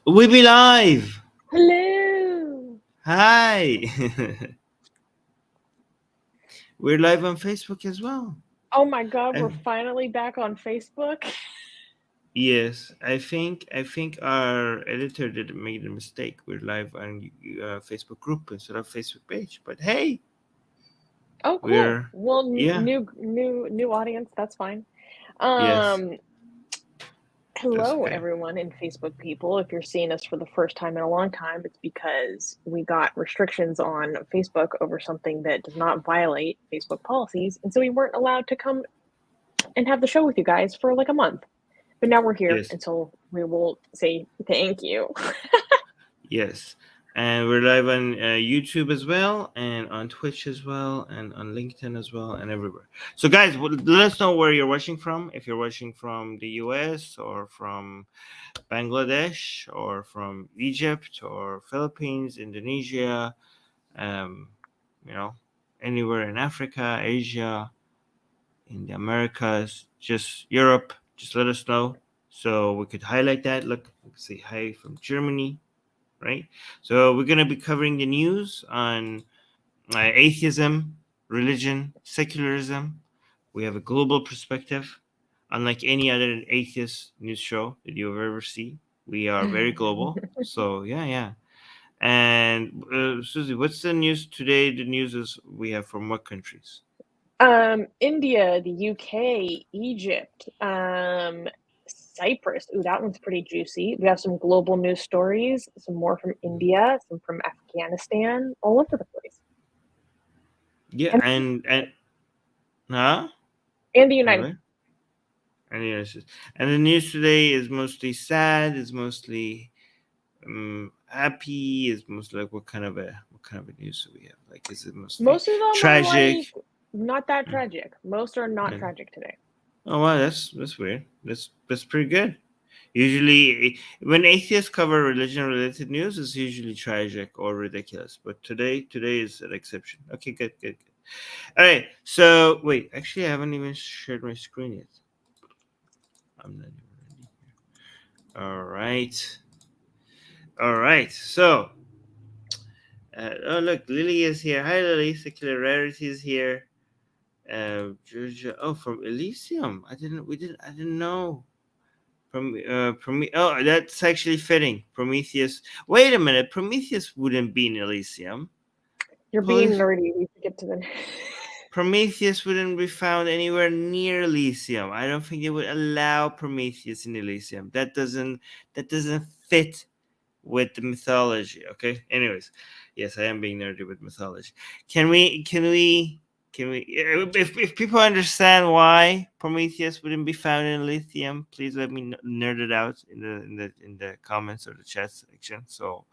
We be live. Hello. Hi. We're live on Facebook as well. Oh my God, we're I- finally back on Facebook. yes, I think our editor did make a mistake. We're live on Facebook group instead of Facebook page. But hey, Oh, cool. we're Well, yeah, new audience. That's fine. yes, Um, that's Hello, okay. everyone in Facebook people. If you're seeing us for the first time in a long time, it's because we got restrictions on Facebook over something that does not violate Facebook policies, and so we weren't allowed to come and have the show with you guys for like a month. But now we're here, Yes, and so we will say thank you. yes. And we're live on YouTube as well, and on Twitch as well, and on LinkedIn as well, and everywhere. So, guys, let us know where you're watching from. If you're watching from the US or from Bangladesh or from Egypt or Philippines, Indonesia, um, you know, anywhere in Africa, Asia, in the Americas, just Europe, just let us know so we could highlight that. Look, say hi from Germany, right? So we're going to be covering the news on atheism, religion, secularism. We have a global perspective, unlike any other atheist news show that you've ever seen. We are very global. So yeah. And Susie, what's the news today? The news is we have from what countries? India, the UK, Egypt, Cyprus. Ooh, that one's pretty juicy. We have some global news stories, some more from India, some from Afghanistan, all over the place. Yeah, And and huh? and the United Hello. And yes, and the news today is mostly sad. Is mostly happy. Is mostly like what kind of a news do we have? Like, is it mostly Most of them are tragic? like not that Mm, tragic. Most are not yeah. tragic today. Oh wow, that's weird. That's pretty good. Usually, when atheists cover religion-related news, it's usually tragic or ridiculous. But today is an exception. Okay, good. All right. So wait, actually, I haven't even shared my screen yet. I'm not even ready. All right. So, oh look, Lily is here. Hi, Lily. Secular Rarity is here. Georgia. Oh, from Elysium. I didn't know. Oh, that's actually fitting. Prometheus. Wait a minute. Prometheus wouldn't be in Elysium. You're being Police. nerdy. We should get to the. Prometheus wouldn't be found anywhere near Elysium. I don't think they would allow Prometheus in Elysium. That doesn't fit with the mythology. Okay. Anyways, yes, I am being nerdy with mythology. Can we? If people understand why Prometheus wouldn't be found in lithium, please let me nerd it out in the comments or the chat section. So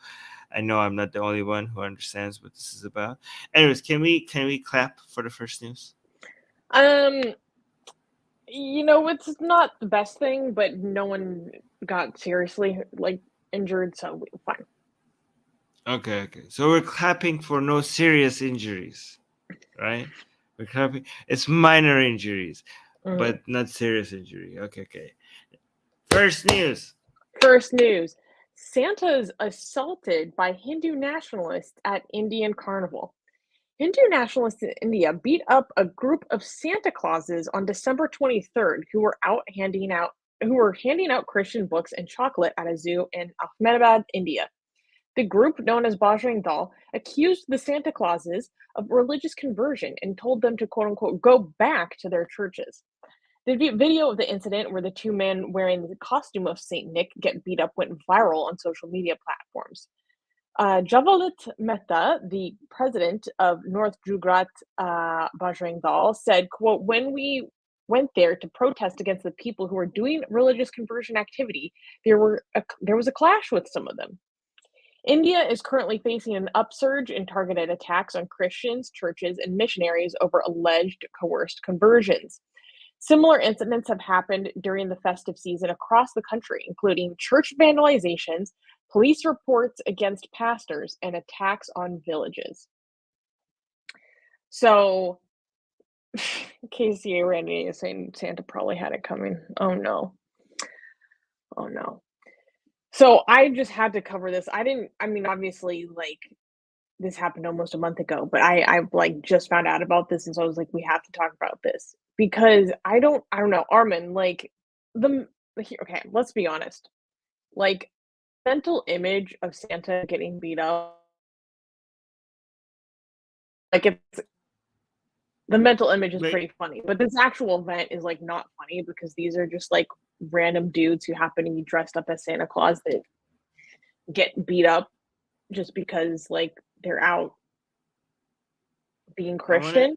I know I'm not the only one who understands what this is about. Anyways, can we clap for the first news? Um, it's not the best thing, but no one got seriously like injured, so fine. Okay. So we're clapping for no serious injuries, right? We're clapping. It's minor injuries, Mhm. but not serious injury. Okay. First news. First news: Santa's assaulted by Hindu nationalists at Indian Carnival. Hindu nationalists in India beat up a group of Santa Clauses on December 23rd who were handing out Christian books and chocolate at a zoo in Ahmedabad, India. The group, known as Bajrang Dal, accused the Santa Clauses of religious conversion and told them to quote unquote go back to their churches. The video of the incident where the two men wearing the costume of Saint Nick get beat up went viral on social media platforms. Javalit Mehta, the president of North Gujarat Bajrang Dal, said, quote, when we went there to protest against the people who were doing religious conversion activity, there was a clash with some of them. India is currently facing an upsurge in targeted attacks on Christians, churches, and missionaries over alleged coerced conversions. Similar incidents have happened during the festive season across the country, including church vandalizations, police reports against pastors, and attacks on villages. So, KCA Randy is saying Santa probably had it coming. Oh no. So I just had to cover this. I mean, obviously, like, this happened almost a month ago, but I like just found out about this, and so I was like, we have to talk about this because I don't know, Armin, like the okay, let's be honest. Like mental image of Santa getting beat up, like it's the mental image is Like, pretty funny, but this actual event is like not funny because these are just like random dudes who happen to be dressed up as Santa Claus that get beat up just because like they're out being I want to. Christian.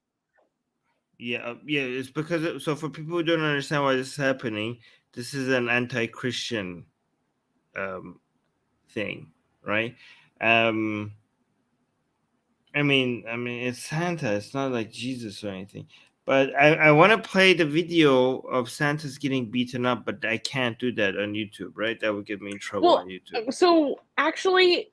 Yeah. It's because so for people who don't understand why this is happening, this is an anti-Christian um, thing, right? Um, I mean, it's Santa. It's not like Jesus or anything. But I want to play the video of Santa's getting beaten up, but I can't do that on YouTube, right? That would get me in trouble on Well, YouTube. so actually,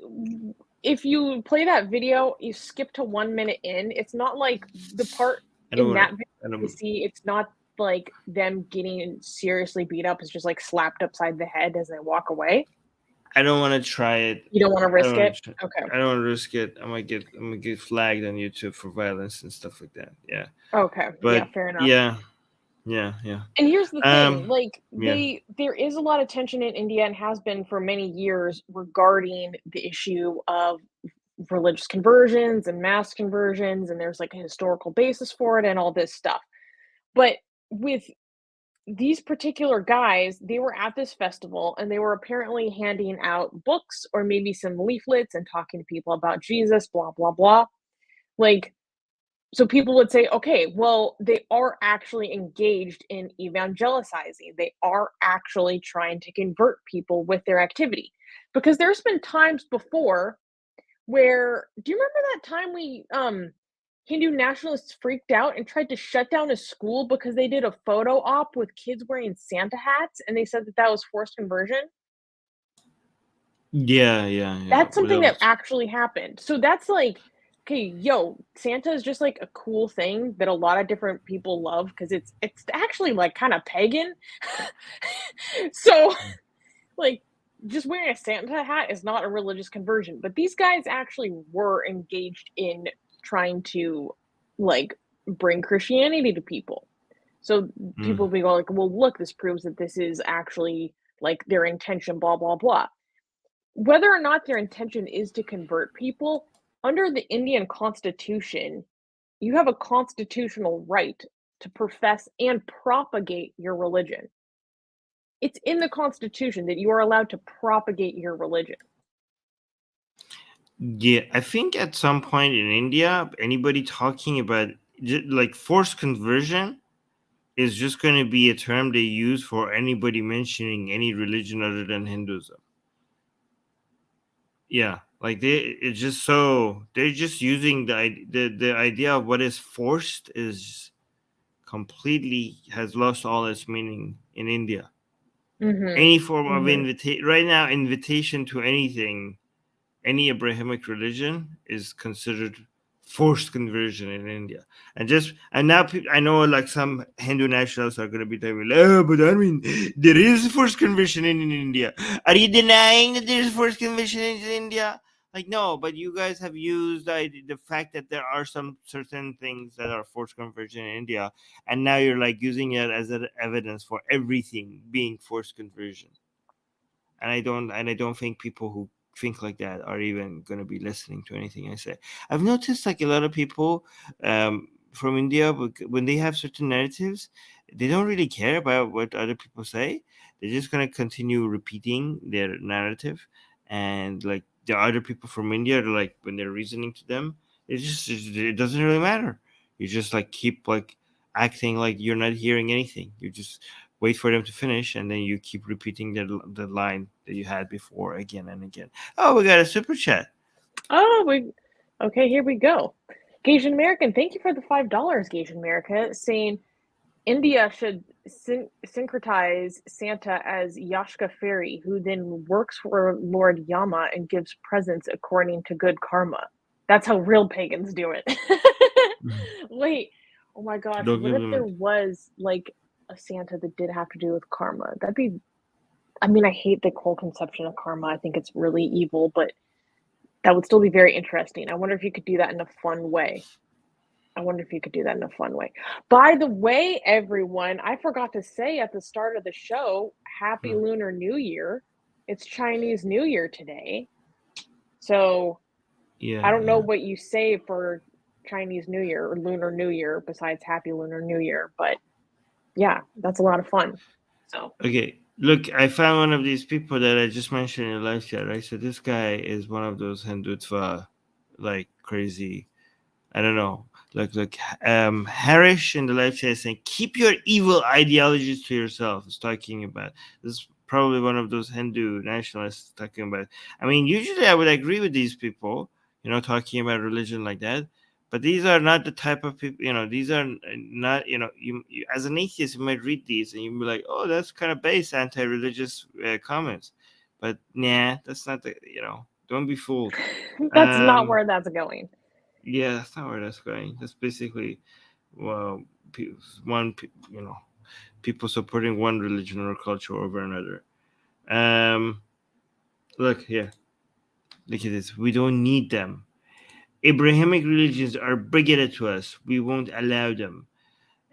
if you play that video, you skip to 1 minute in. It's not like the part I don't in want that to. video I you don't. see, it's not like them getting seriously beat up. It's just like slapped upside the head as they walk away. I don't want to try it. You don't want to I don't risk want it? to. Okay. I don't want to risk it. I'm gonna get flagged on YouTube for violence and stuff like that. Yeah. Okay. Yeah, But fair enough. yeah, yeah. And here's the thing, like Yeah. there is a lot of tension in India and has been for many years regarding the issue of religious conversions and mass conversions, and there's like a historical basis for it and all this stuff. But with these particular guys, they were at this festival and they were apparently handing out books or maybe some leaflets and talking to people about Jesus, blah, blah, blah. Like, so people would say, okay, well, they are actually engaged in evangelicizing. They are actually trying to convert people with their activity. Because there's been times before where do you remember that time Hindu nationalists freaked out and tried to shut down a school because they did a photo op with kids wearing Santa hats and they said that that was forced conversion? Yeah. That's Well, that something that was. actually happened. So that's like, okay, yo, Santa is just like a cool thing that a lot of different people love because it's actually like kind of pagan. So like just wearing a Santa hat is not a religious conversion, but these guys actually were engaged in trying to like bring Christianity to people. So Mm. people be going like, well, look, this proves that this is actually like their intention, blah, blah, blah. Whether or not their intention is to convert people, under the Indian constitution, you have a constitutional right to profess and propagate your religion. It's in the constitution that you are allowed to propagate your religion. Yeah, I think at some point in India, anybody talking about like forced conversion is just going to be a term they use for anybody mentioning any religion other than Hinduism. Yeah, like it's just so they're just using the idea of what is forced is completely has lost all its meaning in India. Mhm. Any form of Mhm. invitation right now, invitation to anything, any Abrahamic religion is considered forced conversion in India. And now I know like some Hindu nationalists are going to be telling me, oh, but I mean, there is forced conversion in India. Are you denying that there's forced conversion in India? Like, no, but you guys have used the fact that there are some certain things that are forced conversion in India, and now you're like using it as an evidence for everything being forced conversion. And I don't think people who think like that are even going to be listening to anything I say. I've noticed like a lot of people from India, when they have certain narratives, they don't really care about what other people say. They're just going to continue repeating their narrative, and like the other people from India, are like when they're reasoning to them, it doesn't really matter. You just like keep like acting like you're not hearing anything. You just wait for them to finish, and then you keep repeating the line that you had before again and again. Oh, we got a super chat. Oh, we okay, here we go. Gasian American, thank you for the $5, Gasian America, saying India should syncretize Santa as Yashka Fairy, who then works for Lord Yama and gives presents according to good karma. That's how real pagans do it. Wait, oh my gosh, Don't what give if there them. was like a Santa that did have to do with karma? That'd be I mean, I hate the whole conception of karma. I think it's really evil, but that would still be very interesting. I wonder if you could do that in a fun way. By the way, everyone, I forgot to say at the start of the show, Happy Lunar New Year. It's Chinese New Year today. So I don't know what you say for Chinese New Year or Lunar New Year besides Happy Lunar New Year, but yeah, that's a lot of fun. So Okay, look, I found one of these people that I just mentioned in the live chat, right? So this guy is one of those Hindutva, like crazy. I don't know. Like Harish in the live chat is saying, "Keep your evil ideologies to yourself." It's talking about this. Is probably one of those Hindu nationalists talking about. I mean, usually I would agree with these people, talking about religion like that. But these are not the type of people, these are not, you as an atheist, you might read these and you'd be like, oh, that's kind of base anti-religious comments. But nah, that's not don't be fooled. that's not where that's going. Yeah, that's not where that's going. That's basically, well, one, people supporting one religion or culture over another. Look here. Look at this. We don't need them. Abrahamic religions are bigoted to us. We won't allow them.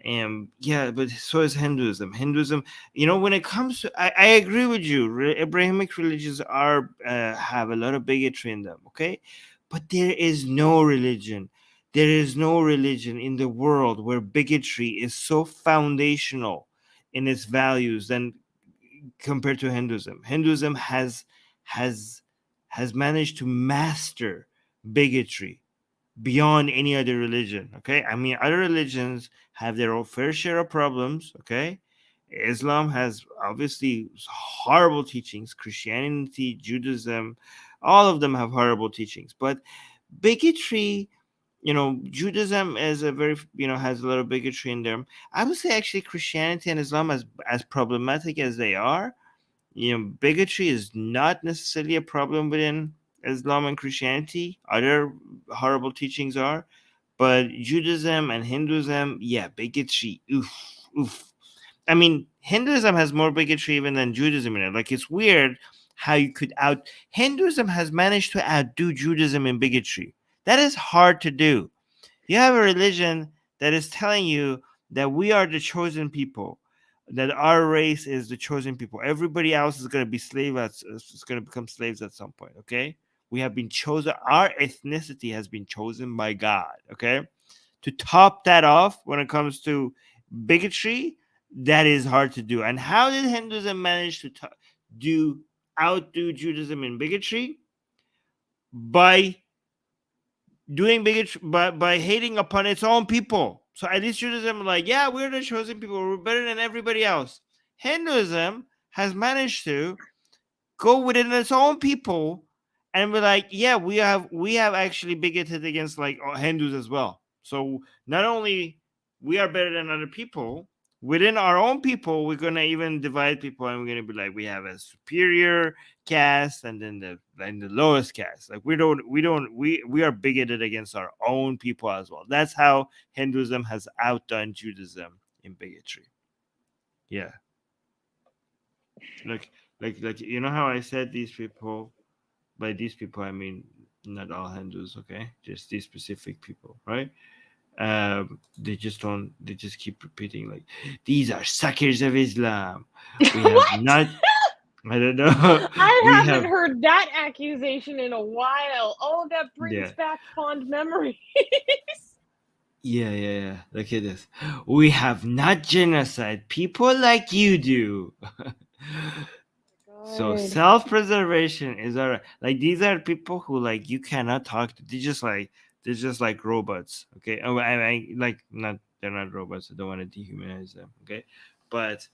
And yeah, but so is Hinduism. When it comes to, I agree with you. Abrahamic religions are have a lot of bigotry in them. Okay, but there is no religion. There is no religion in the world where bigotry is so foundational in its values than compared to Hinduism. Hinduism has has managed to master bigotry beyond any other religion. Okay, I mean, other religions have their own fair share of problems. Okay, Islam has obviously horrible teachings. Christianity, Judaism, all of them have horrible teachings. But bigotry, Judaism is a very, has a lot of bigotry in them. I would say actually Christianity and Islam, as problematic as they are, bigotry is not necessarily a problem within Islam and Christianity. Other horrible teachings are, but Judaism and Hinduism, yeah, bigotry. Oof, oof. I mean, Hinduism has more bigotry even than Judaism in it. Like, it's weird how you could Hinduism has managed to outdo Judaism in bigotry. That is hard to do. You have a religion that is telling you that we are the chosen people, that our race is the chosen people. Everybody else is going to be is going to become slaves at some point. Okay, we have been chosen. Our ethnicity has been chosen by God. Okay, to top that off when it comes to bigotry, that is hard to do. And how did Hinduism manage to outdo Judaism in bigotry? By doing bigotry, by hating upon its own people. So at least Judaism, like, yeah, we're the chosen people, we're better than everybody else. Hinduism has managed to go within its own people and be like, yeah, we have actually bigoted against like Hindus as well. So not only we are better than other people, within our own people, we're gonna even divide people, and we're gonna be like, we have a superior caste and then the lowest caste. Like, we are bigoted against our own people as well. That's how Hinduism has outdone Judaism in bigotry. Yeah. Like you know how I said these people, by these people I mean not all Hindus, okay, just these specific people, right? They just keep repeating like, these are suckers of Islam. We have What? not, I don't know. I We haven't have, heard that accusation in a while. Oh, that brings yeah, back fond memories. yeah. Look at this. We have not genocide people like you do. So God. self-preservation is all right. Like, these are people who, like, you cannot talk to. They're just like robots. Okay. Oh, like, not, they're not robots. I don't want to dehumanize them. Okay. But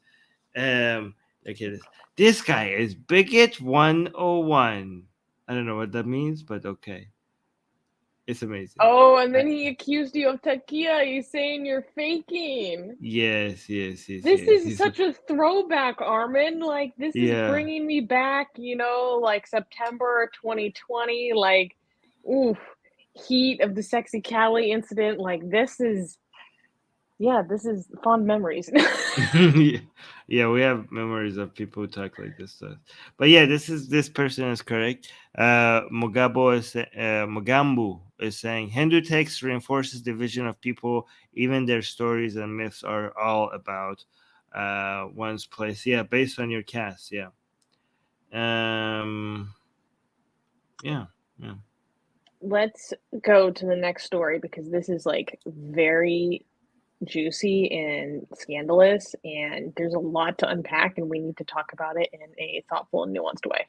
okay, this guy is bigot 101. I don't know what that means, but okay. It's amazing. Oh, and then Uh, he accused you of takia. He's saying you're faking. yes. This is He's such a throwback, Armin. Like, this is yeah. bringing me back, like September 2020, like, oof, heat of the Sexy Cali incident. Like, this is Yeah, this is fond memories. Yeah, we have memories of people who talk like this stuff. But yeah, this person is correct. Mogambu is saying Hindu text reinforces the vision of people. Even their stories and myths are all about one's place. Yeah, based on your caste. Yeah. Um. Yeah. Yeah. Let's go to the next story because this is like very juicy and scandalous, and there's a lot to unpack, and we need to talk about it in a thoughtful and nuanced way.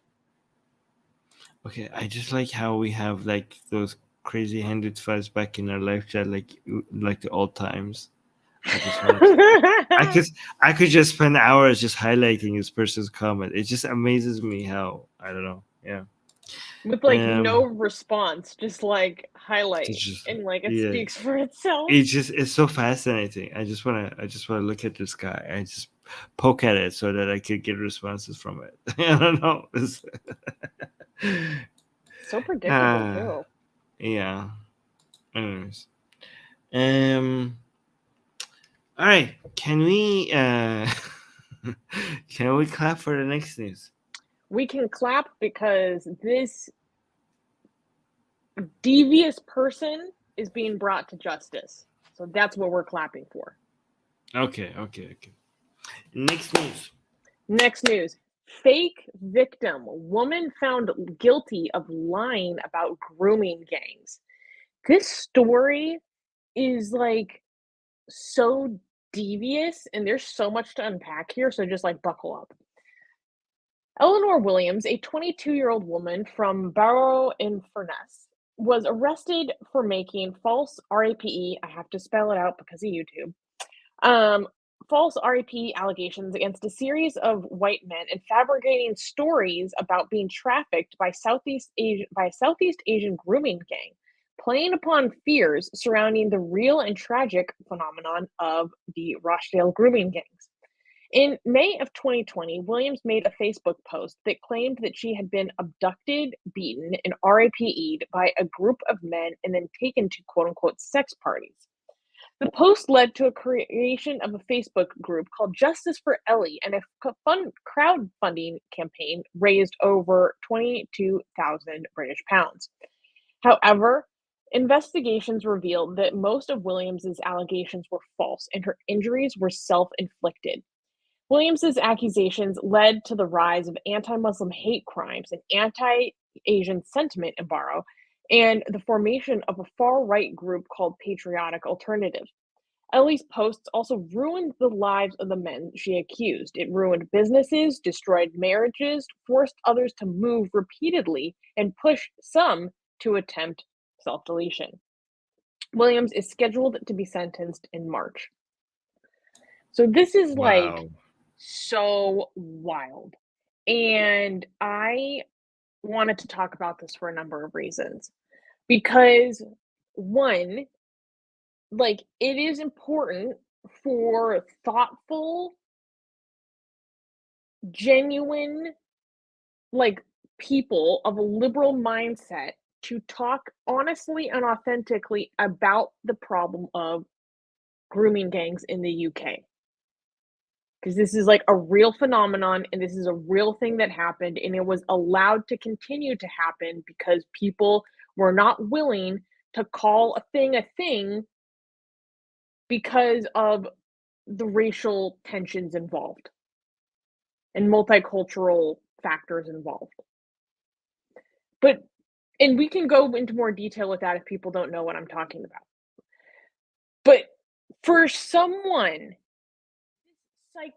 Okay, I just like how we have like those crazy handed fights back in our live chat, like the old times. I just want to. I could I could just spend hours just highlighting this person's comment. It just amazes me how I don't know. Yeah. With like no response, just like It's highlight, just and like it yeah. speaks for itself. It's so fascinating. I just wanna look at this guy. I just poke at it so that I could get responses from it. I don't know. So predictable Ah, too. yeah. Anyways. Um. All right. Can we can we clap for the next news? We can clap because this devious person is being brought to justice. So that's what we're clapping for. Okay. Next news. Next news. Fake victim. Woman found guilty of lying about grooming gangs. This story is like so devious and there's so much to unpack here. So just like buckle up. Eleanor Williams, a 22-year-old woman from Barrow-in-Furness, was arrested for making false RAPE. I have to spell it out because of YouTube. Um, false RAP allegations against a series of white men and fabricating stories about being trafficked by a Southeast Asian grooming gang, playing upon fears surrounding the real and tragic phenomenon of the Rochdale grooming gangs. In May of 2020, Williams made a Facebook post that claimed that she had been abducted, beaten, and RAPE'd by a group of men and then taken to quote unquote sex parties. The post led to a creation of a Facebook group called Justice for Ellie, and a crowdfunding campaign raised over 22,000 British pounds. However, investigations revealed that most of Williams's allegations were false and her injuries were self-inflicted. Williams's accusations led to the rise of anti-Muslim hate crimes and anti-Asian sentiment in Barrow, and the formation of a far-right group called Patriotic Alternative. Ellie's posts also ruined the lives of the men she accused. It ruined businesses, destroyed marriages, forced others to move repeatedly, and pushed some to attempt self-deletion. Williams is scheduled to be sentenced in March. So this is like Wow. so wild. And I wanted to talk about this for a number of reasons. Because one, like it is important for thoughtful, genuine, like people of a liberal mindset to talk honestly and authentically about the problem of grooming gangs in the UK. Because this is like a real phenomenon and this is a real thing that happened and it was allowed to continue to happen because people were not willing to call a thing because of the racial tensions involved and multicultural factors involved. But and we can go into more detail with that if people don't know what I'm talking about. But for someone like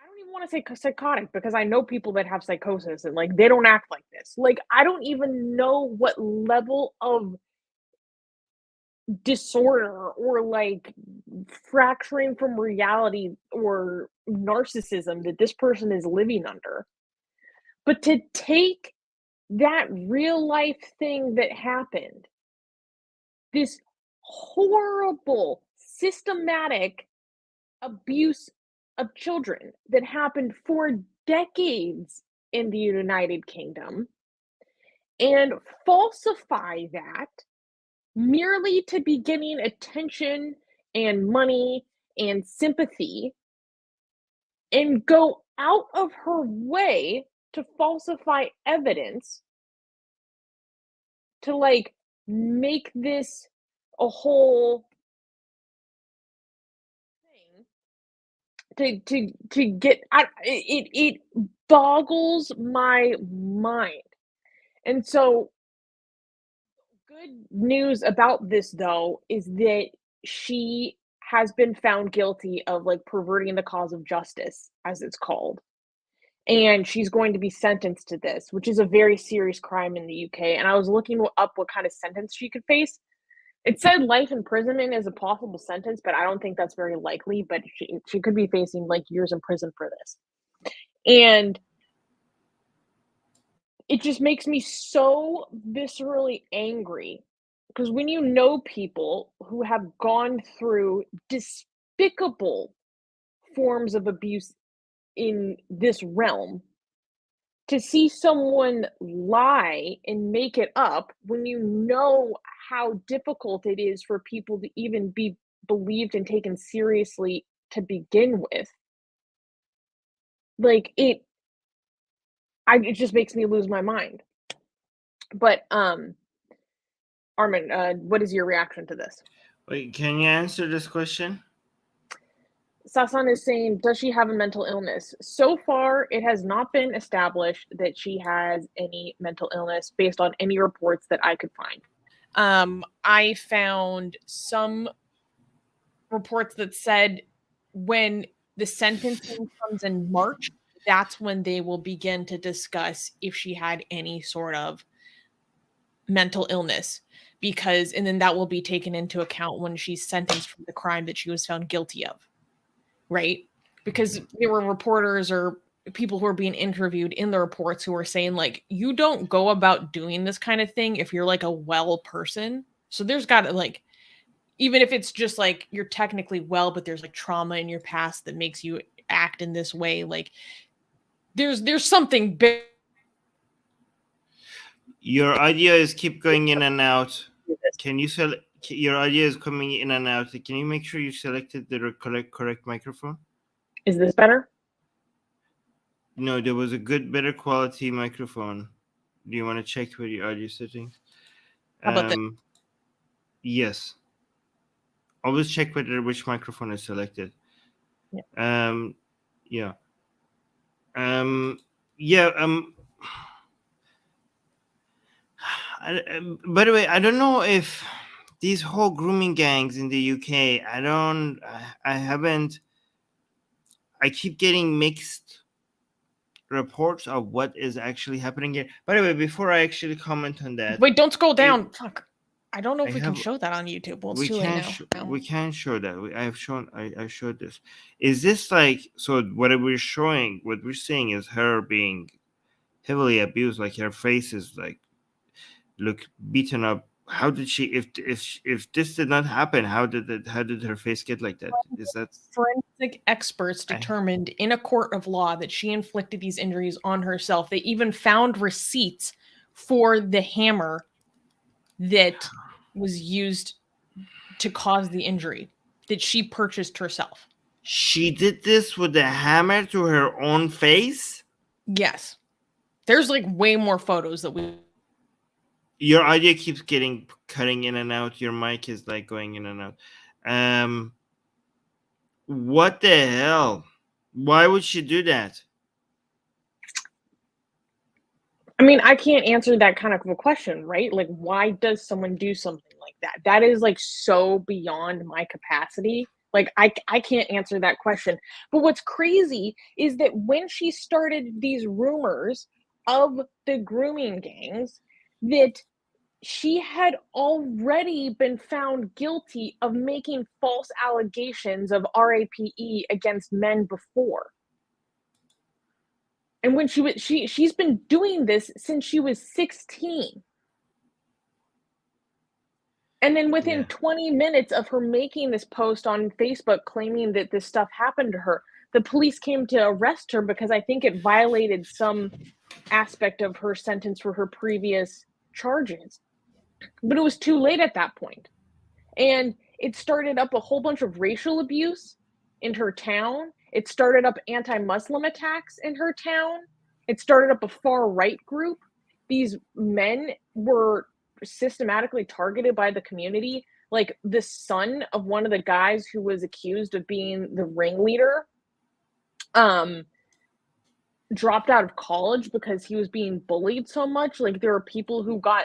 I don't even want to say psychotic because I know people that have psychosis and like they don't act like this. Like I don't even know what level of disorder or like fracturing from reality or narcissism that this person is living under. But to take that real life thing that happened, this horrible, systematic abuse of children that happened for decades in the United Kingdom, and falsify that merely to be getting attention and money and sympathy and go out of her way to falsify evidence to like make this a whole thing to get it boggles my mind. And so good news about this though is that she has been found guilty of like perverting the cause of justice, as it's called. And she's going to be sentenced to this, which is a very serious crime in the UK. And I was looking up what kind of sentence she could face. It said life imprisonment is a possible sentence, but I don't think that's very likely. But she could be facing like years in prison for this. And it just makes me so viscerally angry because when you know people who have gone through despicable forms of abuse in this realm, to see someone lie and make it up when you know how difficult it is for people to even be believed and taken seriously to begin with, like it just makes me lose my mind. But Armin, what is your reaction to this? Wait, can you answer this question? Sasan is saying, does she have a mental illness? So far, it has not been established that she has any mental illness based on any reports that I could find. I found some reports that said when the sentencing comes in March, that's when they will begin to discuss if she had any sort of mental illness, because and then that will be taken into account when she's sentenced for the crime that she was found guilty of, right? Because there were reporters or people who were being interviewed in the reports who were saying like, you don't go about doing this kind of thing if you're like a well person. So there's got to like, even if it's just like you're technically well, but there's like trauma in your past that makes you act in this way, like there's something big. Your audio is keep going in and out. Can you select? Your audio is coming in and out. Can you make sure you selected the correct microphone? Is this better? No, there was a better quality microphone. Do you want to check with your audio settings? How about this? Yes. Always check which microphone is selected. Yeah. Yeah. By the way, I don't know if these whole grooming gangs in the UK, I keep getting mixed reports of what is actually happening here. By the way, before I actually comment on that, wait, don't scroll down. Fuck. I don't know if we can show that on YouTube. Well, it's too late now. We can show that. I showed this. Is this like, so what we're seeing is her being heavily abused, like her face is like look beaten up. How did she, if this did not happen, how did her face get like that? Is that forensic experts determined in a court of law that she inflicted these injuries on herself? They even found receipts for the hammer that was used to cause the injury that she purchased herself. She did this with a hammer to her own face? Yes. There's like way more photos that we. Your audio keeps cutting in and out. Your mic is like going in and out. What the hell? Why would she do that? I mean, I can't answer that kind of a question, right? Like, why does someone do something like that? That is like so beyond my capacity. Like, I can't answer that question. But what's crazy is that when she started these rumors of the grooming gangs, that she had already been found guilty of making false allegations of RAPE against men before. And when she's been doing this since she was 16. And then within 20 minutes of her making this post on Facebook claiming that this stuff happened to her, the police came to arrest her because I think it violated some aspect of her sentence for her previous charges. But it was too late at that point. And it started up a whole bunch of racial abuse in her town. It started up anti-Muslim attacks in her town. It started up a far-right group. These men were systematically targeted by the community. Like the son of one of the guys who was accused of being the ringleader dropped out of college because he was being bullied so much. Like there were people who got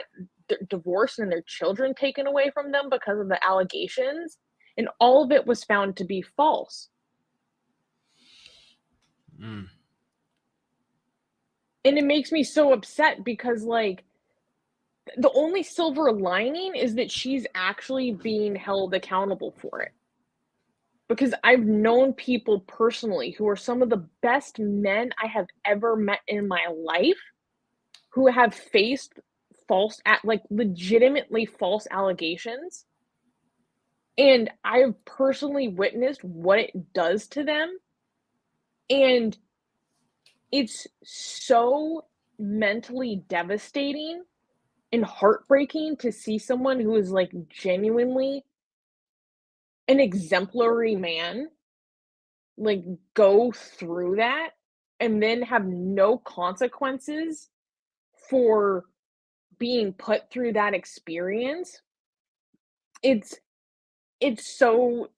divorced and their children taken away from them because of the allegations, and all of it was found to be false. And it makes me so upset because, like, the only silver lining is that she's actually being held accountable for it. Because I've known people personally who are some of the best men I have ever met in my life who have faced legitimately false allegations. And I've personally witnessed what it does to them. And it's so mentally devastating and heartbreaking to see someone who is like genuinely an exemplary man like go through that and then have no consequences for being put through that experience. It's so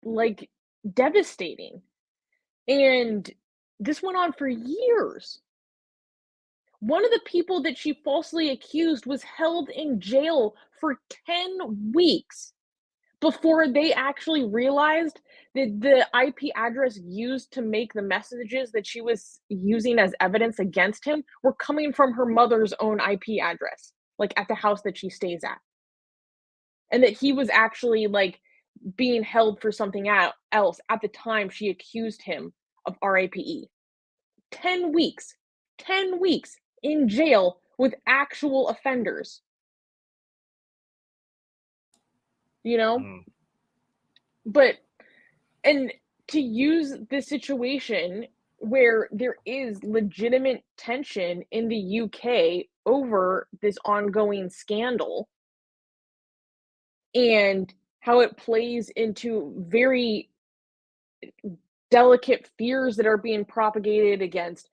like devastating. And this went on for years. One of the people that she falsely accused was held in jail for 10 weeks before they actually realized that the IP address used to make the messages that she was using as evidence against him were coming from her mother's own IP address, like at the house that she stays at. And that he was actually like being held for something else at the time she accused him of RAPE. 10 weeks. 10 weeks in jail with actual offenders. You know? But, and to use this situation where there is legitimate tension in the UK over this ongoing scandal and how it plays into very delicate fears that are being propagated against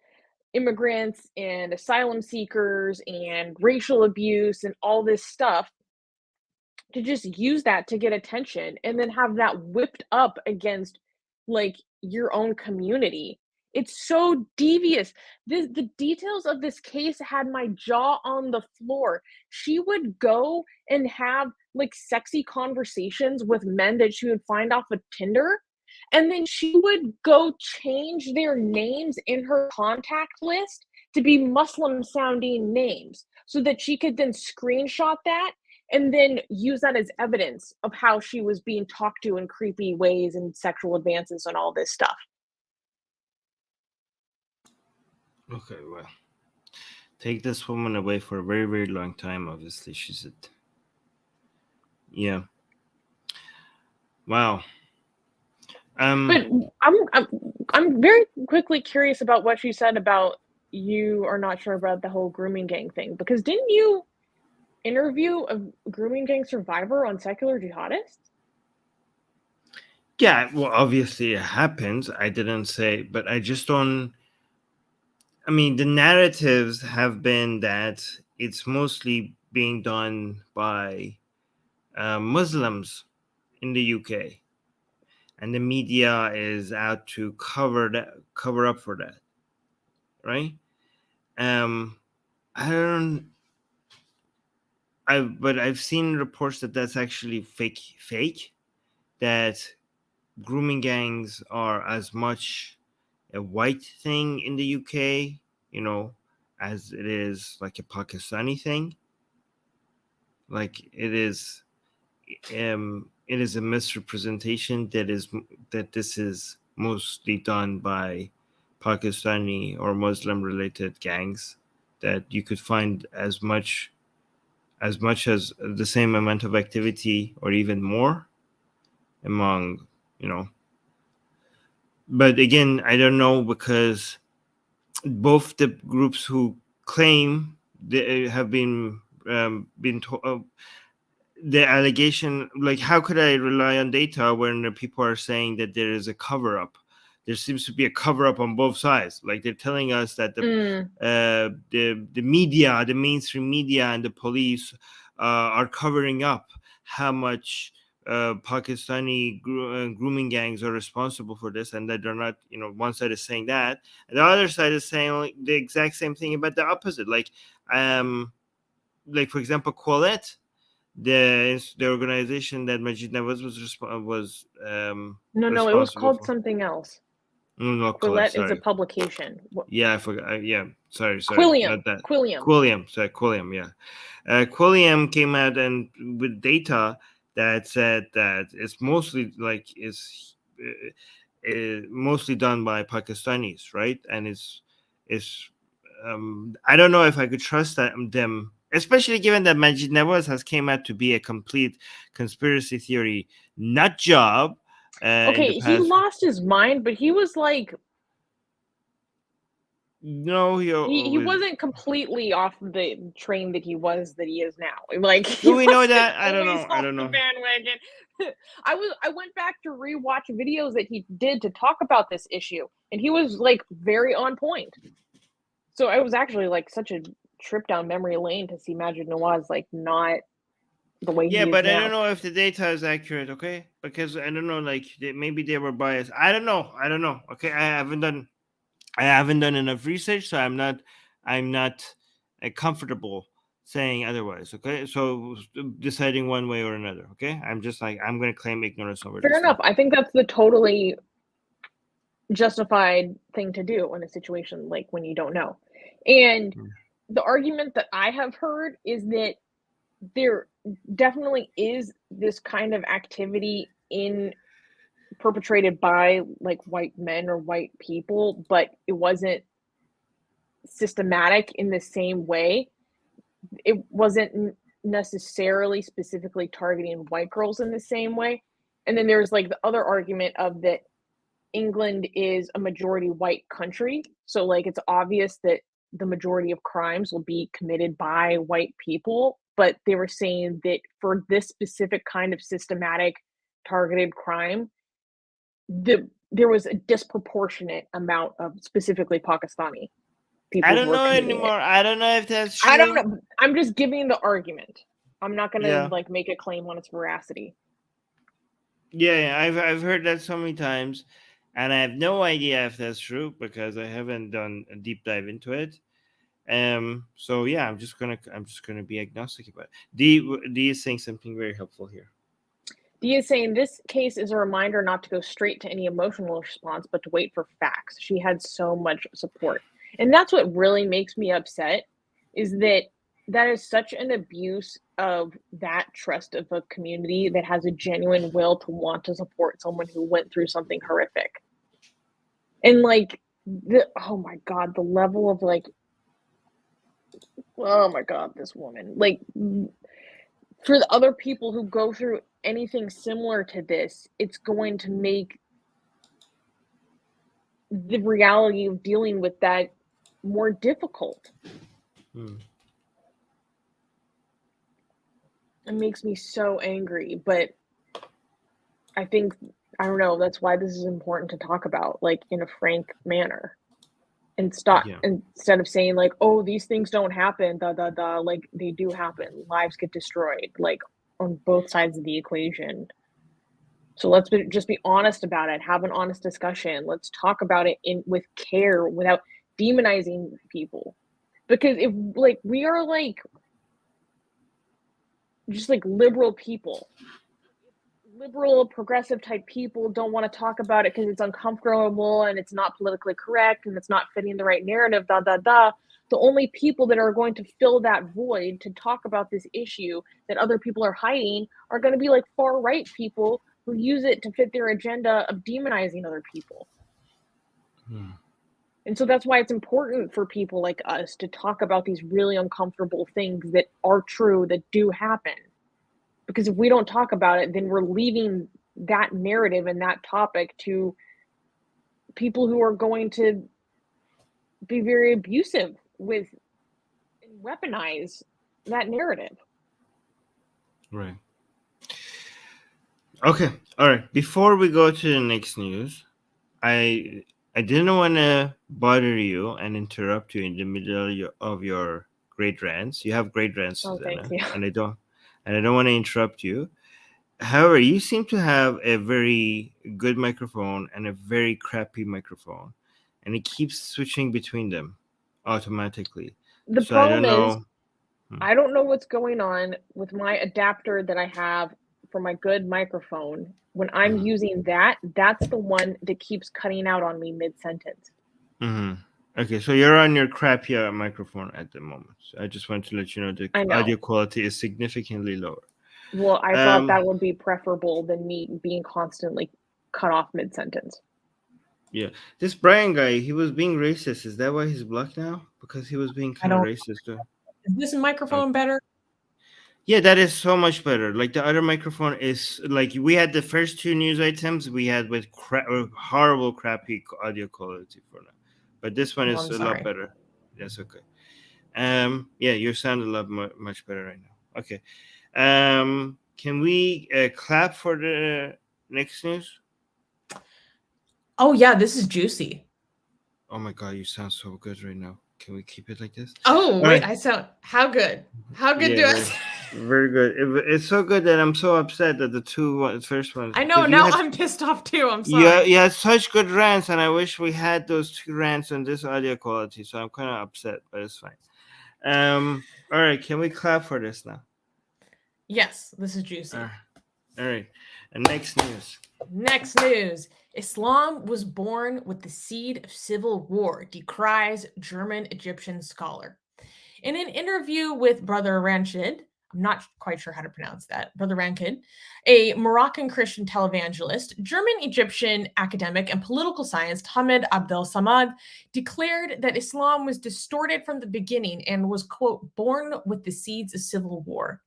immigrants and asylum seekers and racial abuse and all this stuff, to just use that to get attention and then have that whipped up against like your own community. It's so devious. The details of this case had my jaw on the floor. She would go and have like sexy conversations with men that she would find off of Tinder, and then she would go change their names in her contact list to be Muslim sounding names so that she could then screenshot that and then use that as evidence of how she was being talked to in creepy ways and sexual advances and all this stuff. Okay, well, take this woman away for a very, very long time. Obviously, she said, yeah. Wow. But I'm very quickly curious about what she said about you are not sure about the whole grooming gang thing, because didn't you interview a grooming gang survivor on Secular Jihadists? Yeah, well, obviously it happens. I didn't say, but I just don't. I mean, the narratives have been that it's mostly being done by Muslims in the UK, and the media is out to cover up for that, right? But I've seen reports that that's actually fake. That grooming gangs are as much a white thing in the UK, as it is like a Pakistani thing. Like it is a misrepresentation that this is mostly done by Pakistani or Muslim related gangs, that you could find as much as the same amount of activity or even more among, but again, I don't know, because both the groups who claim they have been the allegation, like, how could I rely on data when the people are saying that there is a cover up? There seems to be a cover up on both sides. Like, they're telling us that the media, the mainstream media, and the police are covering up how much Pakistani grooming gangs are responsible for this, and that they're not. One side is saying that, and the other side is saying, like, the exact same thing about the opposite. Like for example, Quillette, the organization that Majid Nawaz was No, it was responsible called for. something else. No, not Quillette. Quillette is a Sorry. publication. Yeah, I forgot. Yeah, sorry, Quilliam. not that. Quilliam. Quilliam. Sorry, Quilliam. Yeah, Quilliam came out and with data that said that it's mostly mostly done by Pakistanis, right? And it's I don't know if I could trust them, especially given that Majid Nawaz has came out to be a complete conspiracy theory nut job in the Okay, he past. lost his mind, but he was like, No, he wasn't completely off the train that he is now. Like, he Do we know wasn't that? I don't always know. I off don't the know. bandwagon. I went back to rewatch videos that he did to talk about this issue, and he was like very on point. So it was actually like such a trip down memory lane to see Majid Nawaz like not the way Yeah, he is but I now. don't know if the data is accurate. Okay, because I don't know. Like, maybe they were biased. I don't know. Okay, I haven't done enough research, so I'm not comfortable saying otherwise. Okay, so deciding one way or another. Okay, I'm just like, I'm gonna claim ignorance over Fair this enough. thing. I think that's the totally justified thing to do in a situation like when you don't know. And the argument that I have heard is that there definitely is this kind of activity perpetrated by like white men or white people, but it wasn't systematic in the same way. It wasn't necessarily specifically targeting white girls in the same way. And then there's like the other argument of that England is a majority white country, so like it's obvious that the majority of crimes will be committed by white people, but they were saying that for this specific kind of systematic targeted crime, there was a disproportionate amount of specifically Pakistani people I who don't were know committing it. anymore. I don't know if that's I don't true. know. I'm just giving the argument. I'm not gonna Yeah. like make a claim on its veracity. Yeah, I've heard that so many times, and I have no idea if that's true because I haven't done a deep dive into it. So yeah, I'm just gonna be agnostic about it. D is saying something very helpful here. Dee is saying this case is a reminder not to go straight to any emotional response, but to wait for facts. She had so much support. And that's what really makes me upset is that that is such an abuse of that trust of a community that has a genuine will to want to support someone who went through something horrific. And like oh my god, the level of like, oh my god, this woman. Like, for the other people who go through anything similar to this, it's going to make the reality of dealing with that more difficult. It makes me so angry, but I think, I don't know, that's why this is important to talk about, like, in a frank manner. And stop, Yeah. instead of saying, like, oh, these things don't happen, like, they do happen. Lives get destroyed, like, on both sides of the equation. So let's just be honest about it. Have an honest discussion. Let's talk about it with care without demonizing people. Because if like we are like just like liberal people, liberal progressive type people don't want to talk about it because it's uncomfortable and it's not politically correct and it's not fitting the right narrative. The only people that are going to fill that void to talk about this issue that other people are hiding are going to be like far right people who use it to fit their agenda of demonizing other people. And so that's why it's important for people like us to talk about these really uncomfortable things that are true, that do happen. Because if we don't talk about it, then we're leaving that narrative and that topic to people who are going to be very abusive with and weaponize that narrative. Right. Okay. All right. Before we go to the next news, I I didn't want to bother you and interrupt you in the middle of your great rants. You have great rants, Oh, thank Susanna, you. and I don't want to interrupt you. However, you seem to have a very good microphone and a very crappy microphone, and it keeps switching between them automatically. The So I problem don't is, know. Hmm. I don't know what's going on with my adapter that I have for my good microphone. When I'm Mhm. using that, that's the one that keeps cutting out on me mid-sentence. Mhm. Okay, so you're on your crappy microphone at the moment. So I just want to let you know the I audio know. quality is significantly lower. Well, I thought Um, that would be preferable than me being constantly cut off mid-sentence. yeah, this Brian guy, he was being racist. Is that why he's blocked now? Because he was being I kind of don't. racist. Is this Uh, microphone better? yeah, that is so much better. Like the other microphone is like we had the first two news items we had with horrible, crappy audio quality for now, but this one Oh, is I'm a lot sorry. better. That's okay. Yeah, you sound a lot much better right now. Okay. Can we clap for the next news? Oh yeah, this is juicy. Oh my god, you sound so good right now. Can we keep it like this? Oh All wait, right. I sound how good? How good Yeah, do I very, very good. It's so good that I'm so upset that the first ones I know because you now had I'm pissed off too. I'm you sorry. you had such good rants, and I wish we had those two rants on this audio quality. So I'm kind of upset, but it's fine. All right, can we clap for this now? Yes, this is All juicy. right. All right. And next news. Next news. Islam was born with the seed of civil war, decries German Egyptian scholar. In an interview with Brother Ranchid, I'm not quite sure how to pronounce that, Brother Rankid, a Moroccan Christian televangelist, German Egyptian academic, and political scientist Hamid Abdel Samad declared that Islam was distorted from the beginning and was, quote, born with the seeds of civil war.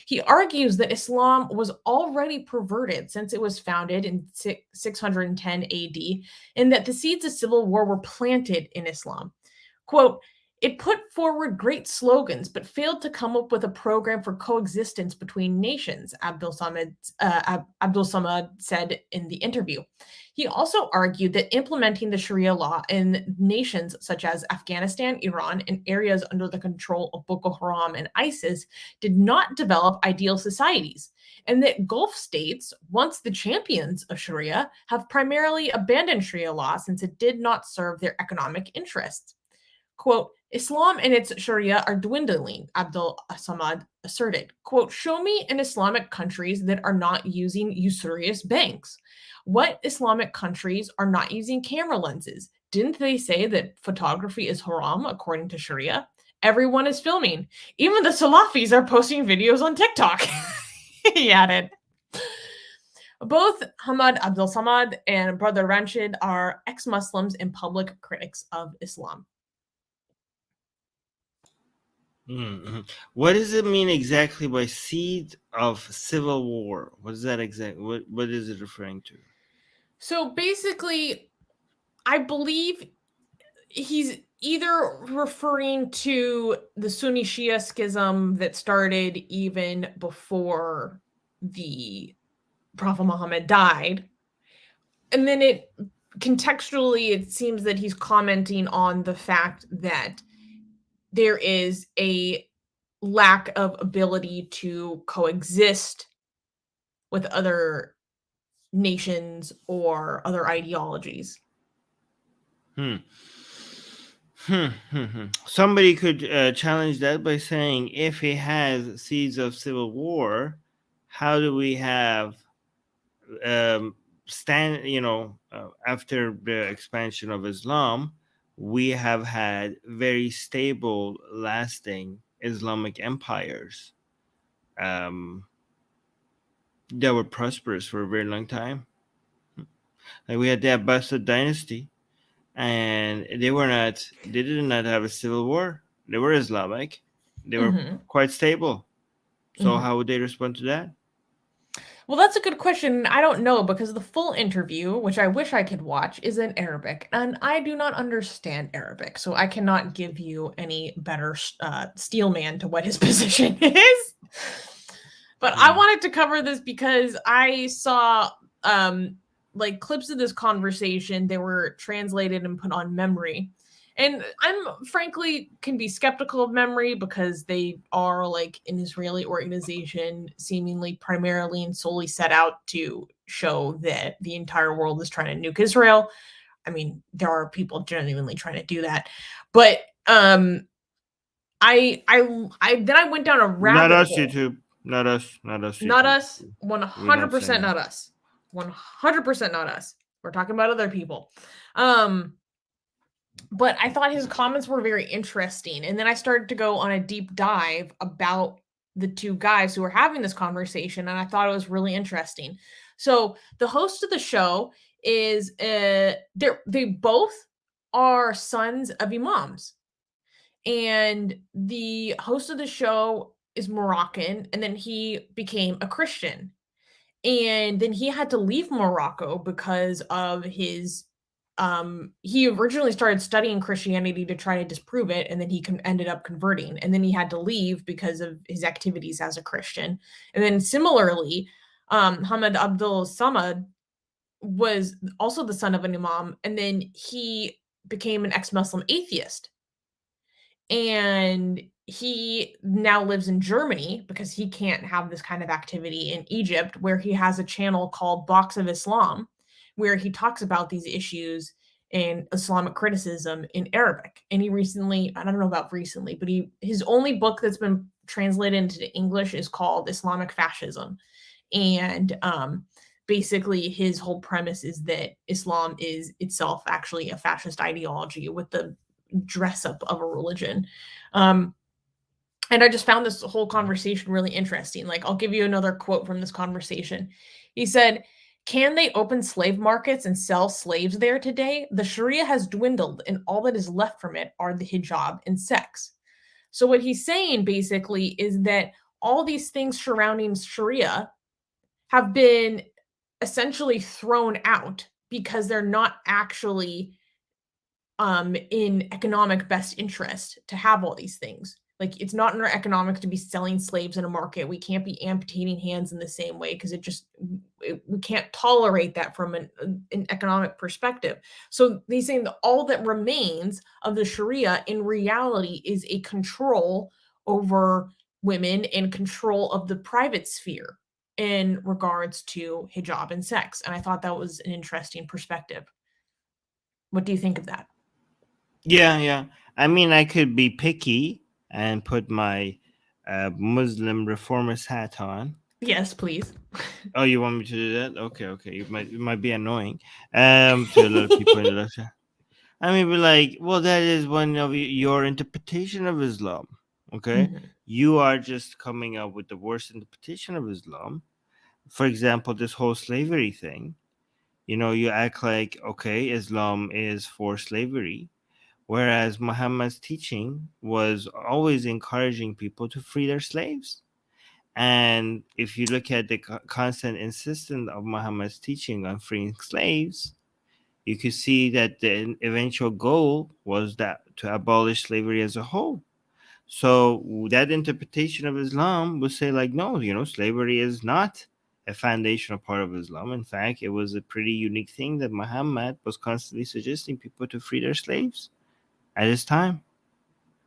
He argues that Islam was already perverted since it was founded in 610 AD, and that the seeds of civil war were planted in Islam. Quote, it put forward great slogans, but failed to come up with a program for coexistence between nations, Abdul Samad said in the interview. He also argued that implementing the Sharia law in nations such as Afghanistan, Iran, and areas under the control of Boko Haram and ISIS did not develop ideal societies, and that Gulf states, once the champions of Sharia, have primarily abandoned Sharia law since it did not serve their economic interests. Quote, Islam and its Sharia are dwindling, Abdul Samad asserted. Quote, show me in Islamic countries that are not using usurious banks. What Islamic countries are not using camera lenses? Didn't they say that photography is haram according to Sharia? Everyone is filming. Even the Salafis are posting videos on TikTok. He added. Both Hamad Abdul Samad and Brother Ranchid are ex Muslims and public critics of Islam. Mm-hmm. What does it mean exactly by seed of civil war? What is that exactly? What is it referring to? So basically, I believe he's either referring to the Sunni Shia schism that started even before the Prophet Muhammad died. And then contextually, it seems that he's commenting on the fact that there is a lack of ability to coexist with other nations or other ideologies. Hmm. Somebody could challenge that by saying, if it has seeds of civil war, how do we have after the expansion of Islam, we have had very stable, lasting Islamic empires that were prosperous for a very long time. Like we had the Abbasid dynasty, and they did not have a civil war. They were Islamic. They were Mm-hmm. quite stable. So Mm-hmm. how would they respond to that? Well, that's a good question. I don't know because the full interview, which I wish I could watch, is in Arabic, and I do not understand Arabic, so I cannot give you any better steel man to what his position is. But I wanted to cover this because I saw like clips of this conversation. They were translated and put on Memory. And I'm frankly can be skeptical of Memory because they are like an Israeli organization, seemingly primarily and solely set out to show that the entire world is trying to nuke Israel. I mean, there are people genuinely trying to do that, but I then I went down a rabbit Not us, hole. YouTube. Not us. Not YouTube. us. 100% not us. 100% not us. We're talking about other people. But I thought his comments were very interesting. And then I started to go on a deep dive about the two guys who were having this conversation. And I thought it was really interesting. So the host of the show is, they both are sons of imams. And the host of the show is Moroccan. And then he became a Christian. And then he had to leave Morocco because of his he originally started studying Christianity to try to disprove it, and then he ended up converting, and then he had to leave because of his activities as a Christian. And then similarly, Hamad Abdul Samad was also the son of an imam, and then he became an ex-Muslim atheist. And he now lives in Germany because he can't have this kind of activity in Egypt, where he has a channel called Box of Islam, where he talks about these issues in Islamic criticism in Arabic. And he recently, I don't know about recently, but his only book that's been translated into English is called Islamic Fascism. And basically his whole premise is that Islam is itself actually a fascist ideology with the dress up of a religion. And I just found this whole conversation really interesting. Like, I'll give you another quote from this conversation. He said, "Can they open slave markets and sell slaves there today? The Sharia has dwindled, and all that is left from it are the hijab and sex." So what he's saying basically is that all these things surrounding Sharia have been essentially thrown out because they're not actually in economic best interest to have all these things. Like, it's not in our economics to be selling slaves in a market. We can't be amputating hands in the same way because we can't tolerate that from an economic perspective. So he's saying that all that remains of the Sharia in reality is a control over women and control of the private sphere in regards to hijab and sex. And I thought that was an interesting perspective. What do you think of that? Yeah. I mean, I could be picky and put my Muslim reformist hat on. Yes, please. Oh, you want me to do that? Okay. It might be annoying to a lot of people in Russia. I mean, be like, well, that is one of your interpretation of Islam. Okay, you are just coming up with the worst interpretation of Islam. For example, this whole slavery thing. You know, you act like, okay, Islam is for slavery, whereas Muhammad's teaching was always encouraging people to free their slaves. And if you look at the constant insistence of Muhammad's teaching on freeing slaves, you could see that the eventual goal was that to abolish slavery as a whole. So that interpretation of Islam would say, like, no, you know, slavery is not a foundational part of Islam. In fact, it was a pretty unique thing that Muhammad was constantly suggesting people to free their slaves at his time.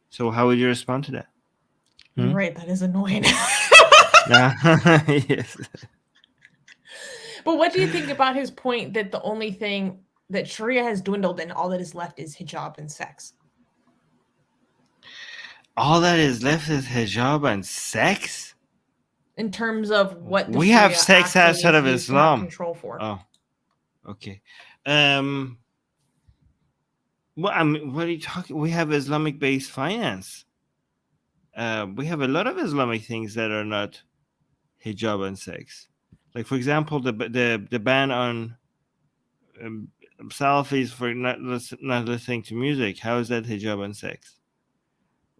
So how would you respond to that? You're right, that is annoying. Yes. But what do you think about his point that the only thing that Sharia has dwindled and all that is left is hijab and sex? All that is left is hijab and sex? In terms of what the we Sharia have sex outside of Islam. Control for. Oh, okay. Well, I mean, what are you talking? We have Islamic-based finance. We have a lot of Islamic things that are not hijab and sex. Like, for example, the ban on Salafis for not listening to music. How is that hijab and sex?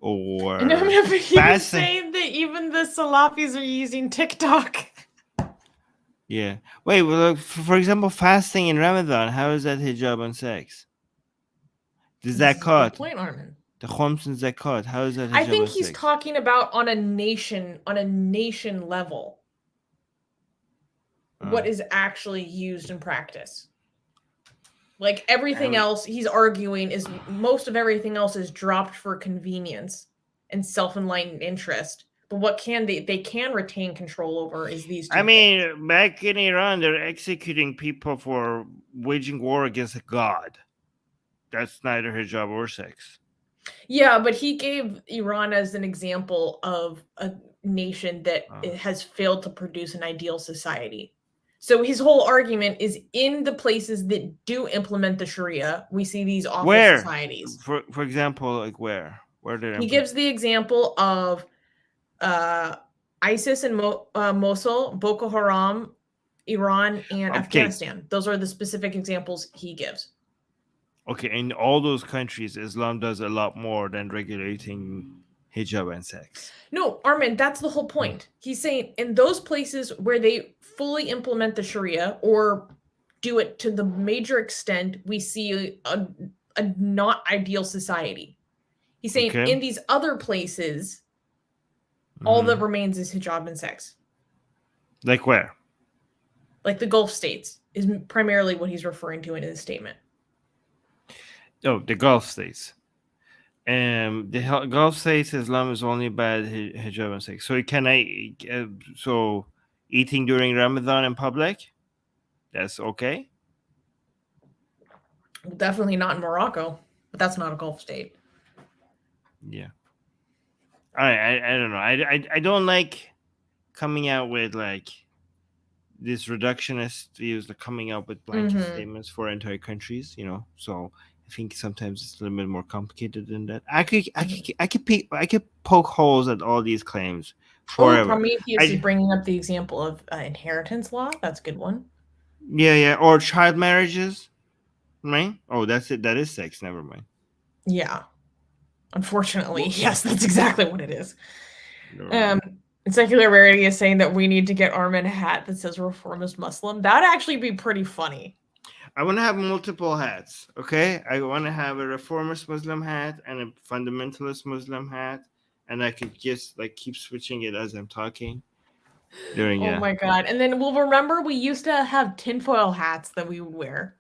Or and I remember you saying that even the Salafis are using TikTok. Yeah. Wait. Well, for example, fasting in Ramadan. How is that hijab and sex? The zakat. Point, Armin. The khums and zakat. How is that hijab I think and he's sex? talking about on a nation level. what is actually used in practice. Like everything else, he's arguing is most of everything else is dropped for convenience and self-enlightened interest. But what they can retain control over is these two things. Back in Iran, they're executing people for waging war against a god. That's neither hijab or sex. Yeah, but he gave Iran as an example of a nation that has failed to produce an ideal society. So his whole argument is in the places that do implement the Sharia, we see these awful societies. For example, like where? Where did he gives the example of ISIS and Mosul, Boko Haram, Iran, and Afghanistan. Those are the specific examples he gives. Okay, in all those countries, Islam does a lot more than regulating hijab and sex. No, Armin, that's the whole point. He's saying in those places where they fully implement the Sharia or do it to the major extent, we see a not ideal society. He's saying in these other places, all that remains is hijab and sex. Like where? Like the Gulf states is primarily what he's referring to in his statement. Oh, the Gulf states. The Gulf states, Islam is only about hijab and sex. So so eating during Ramadan in public, that's okay? Well, definitely not in Morocco, but that's not a Gulf state. Yeah. I don't know. I don't like coming out with like this reductionist views, like coming out with blanket statements for entire countries, so I think sometimes it's a little bit more complicated than that. I could poke holes at all these claims forever. Prometheus is bringing up the example of inheritance law. That's a good one. Yeah, or child marriages, right? Oh, that's it. That is sex. Never mind. Yeah, unfortunately, yes, that's exactly what it is. Secular Rarity is saying that we need to get Armin a hat that says reformist Muslim. That would actually be pretty funny. I want to have multiple hats, okay? I want to have a reformist Muslim hat and a fundamentalist Muslim hat, and I could just like keep switching it as I'm talking. Oh my god! And then we'll remember we used to have tinfoil hats that we would wear.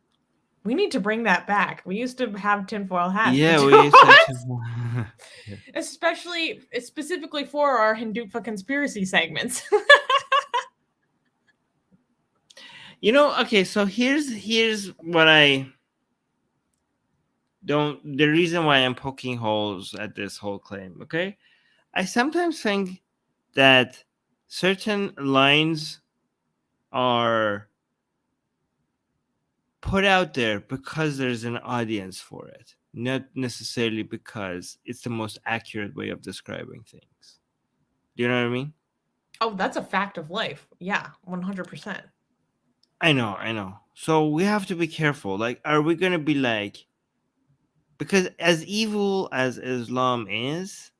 We need to bring that back. We used to have tinfoil hats. Yeah, we used to. Specifically for our Hindufa conspiracy segments. Okay, so here's what the reason why I'm poking holes at this whole claim, okay? I sometimes think that certain lines are put out there because there's an audience for it, not necessarily because it's the most accurate way of describing things. Do you know what I mean? Oh, that's a fact of life. Yeah, 100%. I know. So we have to be careful. Like, are we going to be like, because as evil as Islam is,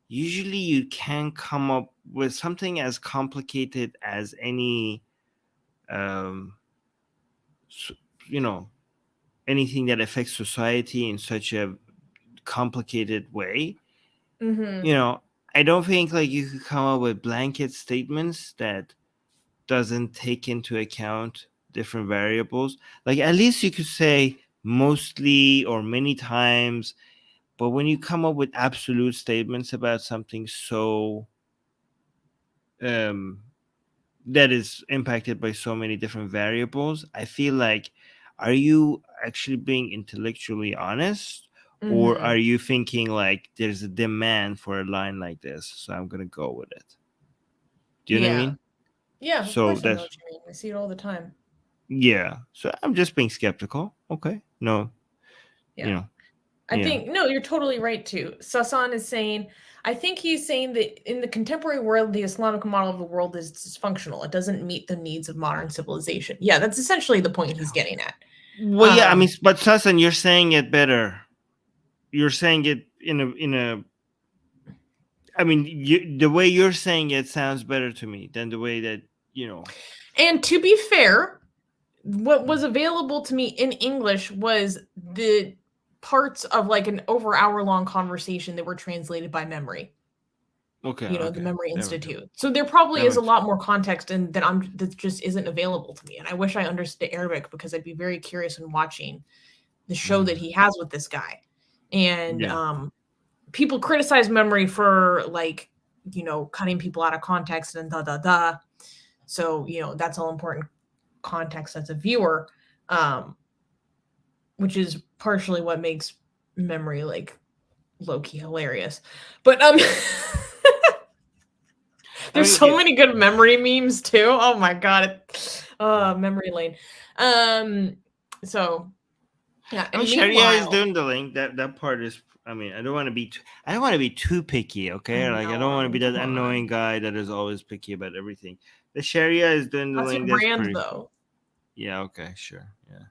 usually you can come up with something as complicated as any, anything that affects society in such a complicated way. I don't think like you could come up with blanket statements that doesn't take into account different variables. Like at least you could say mostly or many times, but when you come up with absolute statements about something so that is impacted by so many different variables, I feel like, are you actually being intellectually honest? Or are you thinking like there's a demand for a line like this, so I'm gonna go with it? Do you know what I mean? Yeah, of course I know what you mean. I see it all the time. Yeah, so I'm just being skeptical. Okay, no, I think you're totally right too. Sasan is saying, I think he's saying that in the contemporary world, the Islamic model of the world is dysfunctional. It doesn't meet the needs of modern civilization. Yeah, that's essentially the point he's getting at. Well, yeah, but Sasan, you're saying it better. You're saying it in a. The way you're saying it sounds better to me than the way that And to be fair, what was available to me in English was the parts of like an over hour-long conversation that were translated by memory. Okay. the Okay. Memory There we go. Institute. So there probably That is a makes- lot more context and that just isn't available to me. And I wish I understood Arabic because I'd be very curious in watching the show that he has with this guy. And Yeah. people criticize Memory for like, cutting people out of context and da. So, that's all important context as a viewer, which is partially what makes Memory like low-key hilarious. But there's so many good Memory memes too. Oh my god. Memory lane. So yeah, and Sharia is dwindling. That part is. I mean, I don't want to be too picky. Okay, I don't want to be that annoying guy that is always picky about everything. The Sharia is dwindling. That's your brand, though. Yeah. Okay. Sure. Yeah.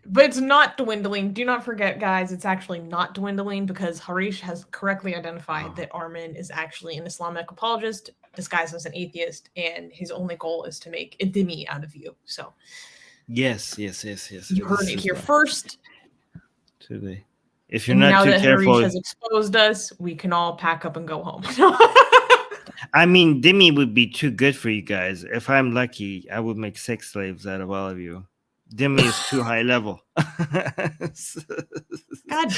But it's not dwindling. Do not forget, guys, it's actually not dwindling because Harish has correctly identified that Armin is actually an Islamic apologist disguised as an atheist, and his only goal is to make a dhimmi out of you. So yes. You heard it here first. Today. If you're not too careful, Harish has exposed us, we can all pack up and go home. I mean, dhimmi would be too good for you guys. If I'm lucky, I would make sex slaves out of all of you. Dhimmi is too high level. God.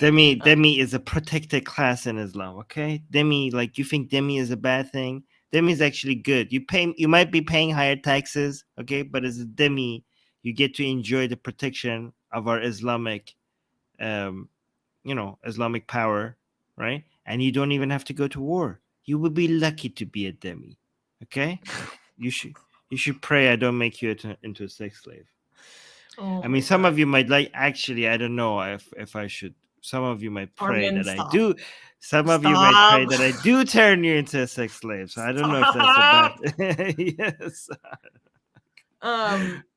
Dhimmi is a protected class in Islam. Okay, dhimmi, like you think dhimmi is a bad thing. Dhimmi is actually good. You might be paying higher taxes, okay, but as a dhimmi, you get to enjoy the protection of our Islamic, Islamic power, right? And you don't even have to go to war. You would be lucky to be a dhimmi. Okay, you should pray I don't make you into a sex slave. I mean, some of you might actually, I don't know if I should. Some of you might pray Armin, that stop. I do. Some of you might pray that I do turn you into a sex slave. So I don't know if that's a bad. Yes.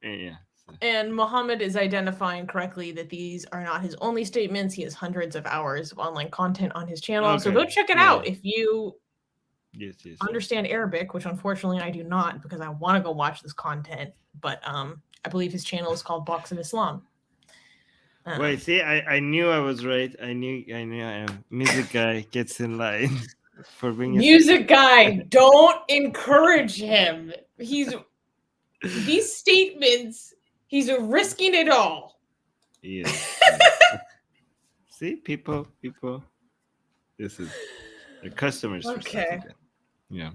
Yeah. And Muhammad is identifying correctly that these are not his only statements. He has hundreds of hours of online content on his channel. Okay. So go check it out if you understand Arabic, which unfortunately I do not because I want to go watch this content. But I believe his channel is called Box of Islam. Wait, see, I knew I was right. I knew I am. Music guy gets in line for being music guy. Don't encourage him. These statements. He's risking it all. Yeah. See, people. This is the customers. Okay. Yeah.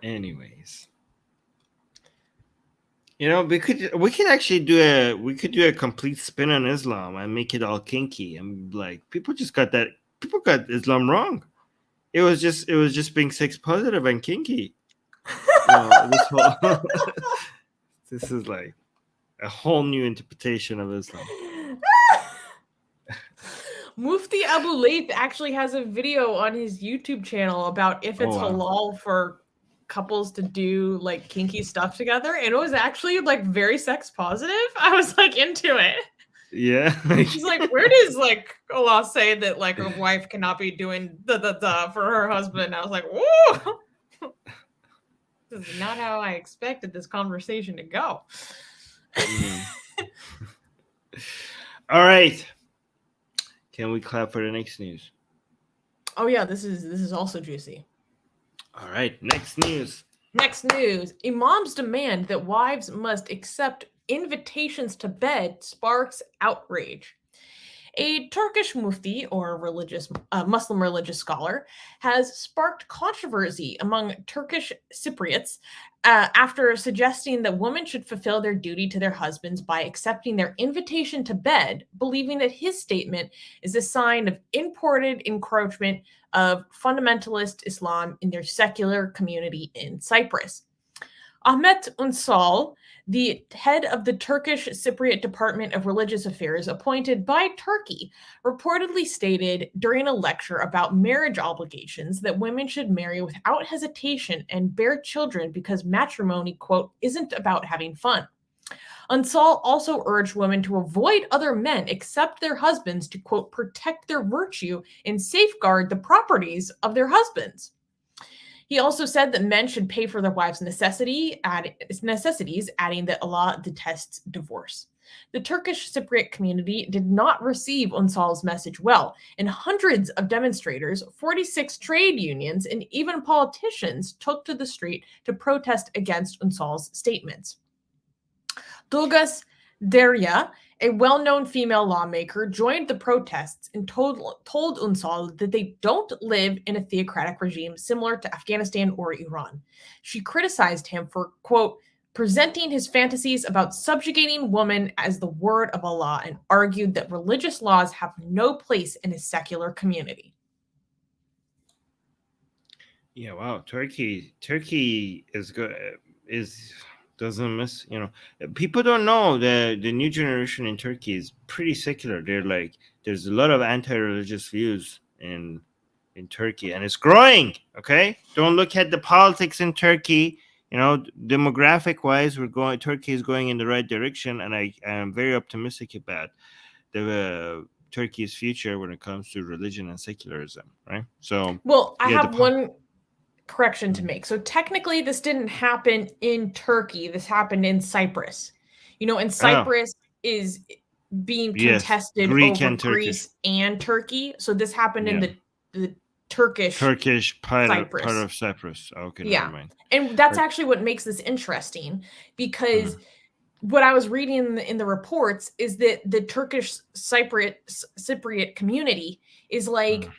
Anyways. We could actually do a complete spin on Islam and make it all kinky. And like people got Islam wrong. It was just being sex positive and kinky. This is like a whole new interpretation of Islam. Mufti Abu Layth actually has a video on his YouTube channel about if it's halal for couples to do like kinky stuff together, and it was actually like very sex positive. I was like into it. Yeah. He's like, where does like Allah say that like a wife cannot be doing da for her husband? And I was like, whoa. This is not how I expected this conversation to go. All right. Can we clap for the next news? Oh yeah, this is also juicy. All right, next news. Imam's demand that wives must accept invitations to bed sparks outrage. A Turkish mufti, or Muslim religious scholar, has sparked controversy among Turkish Cypriots after suggesting that women should fulfill their duty to their husbands by accepting their invitation to bed, believing that his statement is a sign of imported encroachment of fundamentalist Islam in their secular community in Cyprus. Ahmet Unsal, the head of the Turkish Cypriot Department of Religious Affairs appointed by Turkey, reportedly stated during a lecture about marriage obligations that women should marry without hesitation and bear children because matrimony, quote, isn't about having fun. Unsal also urged women to avoid other men except their husbands to, quote, protect their virtue and safeguard the properties of their husbands. He also said that men should pay for their wives' necessities, adding that Allah detests divorce. The Turkish Cypriot community did not receive Unsal's message well, and hundreds of demonstrators, 46 trade unions, and even politicians took to the street to protest against Unsal's statements. Dulgas Derya, a well-known female lawmaker, joined the protests and told Unsal that they don't live in a theocratic regime similar to Afghanistan or Iran. She criticized him for, quote, presenting his fantasies about subjugating women as the word of Allah, and argued that religious laws have no place in a secular community. Yeah, wow. Turkey is good. Doesn't miss, people don't know that the new generation in Turkey is pretty secular. They're like, there's a lot of anti-religious views in Turkey, and it's growing. Okay, don't look at the politics in Turkey. Demographic wise, Turkey is going in the right direction, and I am very optimistic about the Turkey's future when it comes to religion and secularism. Right. So, well, I have one correction to make. So technically this didn't happen in Turkey. This happened in Cyprus. And Cyprus is being contested over Greece and Turkey. So this happened in the Turkish part of Cyprus. Okay, yeah. Never mind. And that's actually what makes this interesting, because what I was reading in the reports is that the Turkish Cypriot community is like,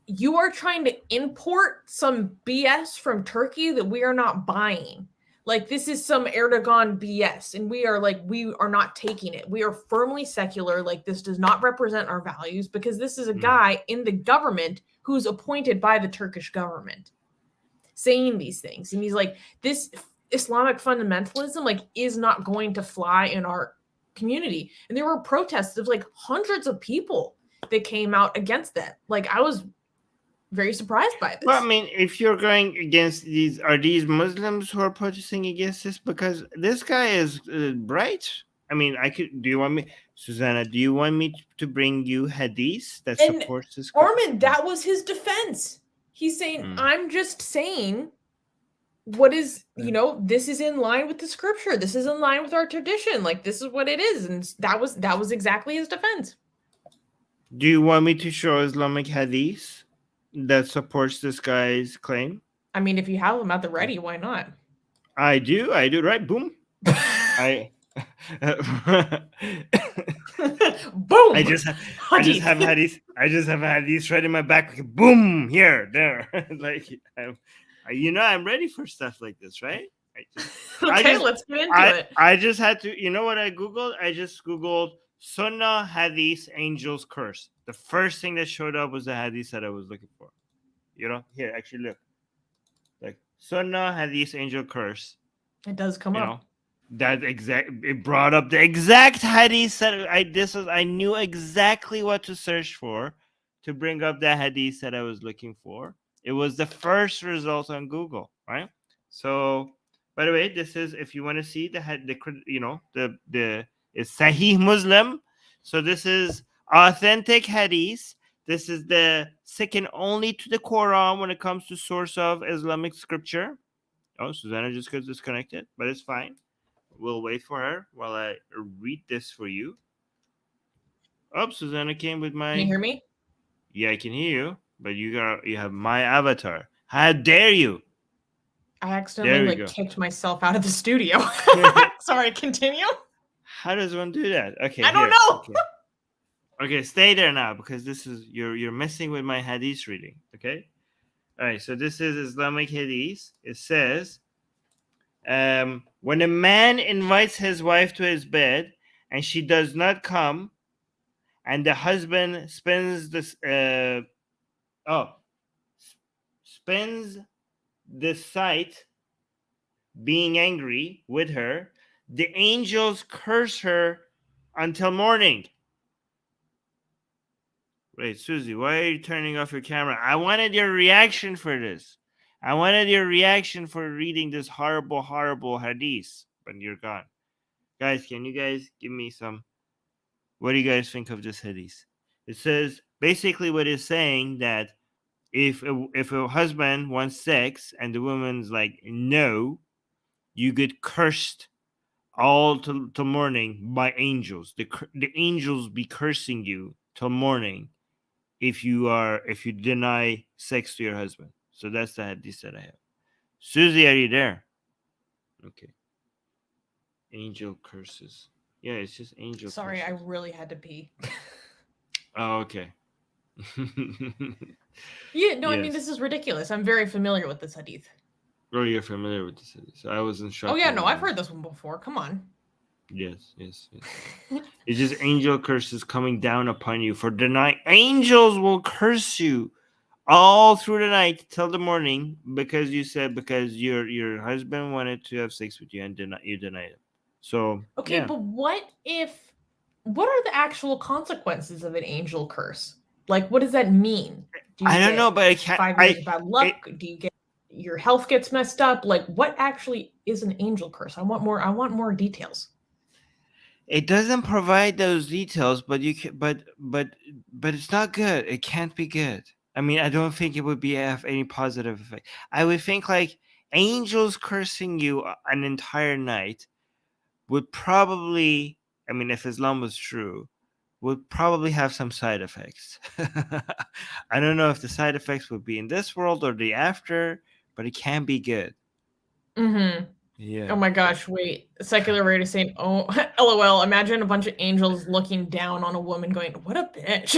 you are trying to import some BS from Turkey that we are not buying. Like, this is some Erdogan BS, and we are not taking it. We are firmly secular. Like, this does not represent our values, because this is a guy in the government who's appointed by the Turkish government saying these things. And he's like, this Islamic fundamentalism is not going to fly in our community. And there were protests of hundreds of people that came out against that. I was very surprised by this. Well, I mean, if you're going against these, are these Muslims who are protesting against this? Because this guy is bright. I mean, do you want me, Susanna, do you want me to bring you hadith that supports this? Armin, that was his defense. He's saying, I'm just saying what is, this is in line with the scripture. This is in line with our tradition. This is what it is. And that was exactly his defense. Do you want me to show Islamic hadith that supports this guy's claim? I mean, if you have them at the ready, why not? I do, right? Boom. Boom. I just have hadith right in my back. Boom, here, there. I'm ready for stuff like this, right? Let's get into it. I just had to, what I Googled? I just Googled Sunnah Hadith Angel's Curse. The first thing that showed up was the hadith that I was looking for. Here, actually look. Sunnah Hadith Angel Curse. It does come up. It brought up the exact hadith that I knew exactly what to search for to bring up the hadith that I was looking for. It was the first result on Google, right? So, by the way, this is, if you want to see the it's Sahih Muslim. So this is authentic hadith. This is the second only to the Quran when it comes to source of Islamic scripture. Oh, Susanna just got disconnected, but it's fine. We'll wait for her while I read this for you. Oh, Susanna came with my... Can you hear me? Yeah, I can hear you, but you have my avatar. How dare you? I accidentally kicked myself out of the studio. Sorry, continue. How does one do that? Okay, I don't know. Okay, stay there now, because this is you're messing with my hadith reading. Okay, all right. So this is Islamic hadith. It says, when a man invites his wife to his bed and she does not come, and the husband spends the sight being angry with her, the angels curse her until morning. Wait, Susie, why are you turning off your camera? I wanted your reaction for this. I wanted your reaction for reading this horrible, horrible hadith, but you're gone. Guys, can you guys give me some... What do you guys think of this hadith? It says, basically what it's saying, that if a husband wants sex and the woman's like, no, you get cursed all till morning by angels. The angels be cursing you till morning if you deny sex to your husband. So that's the hadith that I have. Susie, are you there? Okay. Angel curses. Yeah, it's just angel Sorry, I curses. really had to pee. Oh, okay. Yeah, no, I mean, Yes. this is ridiculous. I'm very familiar with this hadith. Oh, you're familiar with this hadith. So I wasn't shocked. Oh, yeah, no, I've heard this one before. Come on. Yes. It's just angel curses coming down upon you for denying. Angels will curse you all through the night till the morning because your husband wanted to have sex with you and you denied it. So Okay, yeah. but what are the actual consequences of an angel curse? Like, what does that mean? Do you I don't get know, but I can't. 5 years of bad luck? Do you get your health gets messed up? Like, what actually is an angel curse? I want more details. It doesn't provide those details, but you can, but it's not good. It can't be good. I mean, I don't think it would have any positive effect. I would think like angels cursing you an entire night would probably, I mean, if Islam was true, would probably have some side effects. I don't know if the side effects would be in this world or the after, but it can be good. Mm-hmm. Yeah. Oh my gosh, wait. Secular Rarity saying, oh, LOL, imagine a bunch of angels looking down on a woman going, what a bitch.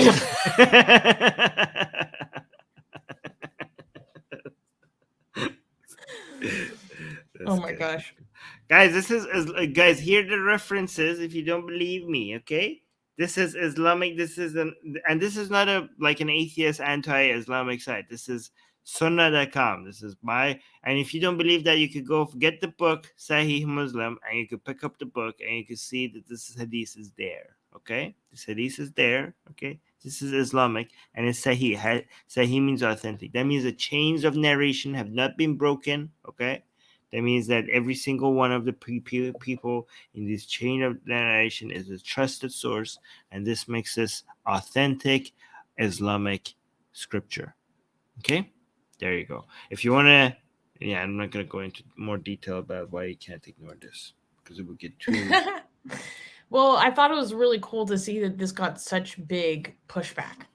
Oh my gosh. Guys, this is guys, here are the references if you don't believe me, okay? This is Islamic, this is and this is not an atheist anti-Islamic site. This is sunnah.com. This is and if you don't believe that, you could go get the book Sahih Muslim and you could pick up the book and you could see that this hadith is there, okay? This hadith is there, okay? This is Islamic and it's Sahih. Sahih means authentic. That means the chains of narration have not been broken, okay? That means that every single one of the people in this chain of narration is a trusted source, and this makes this authentic Islamic scripture. Okay? There you go. If you want to, yeah, I'm not going to go into more detail about why you can't ignore this, because it would get too... Well, I thought it was really cool to see that this got such big pushback.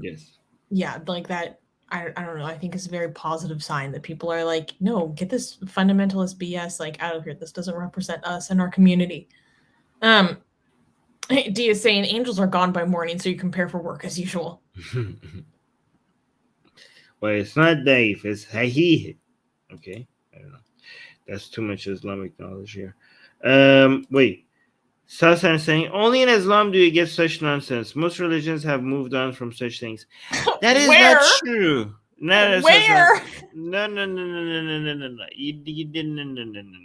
Yes. Yeah, like that. I don't know. I think it's a very positive sign that people are like, no, get this fundamentalist BS like out of here. This doesn't represent us and our community. D is saying angels are gone by morning, so you can prepare for work as usual. Well, it's not Daif, it's Sahih. Okay, I don't know. That's too much Islamic knowledge here. Wait. Susanna is saying, only in Islam do you get such nonsense. Most religions have moved on from such things. That is not true. No, Where? No. You didn't. No.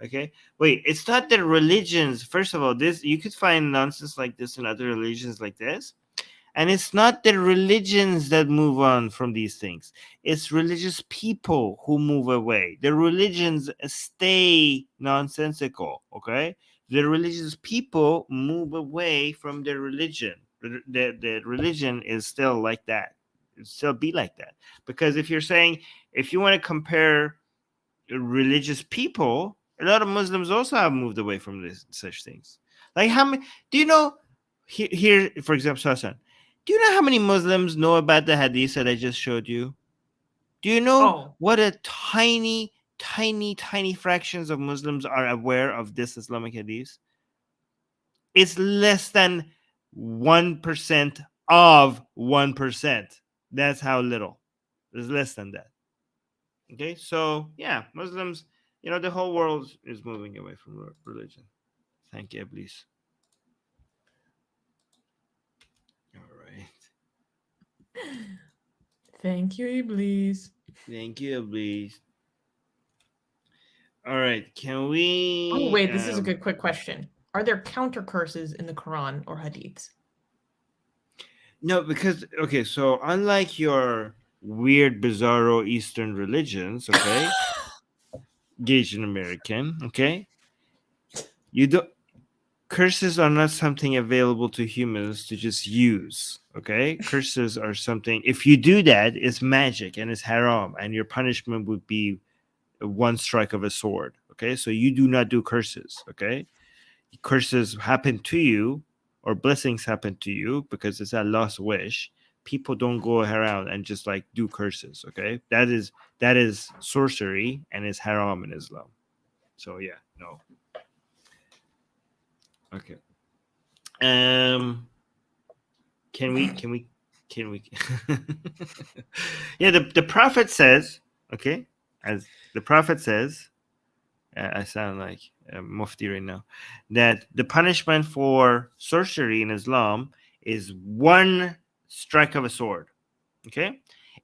Okay. Wait, it's not that religions. First of all, you could find nonsense like this in other religions like this. And it's not the religions that move on from these things. It's religious people who move away. The religions stay nonsensical, okay? The religious people move away from their religion. The religion is still like that. It'll still be like that. Because if you want to compare religious people, a lot of Muslims also have moved away from such things. Like how many, do you know, here for example, Sasan, do you know how many Muslims know about the hadith that I just showed you? Do you know what a tiny fractions of Muslims are aware of this Islamic hadith? It's less than 1% of 1%. That's how little. It's less than that. Okay, so yeah, Muslims, the whole world is moving away from religion. Thank you, Iblis. Thank you, Iblis. Thank you, Iblis. All right, can we... Oh, wait, this is a good quick question. Are there counter curses in the Quran or hadiths? No, because, okay, so unlike your weird, bizarro Eastern religions, okay, Asian American, okay, curses are not something available to humans to just use, okay? Curses are something, if you do that, it's magic and it's haram, and your punishment would be one strike of a sword, Okay, so you do not do curses. Okay, curses happen to you or blessings happen to you because it's Allah's wish. People don't go around and just like do curses. Okay, that is sorcery and is haram in Islam. So yeah, no. Okay. Can we yeah, the prophet says, okay, as the prophet says, I sound like a mufti right now, that the punishment for sorcery in Islam is one strike of a sword. Okay,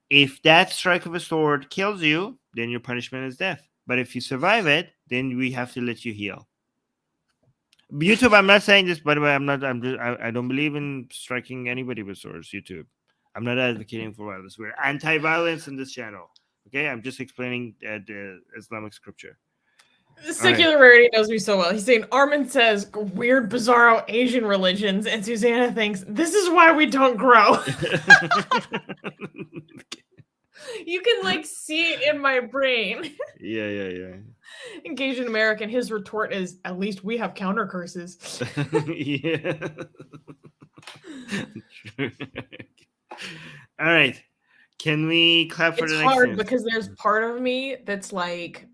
if that strike of a sword kills you, then your punishment is death. But if you survive it, then we have to let you heal. YouTube, I'm not saying this, by the way. I don't believe in striking anybody with swords. YouTube, I'm not advocating for violence. We're anti-violence in this channel. Okay, I'm just explaining the Islamic scripture. Secular Rarity knows me so well. He's saying Armin says weird, bizarro Asian religions, and Susanna thinks this is why we don't grow. You can like see it in my brain. Yeah. Asian American, his retort is, at least we have counter curses. Yeah. All right. Can we clap for It's the next hard news? because there's part of me that's like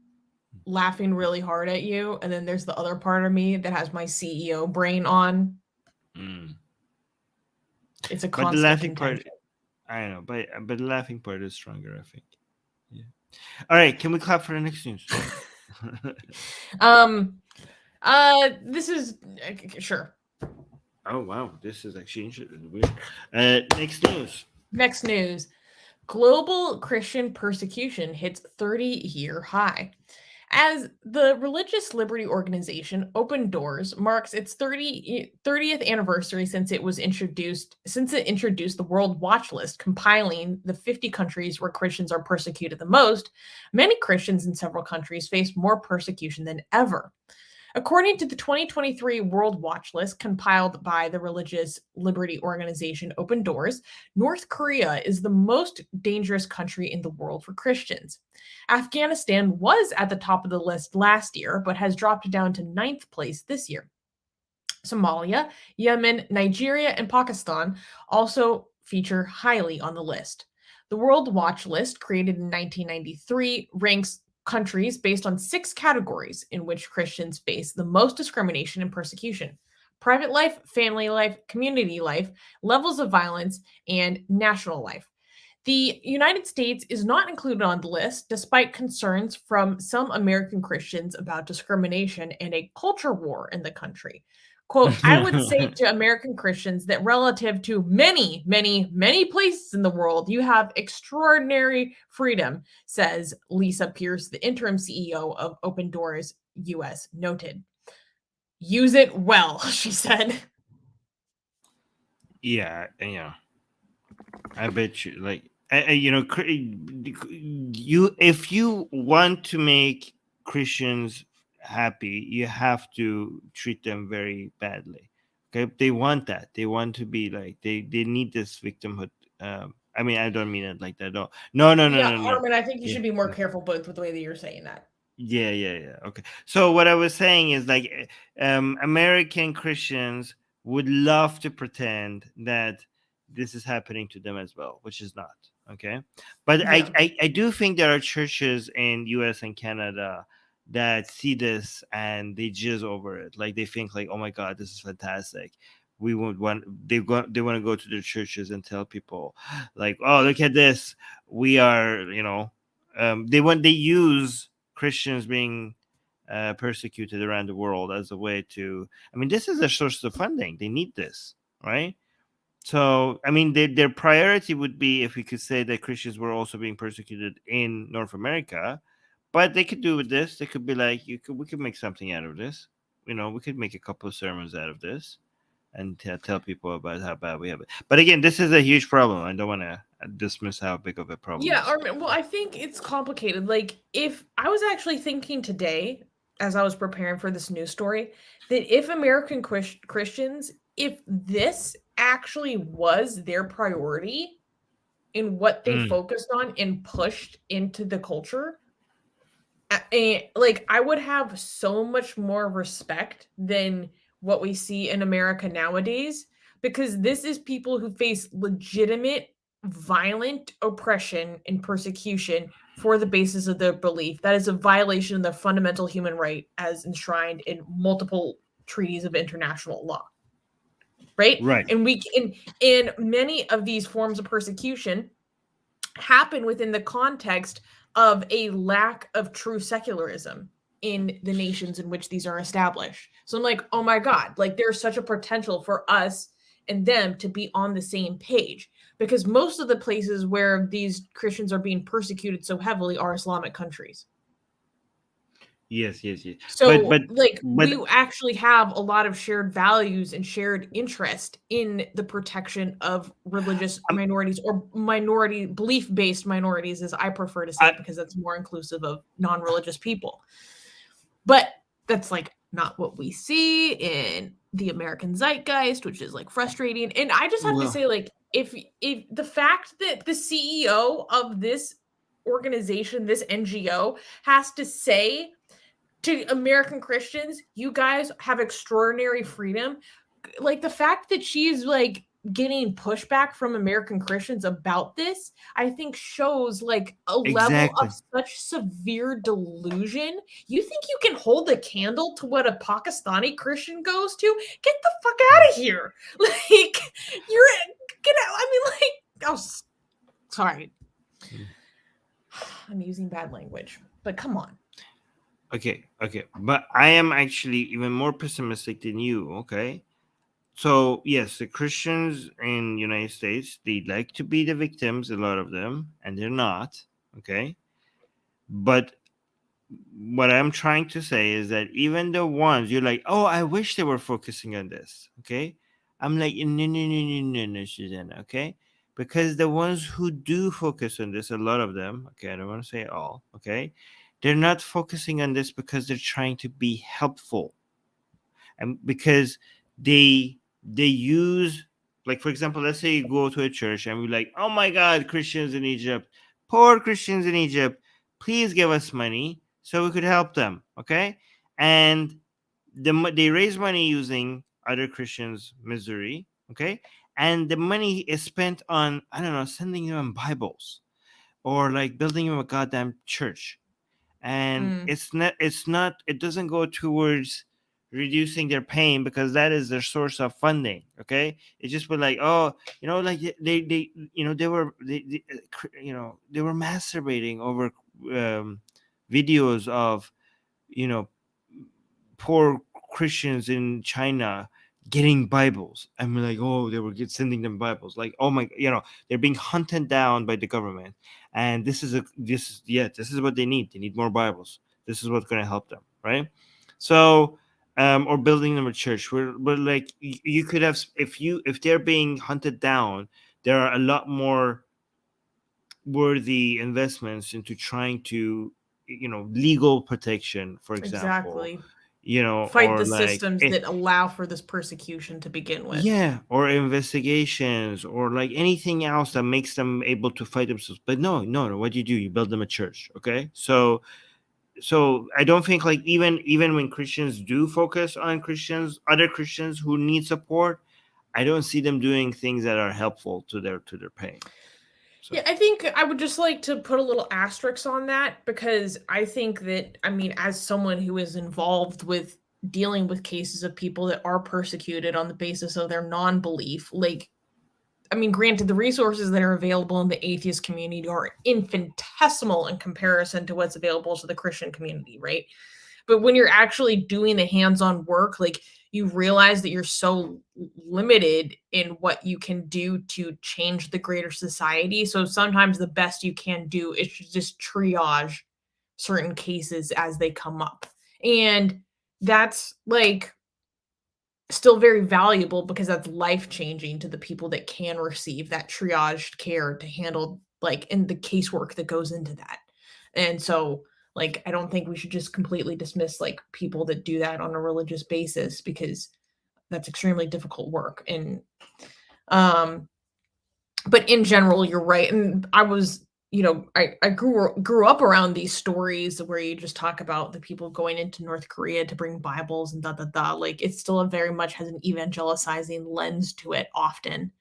laughing really hard at you, and then there's the other part of me that has my CEO brain on. It's a constant but the laughing contention. part, I know, but the laughing part is stronger, I think. Yeah. All right, can we clap for the next news? This is sure. Oh wow, this is actually weird. Next news. Global Christian persecution hits 30-year high. As the religious liberty organization Open Doors marks its 30th anniversary since it introduced the World Watch List, compiling the 50 countries where Christians are persecuted the most, many Christians in several countries face more persecution than ever. According to the 2023 World Watch List compiled by the religious liberty organization Open Doors, North Korea is the most dangerous country in the world for Christians. Afghanistan was at the top of the list last year, but has dropped down to 9th place this year. Somalia, Yemen, Nigeria, and Pakistan also feature highly on the list. The World Watch List, created in 1993, ranks countries based on 6 categories in which Christians face the most discrimination and persecution: private life, family life, community life, levels of violence, and national life. The United States is not included on the list, despite concerns from some American Christians about discrimination and a culture war in the country. Quote, I would say to American Christians that relative to many, many, many places in the world, you have extraordinary freedom, says Lisa Pierce, the interim CEO of Open Doors US, noted. Use it well, she said. Yeah. I bet you, like, if you want to make Christians happy, you have to treat them very badly. Okay, they want that. They want to be like they need this victimhood. I mean, I don't mean it like that. No. Armin, I think you should be more careful both with the way that you're saying that. Yeah. Okay. So what I was saying is like, American Christians would love to pretend that this is happening to them as well, which is not. Okay, but Yeah. I do think there are churches in US and Canada that see this and they jizz over it. Like they think like, oh my God, this is fantastic. They want to go to their churches and tell people like, oh, look at this. We are, they use Christians being persecuted around the world as a way to, I mean, this is a source of funding. They need this, right? So, I mean, their priority would be if we could say that Christians were also being persecuted in North America, but they could do with this. They could be like, we could make something out of this. We could make a couple of sermons out of this and tell people about how bad we have it. But again, this is a huge problem. I don't want to dismiss how big of a problem. Yeah, Armin, well, I think it's complicated. Like, if I was actually thinking today, as I was preparing for this news story, that if American Christians, if this actually was their priority in what they focused on and pushed into the culture, like I would have so much more respect than what we see in America nowadays, because this is people who face legitimate violent oppression and persecution for the basis of their belief. That is a violation of their fundamental human right as enshrined in multiple treaties of international law. Right? Right. And we can, and many of these forms of persecution happen within the context of a lack of true secularism in the nations in which these are established. So I'm like, oh my God, like there's such a potential for us and them to be on the same page, because most of the places where these Christians are being persecuted so heavily are Islamic countries. Yes. So but we actually have a lot of shared values and shared interest in the protection of religious minorities, or minority belief-based minorities, as I prefer to say, because that's more inclusive of non-religious people. But that's like not what we see in the American zeitgeist, which is like frustrating. And I just have to say, like, if the fact that the CEO of this organization, this NGO, has to say to American Christians, you guys have extraordinary freedom. Like the fact that she's like getting pushback from American Christians about this, I think shows like a level of such severe delusion. You think you can hold a candle to what a Pakistani Christian goes to? Get the fuck out of here. Like get out. I mean, like, oh, sorry. I'm using bad language, but come on. Okay. But I am actually even more pessimistic than you, okay? So, yes, the Christians in the United States, they like to be the victims, a lot of them, and they're not, okay? But what I'm trying to say is that even the ones you're like, oh, I wish they were focusing on this, okay? I'm like, no, Susanna, okay? Because the ones who do focus on this, a lot of them, okay, I don't want to say all, okay? They're not focusing on this because they're trying to be helpful. And because they use, like, for example, let's say you go to a church and we're like, oh my God, Christians in Egypt, poor Christians in Egypt, please give us money so we could help them, okay? And they raise money using other Christians' misery, okay? And the money is spent on, I don't know, sending them Bibles or like building them a goddamn church. And it doesn't go towards reducing their pain, because that is their source of funding, okay? It just was like, oh, like they they were they were masturbating over videos of poor Christians in China getting Bibles. And we're like, oh, they were sending them Bibles. Like, oh my, they're being hunted down by the government. And this is what they need. They need more Bibles. This is what's going to help them, right? So, or building them a church. We're like, you could have, if they're being hunted down, there are a lot more worthy investments into trying to, legal protection, for example. Exactly. Fight the systems that allow for this persecution to begin with. Yeah, or investigations, or like anything else that makes them able to fight themselves. But no, what do? You build them a church, okay? So I don't think, like, even when Christians do focus on other Christians who need support, I don't see them doing things that are helpful to their pain. So. Yeah, I think I would just like to put a little asterisk on that, because I think that, I mean, as someone who is involved with dealing with cases of people that are persecuted on the basis of their non-belief, like, I mean, granted, the resources that are available in the atheist community are infinitesimal in comparison to what's available to the Christian community, right? But when you're actually doing the hands-on work, like, you realize that you're so limited in what you can do to change the greater society. So sometimes the best you can do is just triage certain cases as they come up. And that's like still very valuable, because that's life-changing to the people that can receive that triaged care to handle, like, in the casework that goes into that. And so, like, I don't think we should just completely dismiss like people that do that on a religious basis, because that's extremely difficult work. And but in general, you're right. And I was, I grew up around these stories where you just talk about the people going into North Korea to bring Bibles and like it still very much has an evangelicizing lens to it often.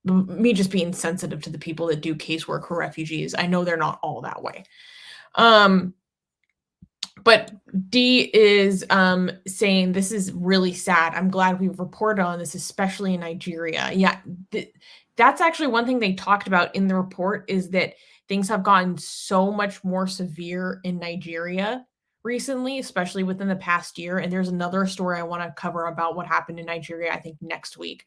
Me just being sensitive to the people that do casework for refugees, I know they're not all that way. But D is saying this is really sad. I'm glad we've reported on this, especially in Nigeria. Yeah, that's actually one thing they talked about in the report is that things have gotten so much more severe in Nigeria recently, especially within the past year. And there's another story I want to cover about what happened in Nigeria, I think next week,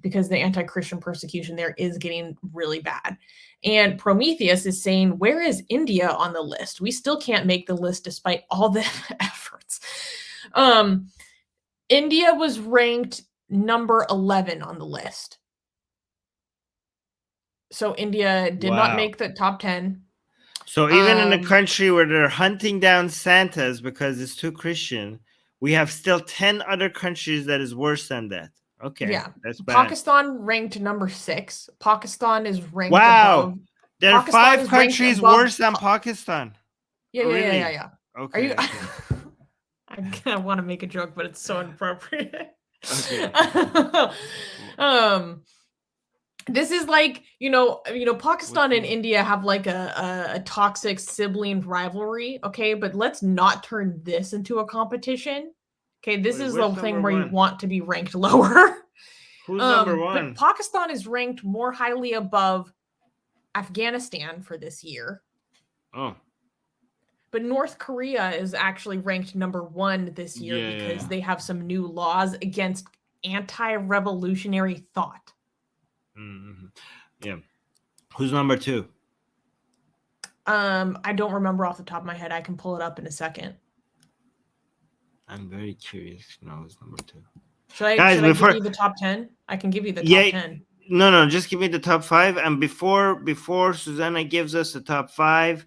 because the anti-Christian persecution there is getting really bad. And Prometheus is saying, where is India on the list? We still can't make the list despite all the efforts. India was ranked number 11 on the list. So India did not make the top 10. So even in a country where they're hunting down Santas because it's too Christian, we have still 10 other countries that is worse than that. Okay. Yeah. That's bad. Pakistan ranked number 6. Pakistan is ranked above. There are Pakistan 5 countries worse than Pakistan. Yeah, oh, really? yeah. Okay. I want to make a joke, but it's so inappropriate. Okay. This is like, Pakistan and India have like a toxic sibling rivalry, okay? But let's not turn this into a competition. Okay, this is the thing where you want to be ranked lower. Who's number 1? But Pakistan is ranked more highly above Afghanistan for this year. Oh. But North Korea is actually ranked number 1 this year because they have some new laws against anti-revolutionary thought. Mm-hmm. Yeah. Who's number 2? I don't remember off the top of my head. I can pull it up in a second. I'm very curious to know who's number 2. Should I give you the top 10? I can give you the top 10. No, just give me the top 5. And before Susanna gives us the top 5,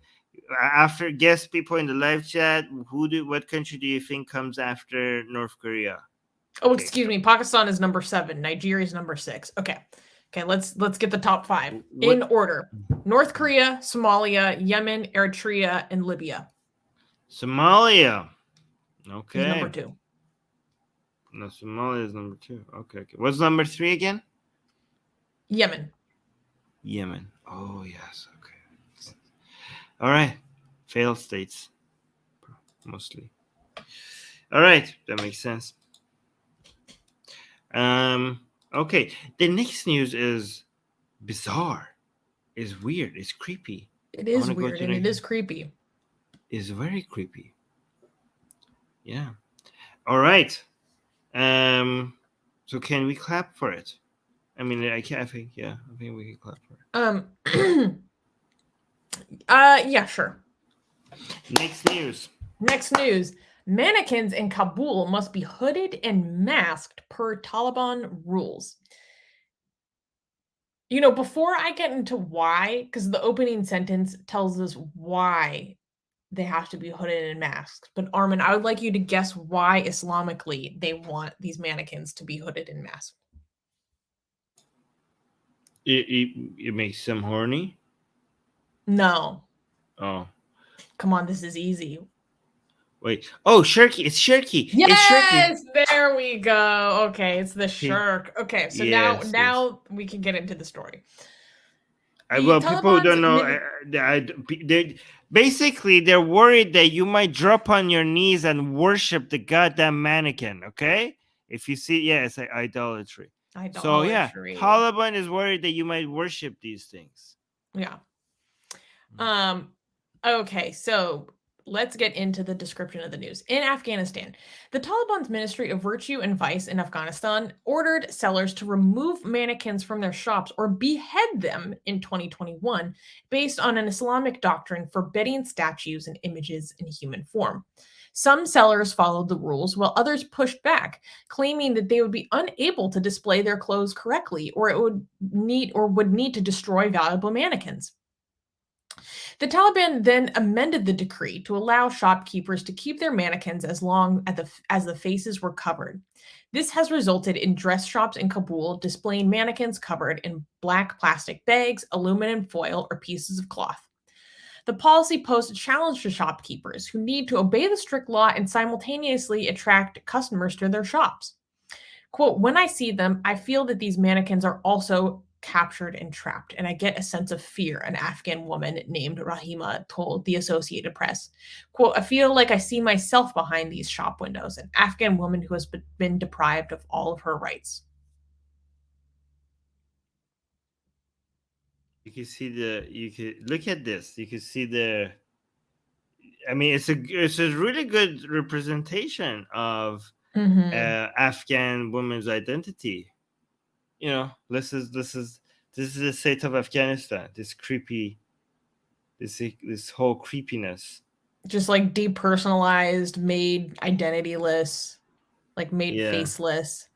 after guest people in the live chat, what country do you think comes after North Korea? Oh, excuse me. Pakistan is number 7. Nigeria is number 6. Okay, let's get the top 5 in order. North Korea, Somalia, Yemen, Eritrea, and Libya. Somalia. Okay. He's number 2. No, Somalia is number 2. Okay. What's number 3 again? Yemen. Oh, yes. Okay. All right. Failed states. Mostly. All right. That makes sense. Okay. The next news is bizarre. It's weird. It's creepy. It is weird and it is creepy. It's very creepy. Yeah. All right. So can we clap for it? I mean, I think we can clap for it. Yeah, sure. Next news. Mannequins in Kabul must be hooded and masked per Taliban rules. Before I get into why, because the opening sentence tells us why they have to be hooded and masked. But Armin, I would like you to guess why Islamically they want these mannequins to be hooded and masked. It makes them horny? No. Oh. Come on, this is easy. Wait. Oh, shirky. It's shirky. Yes, there we go. Okay, it's the shirk. Okay, so now we can get into the story. People don't know. Basically, they're worried that you might drop on your knees and worship the goddamn mannequin. Okay, if you see, it's like idolatry. So Taliban is worried that you might worship these things. Yeah. Okay, so let's get into the description of the news. In Afghanistan, the Taliban's Ministry of Virtue and Vice in Afghanistan ordered sellers to remove mannequins from their shops or behead them in 2021 based on an Islamic doctrine forbidding statues and images in human form. Some sellers followed the rules while others pushed back, claiming that they would be unable to display their clothes correctly or would need to destroy valuable mannequins. The Taliban then amended the decree to allow shopkeepers to keep their mannequins as long as the faces were covered. This has resulted in dress shops in Kabul displaying mannequins covered in black plastic bags, aluminum foil, or pieces of cloth. The policy posed a challenge to shopkeepers who need to obey the strict law and simultaneously attract customers to their shops. Quote, when I see them, I feel that these mannequins are also captured and trapped, and I get a sense of fear, an Afghan woman named Rahima told the Associated Press. Quote, I feel like I see myself behind these shop windows, an Afghan woman who has been deprived of all of her rights. You can see you could look at this. You can see I mean, it's a really good representation of Afghan women's identity. You know, this is the state of Afghanistan. This whole creepiness. Just like depersonalized, made identityless, like made Yeah. faceless.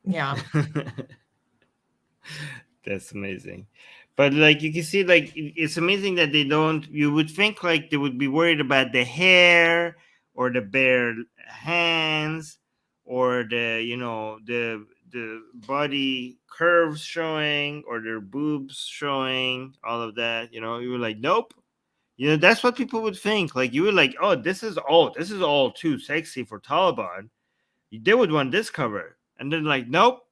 Yeah. That's amazing. But like you can see, like it's amazing that they don't. You would think like they would be worried about the hair or the bare hands or the body curves showing or their boobs showing, all of that. You were like, nope. That's what people would think. Like you were like, oh, this is all too sexy for Taliban. They would want this cover, and then like, nope.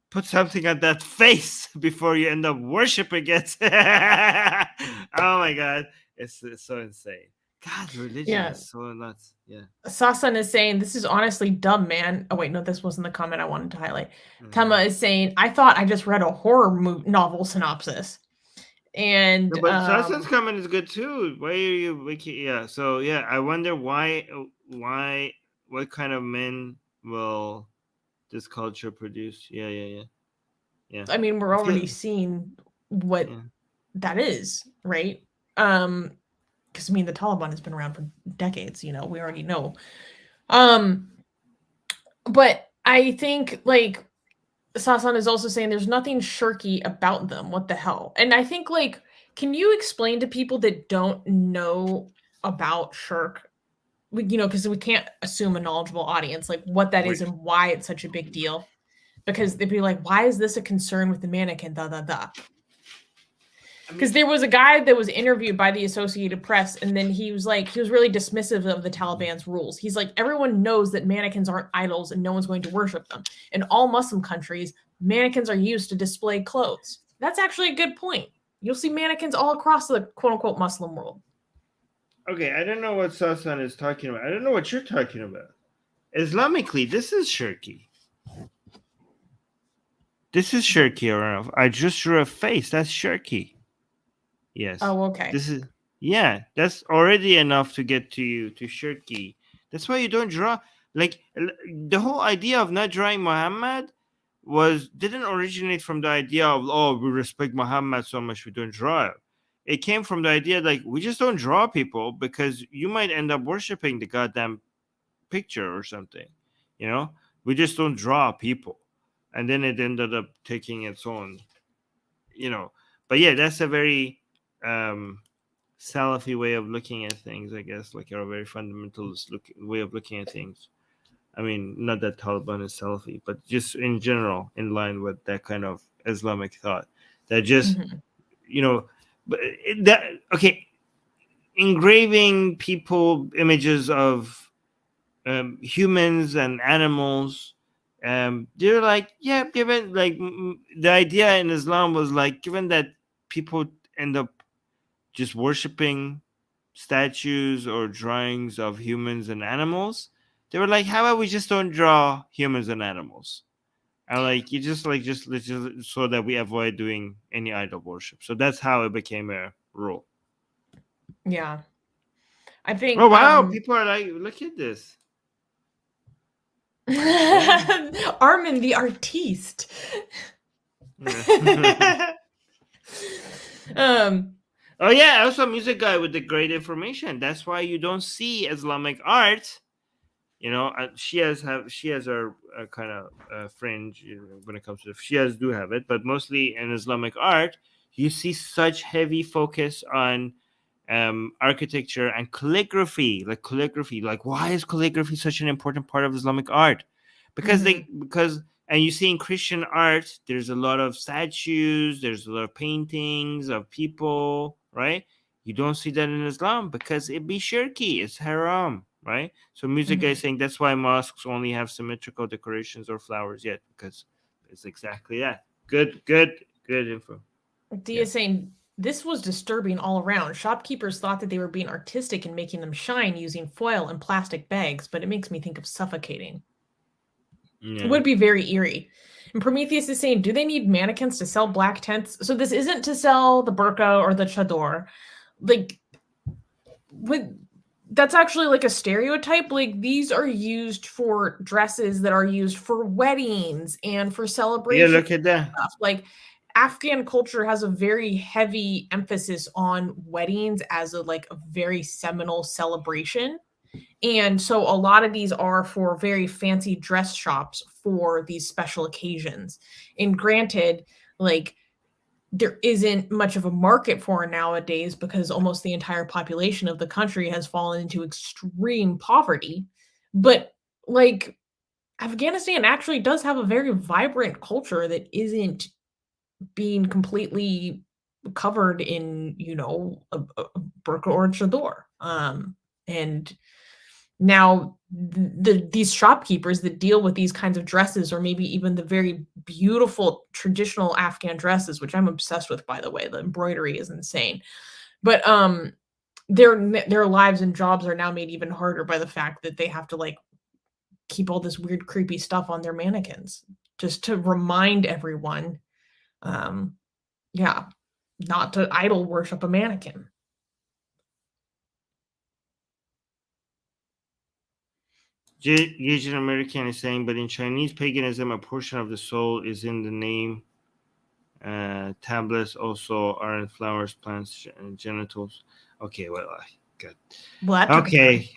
Put something on that face before you end up worshiping it. Oh my god, it's so insane. God, religion is so nuts. Yeah. Susanna is saying this is honestly dumb, man. Oh wait, no, this wasn't the comment I wanted to highlight. Tama is saying I thought I just read a horror novel synopsis, and no, but Susanna's comment is good too. Why are you? Yeah. So yeah, I wonder why, what kind of men will this culture produce? Yeah. I mean, we're already seeing what that is, right? Because I mean, the Taliban has been around for decades. We already know. But I think like Sasan is also saying there's nothing shirky about them. What the hell? And I think like, can you explain to people that don't know about shirk? Because we can't assume a knowledgeable audience like what that is and why it's such a big deal. Because they'd be like, why is this a concern with the mannequin? Because there was a guy that was interviewed by the Associated Press, and then he was really dismissive of the Taliban's rules. He's like, everyone knows that mannequins aren't idols and no one's going to worship them. In all Muslim countries, mannequins are used to display clothes. That's actually a good point. You'll see mannequins all across the quote-unquote Muslim world. Okay, I don't know what Sasan is talking about. I don't know what you're talking about. Islamically, this is shirky. This is shirky, or I just drew a face. That's shirky. Yes. Oh, okay. That's already enough to get to you to shirky. That's why you don't draw. Like the whole idea of not drawing Muhammad didn't originate from the idea of we respect Muhammad so much we don't draw it. It came from the idea like we just don't draw people because you might end up worshiping the goddamn picture or something. We just don't draw people. And then it ended up taking its own, But yeah, that's a very Salafi way of looking at things, I guess, like a very fundamentalist way of looking at things. I mean, not that Taliban is Salafi, but just in general, in line with that kind of Islamic thought. That just, engraving images of humans and animals. They're like, yeah, given like the idea in Islam was like, given that people end up just worshiping statues or drawings of humans and animals, they were like, how about we just don't draw humans and animals? And like, you just so that we avoid doing any idol worship. So that's how it became a rule. Yeah. I think. Oh, wow. People are like, look at this. Armin the artiste. Oh yeah, also a music guy with the great information. That's why you don't see Islamic art. Shias are kind of fringe when it comes to Shias do have it, but mostly in Islamic art you see such heavy focus on architecture and calligraphy. Like why is calligraphy such an important part of Islamic art? Because and you see in Christian art, there's a lot of statues, there's a lot of paintings of people, right? You don't see that in Islam because it'd be shirky, it's haram, right? So music guy is saying that's why mosques only have symmetrical decorations or flowers yet, because it's exactly that. Good info. Dia saying this was disturbing all around. Shopkeepers thought that they were being artistic and making them shine using foil and plastic bags, but it makes me think of suffocating. Yeah. It would be very eerie. And Prometheus is saying, do they need mannequins to sell black tents? So this isn't to sell the burqa or the chador. Like, that's actually like a stereotype. Like, these are used for dresses that are used for weddings and for celebrations. Yeah, look at that. Stuff. Like, Afghan culture has a very heavy emphasis on weddings as a very seminal celebration. And so a lot of these are for very fancy dress shops for these special occasions. And granted, like, there isn't much of a market for it nowadays because almost the entire population of the country has fallen into extreme poverty. But like, Afghanistan actually does have a very vibrant culture that isn't being completely covered in, a burqa or a chador. And now these shopkeepers that deal with these kinds of dresses, or maybe even the very beautiful traditional Afghan dresses, which I'm obsessed with, by the way, the embroidery is insane. But their lives and jobs are now made even harder by the fact that they have to keep all this weird, creepy stuff on their mannequins just to remind everyone, not to idol worship a mannequin. Asian American is saying, but in Chinese paganism, a portion of the soul is in the name. Tablets also are in flowers, plants, and genitals. Okay, well, good. Okay.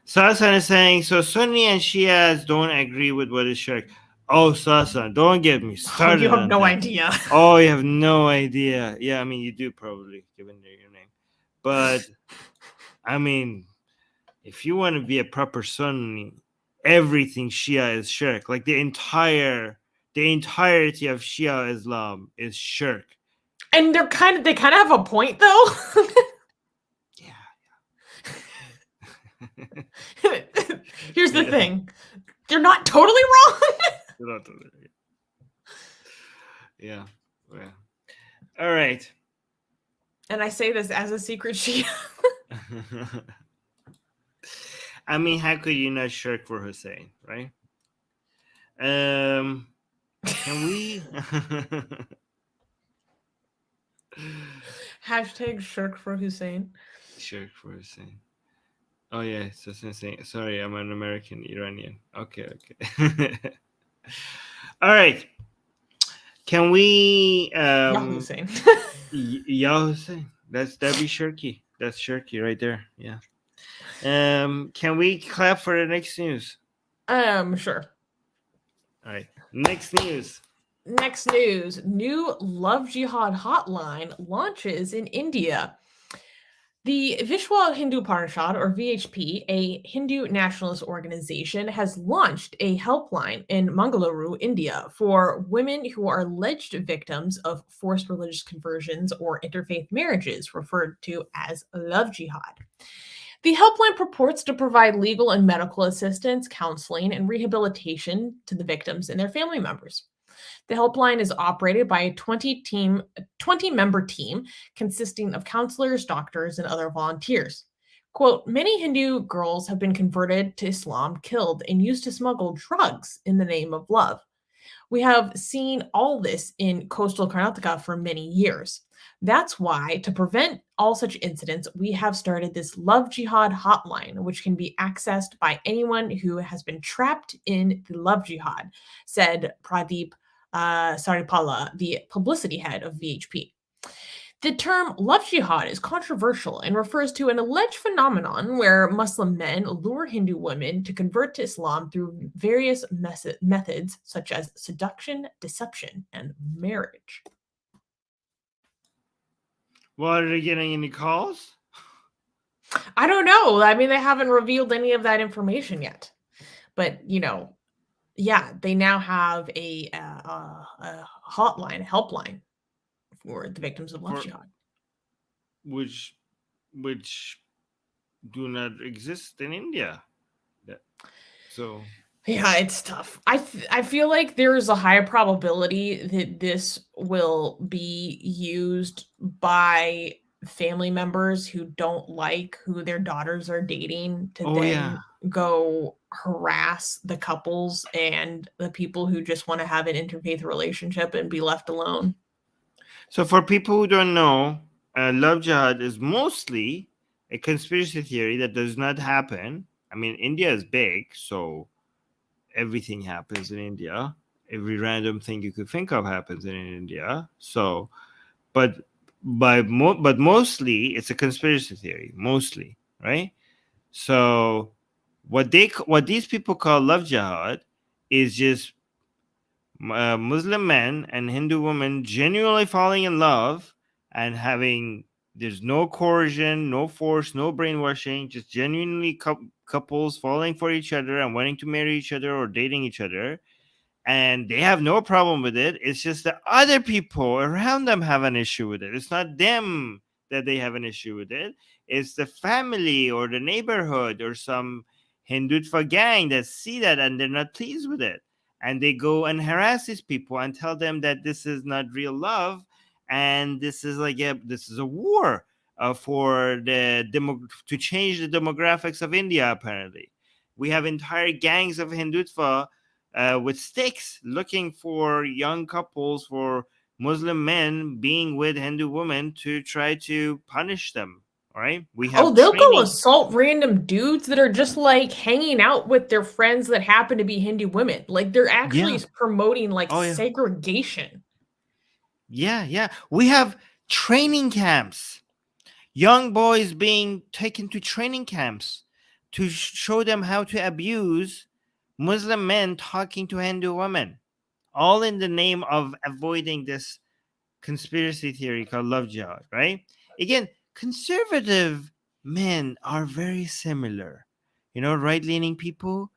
Susanna is saying, so Sunni and Shias don't agree with what is shirk. Oh, Susanna, don't get me started. You have no idea. Oh, you have no idea. Yeah, I mean, you do probably, given your name. But, I mean, if you want to be a proper Sunni, everything Shia is shirk. Like the entirety of Shia Islam is shirk. And they kind of have a point, though. Here's the thing. They're not totally wrong. They're not totally wrong. Yeah. Well. All right. And I say this as a secret Shia. I mean, how could you not shirk for Hussein, right? Can we... Hashtag shirk for Hussein. Shirk for Hussein. Oh, yeah. So saying, sorry, I'm an American Iranian. Okay. All right. Can we... Ya Hussein. Ya Hussein. That'd be shirky. That's shirky right there. Yeah. Can we clap for the next news? Sure. All right. Next news. New Love Jihad hotline launches in India. The Vishwa Hindu Parishad, or VHP, a Hindu nationalist organization, has launched a helpline in Mangaluru, India, for women who are alleged victims of forced religious conversions or interfaith marriages, referred to as love jihad. The helpline purports to provide legal and medical assistance, counseling, and rehabilitation to the victims and their family members. The helpline is operated by a 20-member team consisting of counselors, doctors, and other volunteers. Quote, many Hindu girls have been converted to Islam, killed, and used to smuggle drugs in the name of love. We have seen all this in coastal Karnataka for many years. That's why, to prevent all such incidents, we have started this Love Jihad hotline, which can be accessed by anyone who has been trapped in the Love Jihad, said Pradeep Saripala, the publicity head of VHP. The term love jihad is controversial and refers to an alleged phenomenon where Muslim men lure Hindu women to convert to Islam through various methods such as seduction, deception, and marriage. Well, are they getting any calls? I don't know. I mean, they haven't revealed any of that information yet. But, yeah, they now have a hotline, a helpline for the victims of love jihad. Which do not exist in India. So yeah, it's tough. I feel like there is a high probability that this will be used by family members who don't like who their daughters are dating to go harass the couples and the people who just want to have an interfaith relationship and be left alone. So for people who don't know, love jihad is mostly a conspiracy theory that does not happen. I mean, India is big, so everything happens in India. Every random thing you could think of happens in India. So, but mostly it's a conspiracy theory. Mostly, right? So, what these people call love jihad is just Muslim men and Hindu women genuinely falling in love and having, there's no coercion, no force, no brainwashing, just genuinely couples falling for each other and wanting to marry each other or dating each other. And they have no problem with it. It's just that other people around them have an issue with it. It's not them that they have an issue with it. It's the family or the neighborhood or some Hindutva gang that see that and they're not pleased with it. And they go and harass these people and tell them that this is not real love, and this is this is a war for to change the demographics of India. Apparently, we have entire gangs of Hindutva with sticks looking for young couples, for Muslim men being with Hindu women to try to punish them. All right. We have they'll go assault random dudes that are just like hanging out with their friends that happen to be Hindu women. Like they're actually promoting segregation. Yeah. We have training camps. Young boys being taken to training camps to show them how to abuse Muslim men talking to Hindu women, all in the name of avoiding this conspiracy theory called love jihad, right? Again, conservative men are very similar. Right-leaning people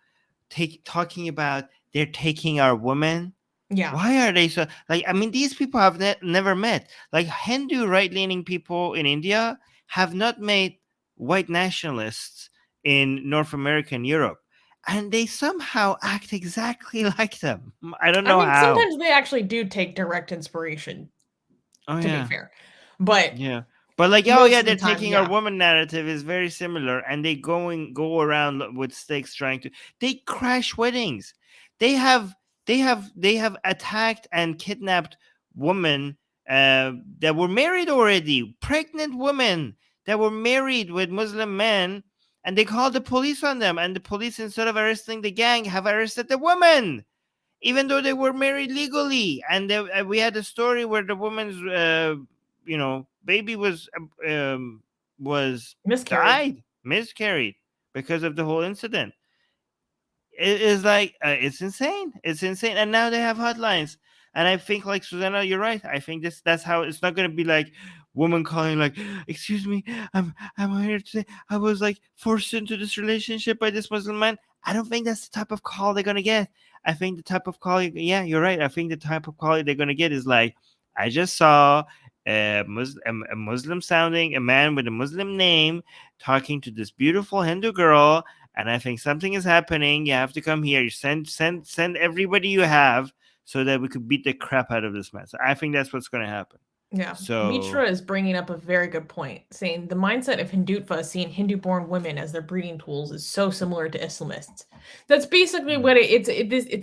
talking about they're taking our women. Yeah. Why are they so these people have never met. Like Hindu right-leaning people in India have not met white nationalists in North America and Europe. And they somehow act exactly like them. I don't know how. Sometimes they actually do take direct inspiration. To be fair, but they're taking our woman narrative is very similar, and they go around with stakes they crash weddings. They have attacked and kidnapped women that were married already, pregnant women that were married with Muslim men, and they called the police on them, and the police, instead of arresting the gang, have arrested the woman, even though they were married legally. And we had a story where the woman's baby was miscarried because of the whole incident. It is it's insane. And now they have hotlines. And I think, like Susanna, you're right. I think that's how it's not going to be like woman calling like, excuse me, I'm here today. I was forced into this relationship by this Muslim man. I don't think that's the type of call they're going to get. I think the type of call, you're right. I think the type of call they're going to get is like, I just saw a Muslim sounding, a man with a Muslim name talking to this beautiful Hindu girl, and I think something is happening. You have to come here. You send everybody you have so that we could beat the crap out of this man. So I think that's what's going to happen. Yeah. So Mitra is bringing up a very good point, saying the mindset of Hindutva seeing Hindu-born women as their breeding tools is so similar to Islamists. That's basically what it's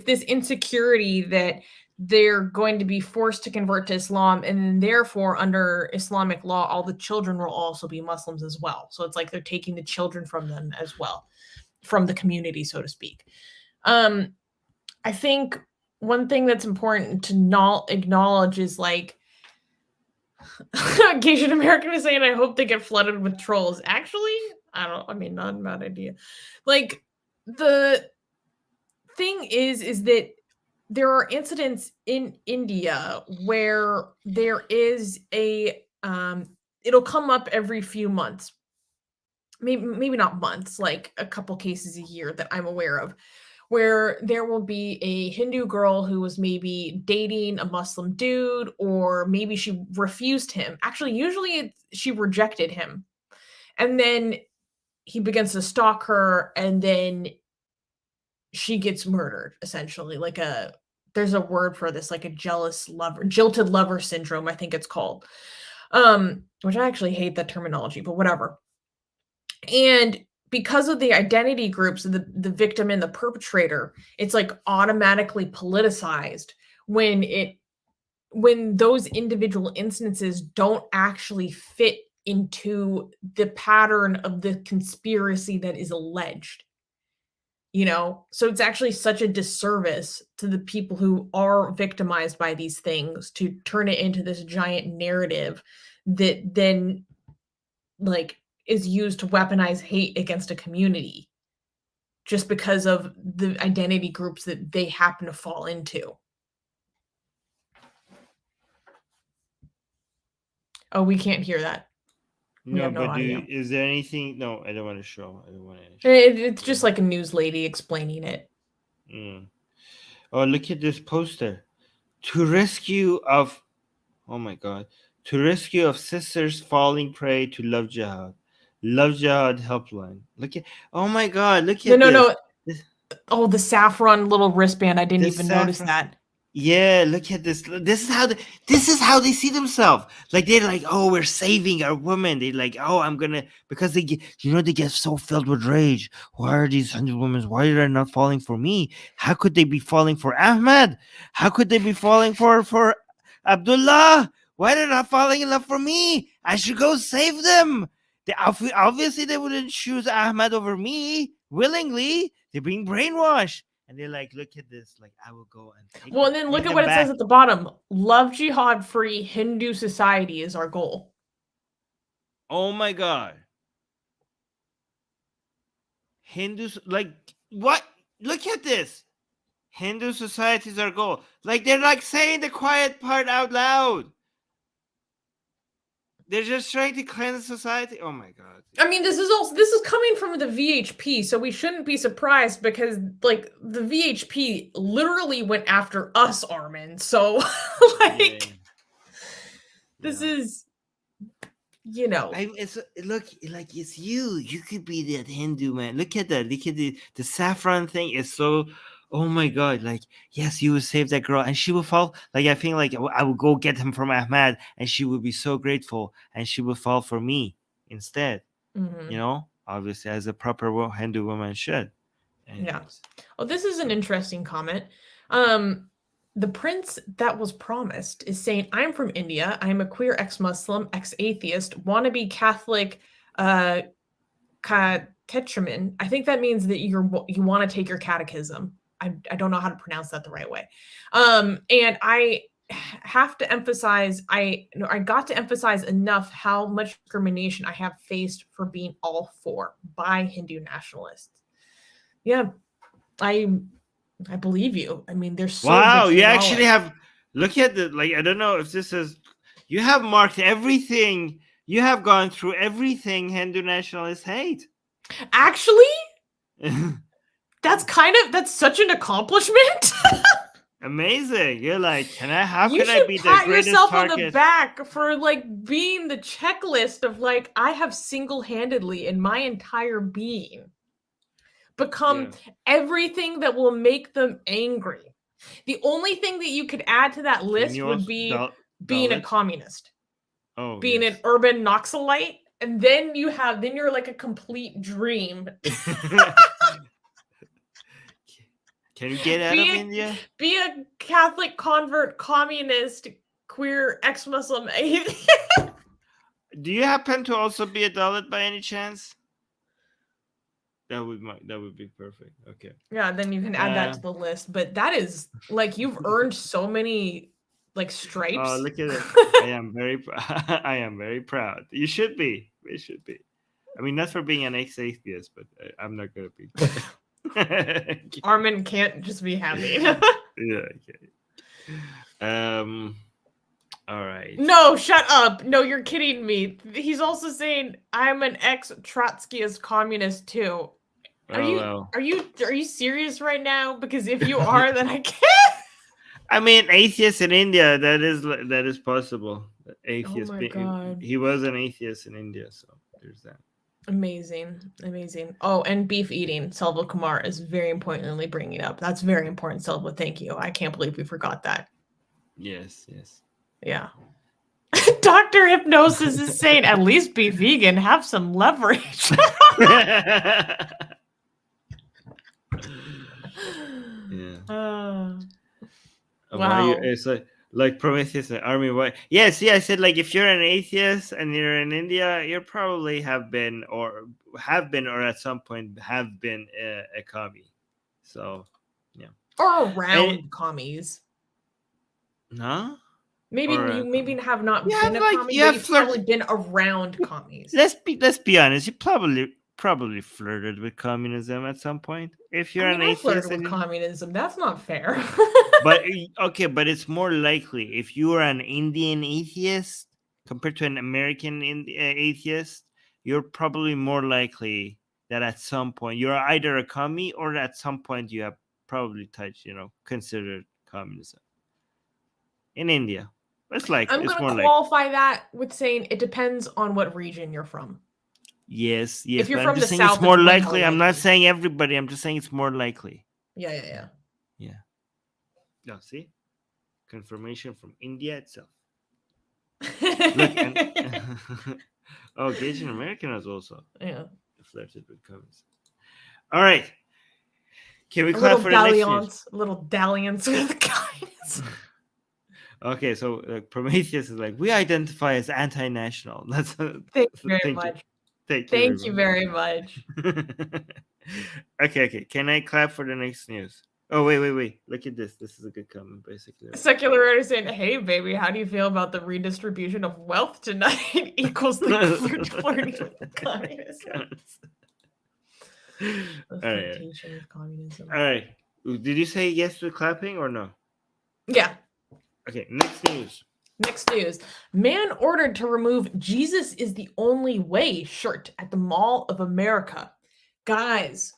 this insecurity that they're going to be forced to convert to Islam, and therefore under Islamic law, all the children will also be Muslims as well. So it's like they're taking the children from them as well, from the community, so to speak. I think one thing that's important to not acknowledge is Asian American is saying, I hope they get flooded with trolls. Actually, not a bad idea. The thing is that there are incidents in India where there is a it'll come up every few months. Maybe not months, like a couple cases a year that I'm aware of, where there will be a Hindu girl who was maybe dating a Muslim dude, or maybe she refused him. Actually, usually she rejected him. And then he begins to stalk her, and then she gets murdered, essentially. There's a word for this, like a jilted lover syndrome, I think it's called. Which I actually hate that terminology, but whatever. And because of the identity groups of the victim and the perpetrator, it's like automatically politicized when those individual instances don't actually fit into the pattern of the conspiracy that is alleged. So it's actually such a disservice to the people who are victimized by these things to turn it into this giant narrative that then is used to weaponize hate against a community just because of the identity groups that they happen to fall into. Oh, we can't hear that. No, but is there anything? No, I don't want to show. It's just like a news lady explaining it. Oh, look at this poster. To rescue of sisters falling prey to love jihad. Love jihad helpline. Look at, oh my God, look at this. Oh, the saffron little wristband. I didn't even notice that. Yeah, look at this. This is how they see themselves. Like, they're like, oh, we're saving our women. They're like, oh, because they get, they get so filled with rage. Why are these 100 women? Why are they not falling for me? How could they be falling for Ahmed? How could they be falling for Abdullah? Why are they not falling in love for me? I should go save them. Obviously, they wouldn't choose Ahmed over me willingly. They're being brainwashed. And they're like, look at this. Like, I will go and take and then look at what it says at the bottom. Love jihad-free Hindu society is our goal. Oh my God. Hindus, like, what? Look at this. Hindu society is our goal. Like, they're like saying the quiet part out loud. They're just trying to cleanse society. Oh my God. I mean, this is coming from the VHP, so we shouldn't be surprised because the VHP literally went after us, Armin. So this is, it's it's you. You could be that Hindu man. Look at that. Look at the saffron thing. Is so. Oh my God, yes, you would save that girl and she will fall. I think I will go get him from Ahmad and she will be so grateful and she will fall for me instead. Mm-hmm. Obviously, as a proper Hindu woman should. Anyways. Yeah. Oh, this is an interesting comment. The prince that was promised is saying, I'm from India. I'm a queer ex-Muslim, ex-atheist, wannabe Catholic catechman. I think that means that you want to take your catechism. I don't know how to pronounce that the right way. And I have to emphasize, I got to emphasize enough how much discrimination I have faced for being all for by Hindu nationalists. Yeah, I believe you. I mean, there's so wow, you actually have, look at the, I don't know if this is, you have marked everything. You have gone through everything Hindu nationalists hate. Actually? That's such an accomplishment. Amazing. You're like, how can I be the greatest pat yourself target? On the back for being the checklist of I have single-handedly in my entire being become everything that will make them angry. The only thing that you could add to that list would be being a communist. Oh, being an urban Noxalite, and then you're like a complete dream. Can you get out of India? Be a Catholic convert, communist, queer, ex-Muslim. Do you happen to also be a Dalit by any chance? That would be perfect. Okay. Yeah, then you can add that to the list. But that is you've earned so many stripes. Oh, look at it! I am very proud. You should be. It should be. I mean, not for being an ex-atheist, but I'm not gonna be. Armin can't just be happy. Yeah. Okay. All right. No, shut up. No, you're kidding me. He's also saying I'm an ex-Trotskyist communist too. Are you serious right now? Because if you are, then I can't. I mean, atheist in India, that is possible. Atheist. Oh my God. He was an atheist in India, so there's that. Amazing. Oh, and beef eating. Selva Kumar is very importantly bringing up. That's very important, Selva. Thank you. I can't believe we forgot that. Yes. Yeah. Dr. Hypnosis is saying, at least be vegan. Have some leverage. Yeah. Wow. It's like Prometheus and Armin. Why? Yes, I said like if you're an atheist and you're in India, you probably have been or at some point have been a commie. So, yeah. Or around commies. Huh? Maybe you maybe have not been a like, commie, but you've probably been around commies. Let's be honest. You probably flirted with communism at some point. If you're an atheist, flirted with communism. That's not fair. But it's more likely if you are an Indian atheist compared to an American atheist, you're probably more likely that at some point you're either a commie or at some point you have probably considered communism in India. I'm going to qualify that with saying it depends on what region you're from. Yes. If you're from the South, South, it's more likely. I'm not saying everybody. I'm just saying it's more likely. Yeah. No, see, confirmation from India itself. Look, Asian American has also flirted with communism. All right, can we clap for the next news? Little dalliance with guys. Okay, so Prometheus is like, we identify as anti-national. That's thank you very much. Thank you very much. Okay. Can I clap for the next news? Oh, wait. Look at this. This is a good comment, basically. Secular Rarity saying, hey, baby, how do you feel about the redistribution of wealth tonight equals the flirting with communism? All right. Did you say yes to clapping or no? Yeah. Okay, next news. Man ordered to remove Jesus is the only way shirt at the Mall of America. Guys,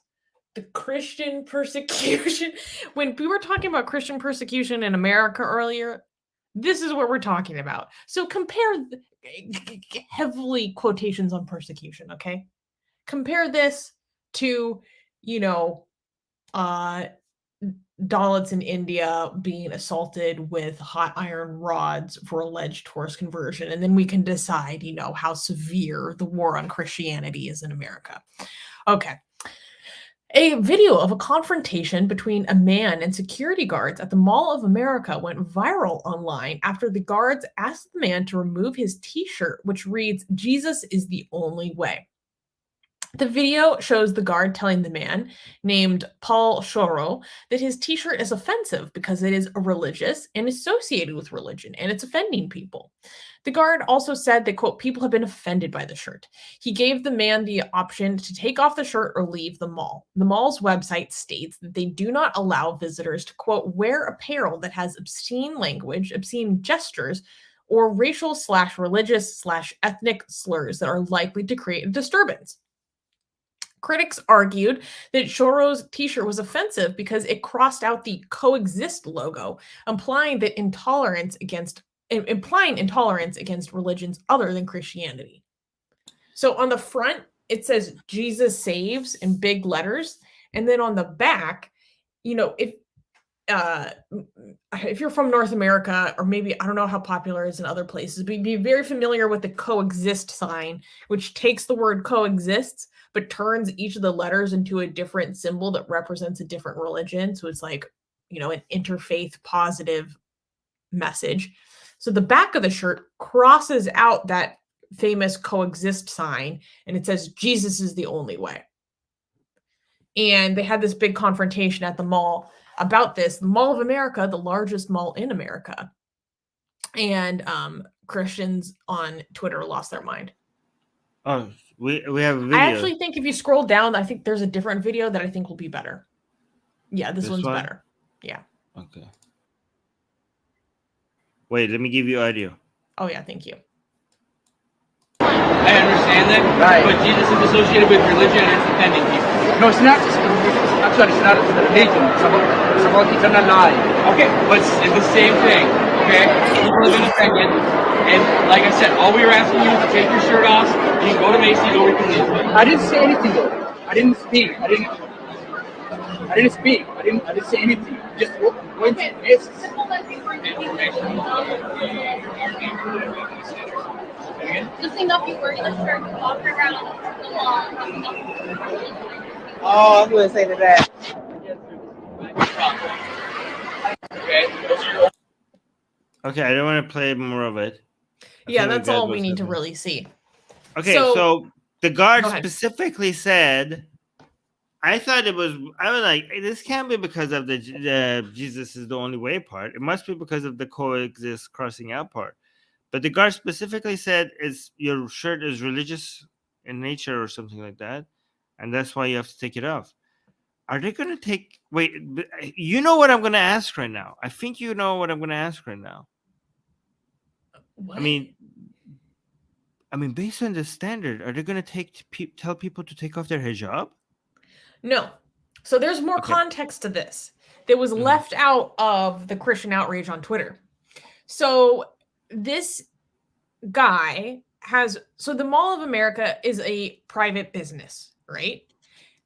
the Christian persecution. When we were talking about Christian persecution in America earlier, this is what we're talking about. So compare heavily quotations on persecution, okay? Compare this to, Dalits in India being assaulted with hot iron rods for alleged forced conversion. And then we can decide, how severe the war on Christianity is in America. Okay. A video of a confrontation between a man and security guards at the Mall of America went viral online after the guards asked the man to remove his t-shirt, which reads, "Jesus is the only way." The video shows the guard telling the man, named Paul Shoro, that his t-shirt is offensive because it is religious and associated with religion, and it's offending people. The guard also said that, quote, people have been offended by the shirt. He gave the man the option to take off the shirt or leave the mall. The mall's website states that they do not allow visitors to, quote, wear apparel that has obscene language, obscene gestures, or racial/religious/ethnic slurs that are likely to create a disturbance. Critics argued that Shoro's t-shirt was offensive because it crossed out the coexist logo, implying intolerance against religions other than Christianity. So on the front, it says Jesus saves in big letters. And then on the back, if you're from North America, or maybe, I don't know how popular it is in other places, but be very familiar with the coexist sign, which takes the word coexists, but turns each of the letters into a different symbol that represents a different religion. So it's like, an interfaith positive message. So the back of the shirt crosses out that famous coexist sign, and it says, Jesus is the only way. And they had this big confrontation at the mall about this. The Mall of America, the largest mall in America. And Christians on Twitter lost their mind. Oh, we have a video. I actually think if you scroll down, I think there's a different video that I think will be better. Yeah, this one's better. Yeah. Okay. Wait, let me give you audio. Oh yeah, thank you. I understand that, Right. but Jesus is associated with religion and it's offending people. No, it's not just actually it's not a religion. It's about eternal life. Okay, but it's the same thing, okay? People have been offended, and like I said, all we were asking you is to take your shirt off, you can go to Macy's or we can leave. I didn't say anything though. I didn't speak. I didn't speak. I didn't say anything. Just went to Macy's. Just enough you wear the shirt and walk around the lawn. Oh, I'm going to say to that. Okay, I don't want to play more of it. Yeah, that's all we need to really see. Okay, so the guard Go ahead. specifically said, I was like, hey, this can't be because of the Jesus is the only way part. It must be because of the coexist crossing out part. But the guard specifically said, your shirt is religious in nature or something like that, and that's why you have to take it off. Are they going to take... Wait, you know what I'm going to ask right now. I think you know what I'm going to ask right now. What? I mean, based on the standard, are they going to tell people to take off their hijab? No. So there's more context to this that was left out of the Christian outrage on Twitter. So this guy so the Mall of America is a private business, right?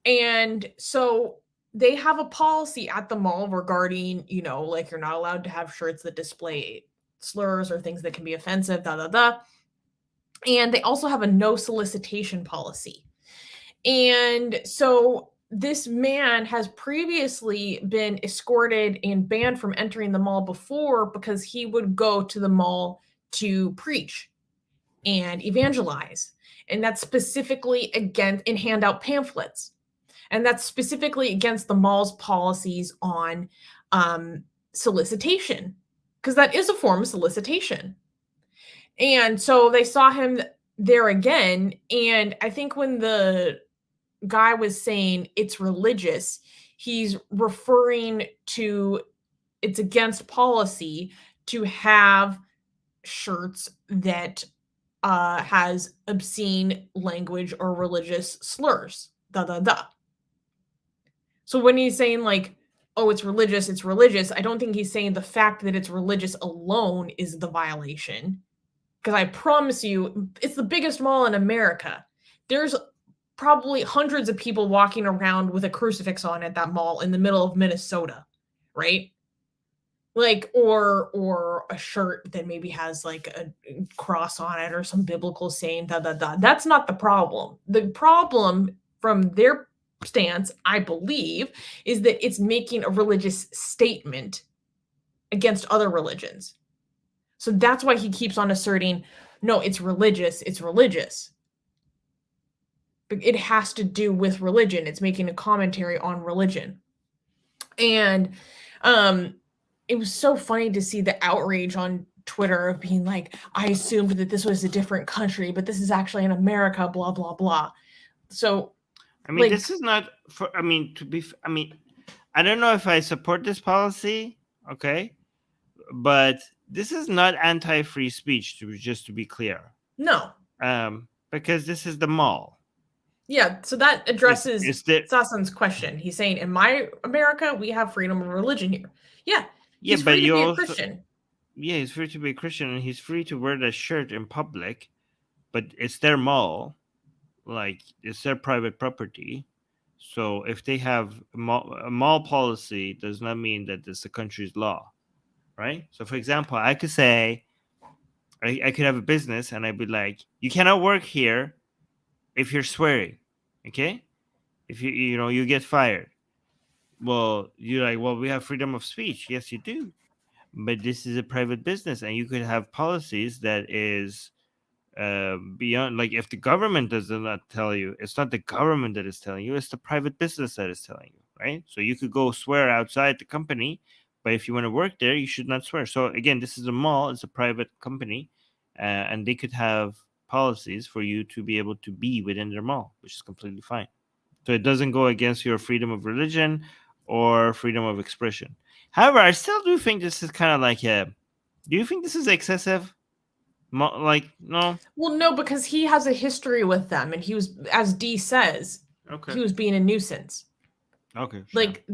And so they have a policy at the mall regarding, like you're not allowed to have shirts that display slurs or things that can be offensive, And they also have a no solicitation policy. And so this man has previously been escorted and banned from entering the mall before because he would go to the mall to preach and evangelize. And that's specifically and hand out pamphlets. And that's specifically against the mall's policies on solicitation, because that is a form of solicitation. And so they saw him there again. And I think when the guy was saying it's religious, he's referring to it's against policy to have shirts that has obscene language or religious slurs. So when he's saying like, oh, it's religious, I don't think he's saying the fact that it's religious alone is the violation. Because I promise you, it's the biggest mall in America. There's probably hundreds of people walking around with a crucifix on at that mall in the middle of Minnesota, right? Like, or a shirt that maybe has like a cross on it or some biblical saying, That's not the problem. The problem from their stance, I believe, is that it's making a religious statement against other religions. So that's why he keeps on asserting, no, it's religious. But it has to do with religion. It's making a commentary on religion. And it was so funny to see the outrage on Twitter of being like, I assumed that this was a different country, but this is actually in America, blah, blah, blah. So, this is not for, I don't know if I support this policy, okay? But this is not anti-free speech, just to be clear. No. Because this is the mall. Yeah, so that addresses Sasan's question. He's saying, in my America, we have freedom of religion here. Yeah, he's free to be a Christian. Yeah, he's free to be a Christian, and he's free to wear that shirt in public, but it's their mall. Like, it's their private property. So if they have a mall policy, does not mean that it's the country's law, right? So, for example, I could say, I could have a business, and I'd be like, you cannot work here if you're swearing, okay? If you get fired. Well, you're like, well, we have freedom of speech. Yes, you do. But this is a private business, and you could have policies that is beyond, like, if the government does not tell you, it's not the government that is telling you, it's the private business that is telling you, right? So you could go swear outside the company, but if you want to work there, you should not swear. So again, this is a mall, it's a private company, and they could have policies for you to be able to be within their mall, which is completely fine. So it doesn't go against your freedom of religion or freedom of expression. However, I still do think this is kind of like do you think this is excessive? Like, no. Well, no, because he has a history with them, and he was, as D says, Okay. he was being a nuisance. Okay. Sure. Like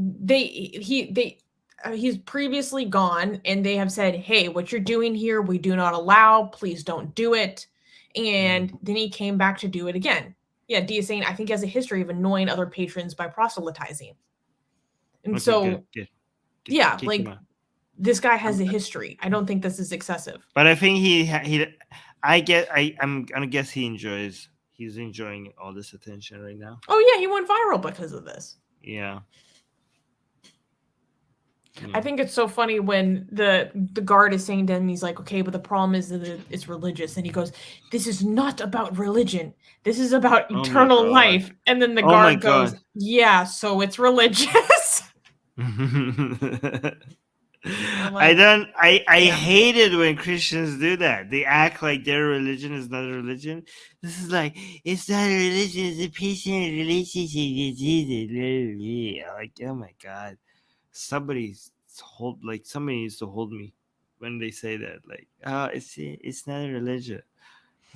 he's previously gone, and they have said, "Hey, what you're doing here, we do not allow. Please don't do it." And then he came back to do it again. Yeah, D is saying I think he has a history of annoying other patrons by proselytizing, and Okay, so good. yeah, Kick like him out. this guy has a history. I don't think this is excessive. But I think I'm gonna guess he's enjoying all this attention right now. Oh yeah, he went viral because of this. Yeah. I think it's so funny when the guard is saying to him, he's like, okay, but the problem is that it's religious. And he goes, this is not about religion. This is about Oh my eternal God. life. And then the Oh my guard goes, God. yeah, so it's religious. like, I yeah. hate it when Christians do that. They act like their religion is not a religion. This is like, it's not a religion, it's a patient relationship with Jesus. Like, oh my God. Somebody needs to hold me when they say that. Like, it's not a religion.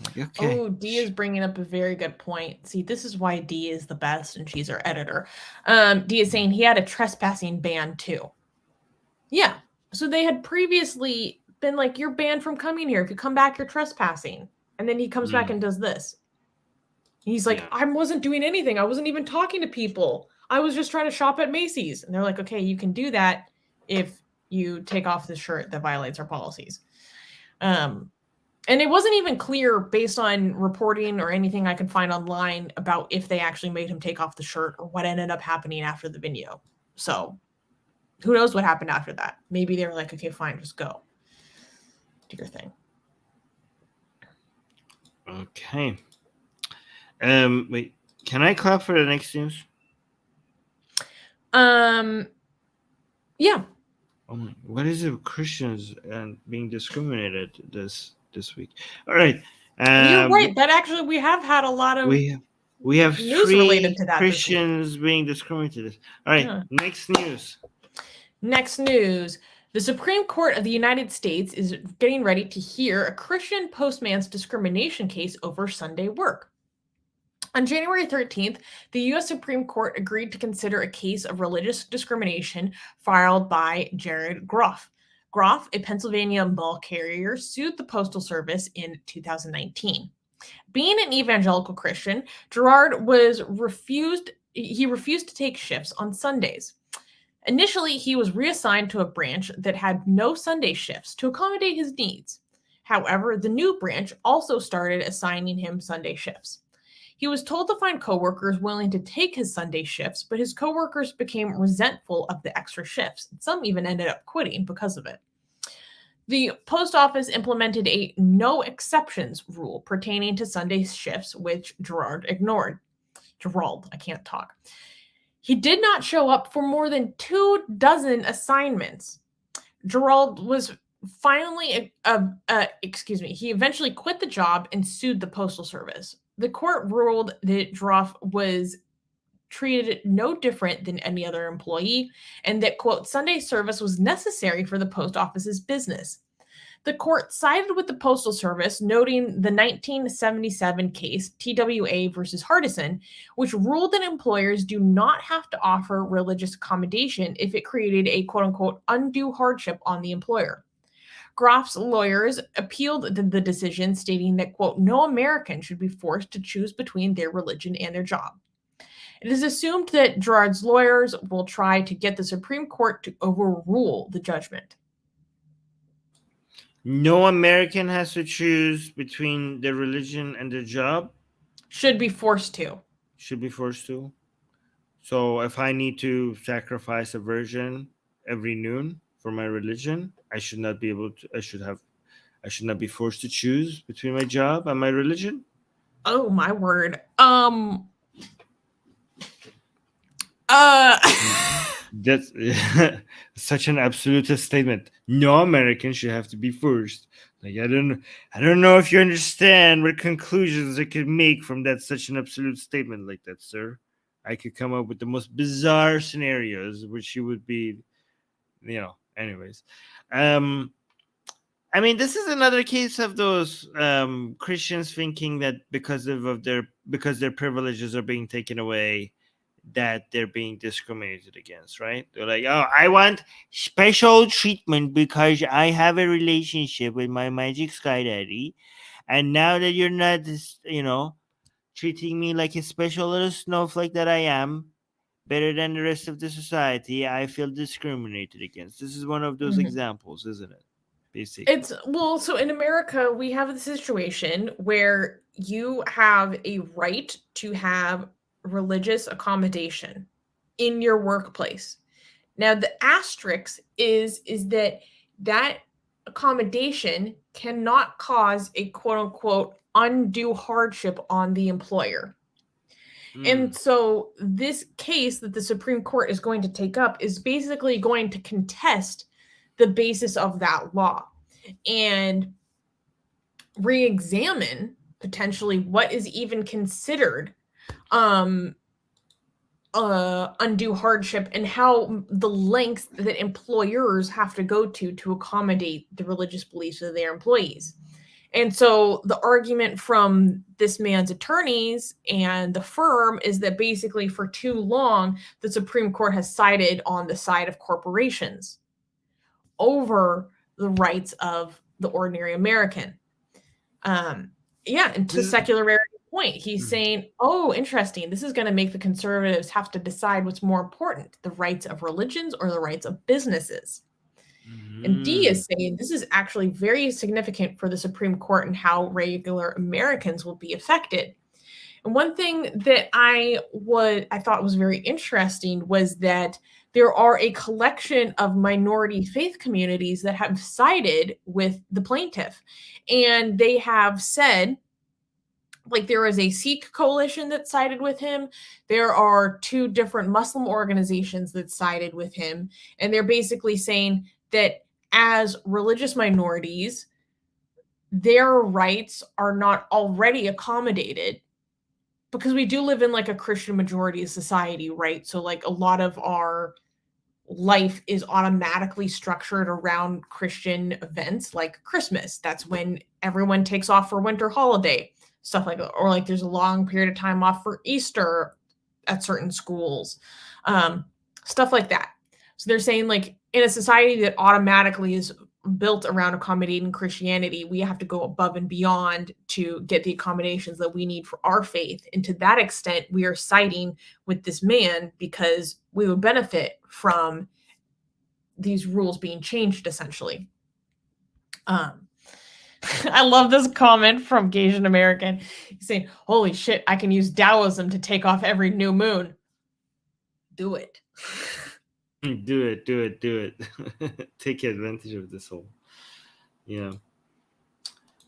Like, okay. Oh, D is bringing up a very good point. See, this is why D is the best, and she's our editor. D is saying he had a trespassing ban too. Yeah. So they had previously been like, you're banned from coming here. If you come back, you're trespassing. And then he comes back and does this. He's like, I wasn't doing anything. I wasn't even talking to people. I was just trying to shop at Macy's. And they're like, okay, you can do that if you take off the shirt that violates our policies. And it wasn't even clear based on reporting or anything I could find online about if they actually made him take off the shirt or what ended up happening after the video. So who knows what happened after that? Maybe they were like, okay, fine, just go. Do your thing. Okay. Wait, can I clap for the next news? Yeah. Oh, what is it with Christians and being discriminated this week? All right. You're right. That actually, we have had a lot of we have news 3 related to that Christians being discriminated. All right. Yeah. Next news. Next news. The Supreme Court of the United States is getting ready to hear a Christian postman's discrimination case over Sunday work. On January 13th, the U.S. Supreme Court agreed to consider a case of religious discrimination filed by Jared Groff. Groff, a Pennsylvania mail carrier, sued the Postal Service in 2019. Being an evangelical Christian, Gerard refused to take shifts on Sundays. Initially, he was reassigned to a branch that had no Sunday shifts to accommodate his needs. However, the new branch also started assigning him Sunday shifts. He was told to find coworkers willing to take his Sunday shifts, but his coworkers became resentful of the extra shifts. Some even ended up quitting because of it. The post office implemented a no exceptions rule pertaining to Sunday shifts, which Gerard ignored. Gerald, I can't talk. He did not show up for more than 24 assignments. Gerald was finally, he eventually quit the job and sued the Postal Service. The court ruled that Groff was treated no different than any other employee and that, quote, Sunday service was necessary for the post office's business. The court sided with the Postal Service, noting the 1977 case, TWA versus Hardison, which ruled that employers do not have to offer religious accommodation if it created a, quote-unquote, undue hardship on the employer. Groff's lawyers appealed the decision, stating that, quote, no American should be forced to choose between their religion and their job. It is assumed that Gerard's lawyers will try to get the Supreme Court to overrule the judgment. No American has to choose between their religion and their job? Should be forced to. Should be forced to. So if I need to sacrifice a virgin every noon for my religion, I should not be able to, I should not be forced to choose between my job and my religion? Oh my word. That's such an absolutist statement. No American should have to be forced. Like, I don't know if you understand what conclusions I could make from that such an absolute statement like that, sir. I could come up with the most bizarre scenarios, which you would be, anyways. I mean, this is another case of those Christians thinking that because their privileges are being taken away, that they're being discriminated against, right? They're like, oh, I want special treatment because I have a relationship with my magic sky daddy, and now that you're not, treating me like a special little snowflake that I am, better than the rest of the society, I feel discriminated against. This is one of those examples, isn't it? Basically. So in America, we have the situation where you have a right to have religious accommodation in your workplace. Now, the asterisk is that accommodation cannot cause a quote unquote undue hardship on the employer. And so this case that the Supreme Court is going to take up is basically going to contest the basis of that law and re-examine potentially what is even considered undue hardship and how the lengths that employers have to go to accommodate the religious beliefs of their employees. And so the argument from this man's attorneys and the firm is that basically for too long, the Supreme Court has sided on the side of corporations over the rights of the ordinary American. And to Secular Rarity point, he's saying, oh, interesting. This is going to make the conservatives have to decide what's more important, the rights of religions or the rights of businesses. And D is saying this is actually very significant for the Supreme Court and how regular Americans will be affected. And one thing that I thought was very interesting was that there are a collection of minority faith communities that have sided with the plaintiff. And they have said, like, there is a Sikh coalition that sided with him. There are 2 different Muslim organizations that sided with him. And they're basically saying that as religious minorities, their rights are not already accommodated because we do live in like a Christian majority society, right? So like a lot of our life is automatically structured around Christian events like Christmas. That's when everyone takes off for winter holiday, stuff like that. Or like there's a long period of time off for Easter at certain schools, stuff like that. So they're saying like in a society that automatically is built around accommodating Christianity, we have to go above and beyond to get the accommodations that we need for our faith. And to that extent, we are siding with this man because we would benefit from these rules being changed, essentially. I love this comment from Gasian American. He's saying, holy shit, I can use Taoism to take off every new moon. Do it. Do it. Take advantage of this whole. Yeah.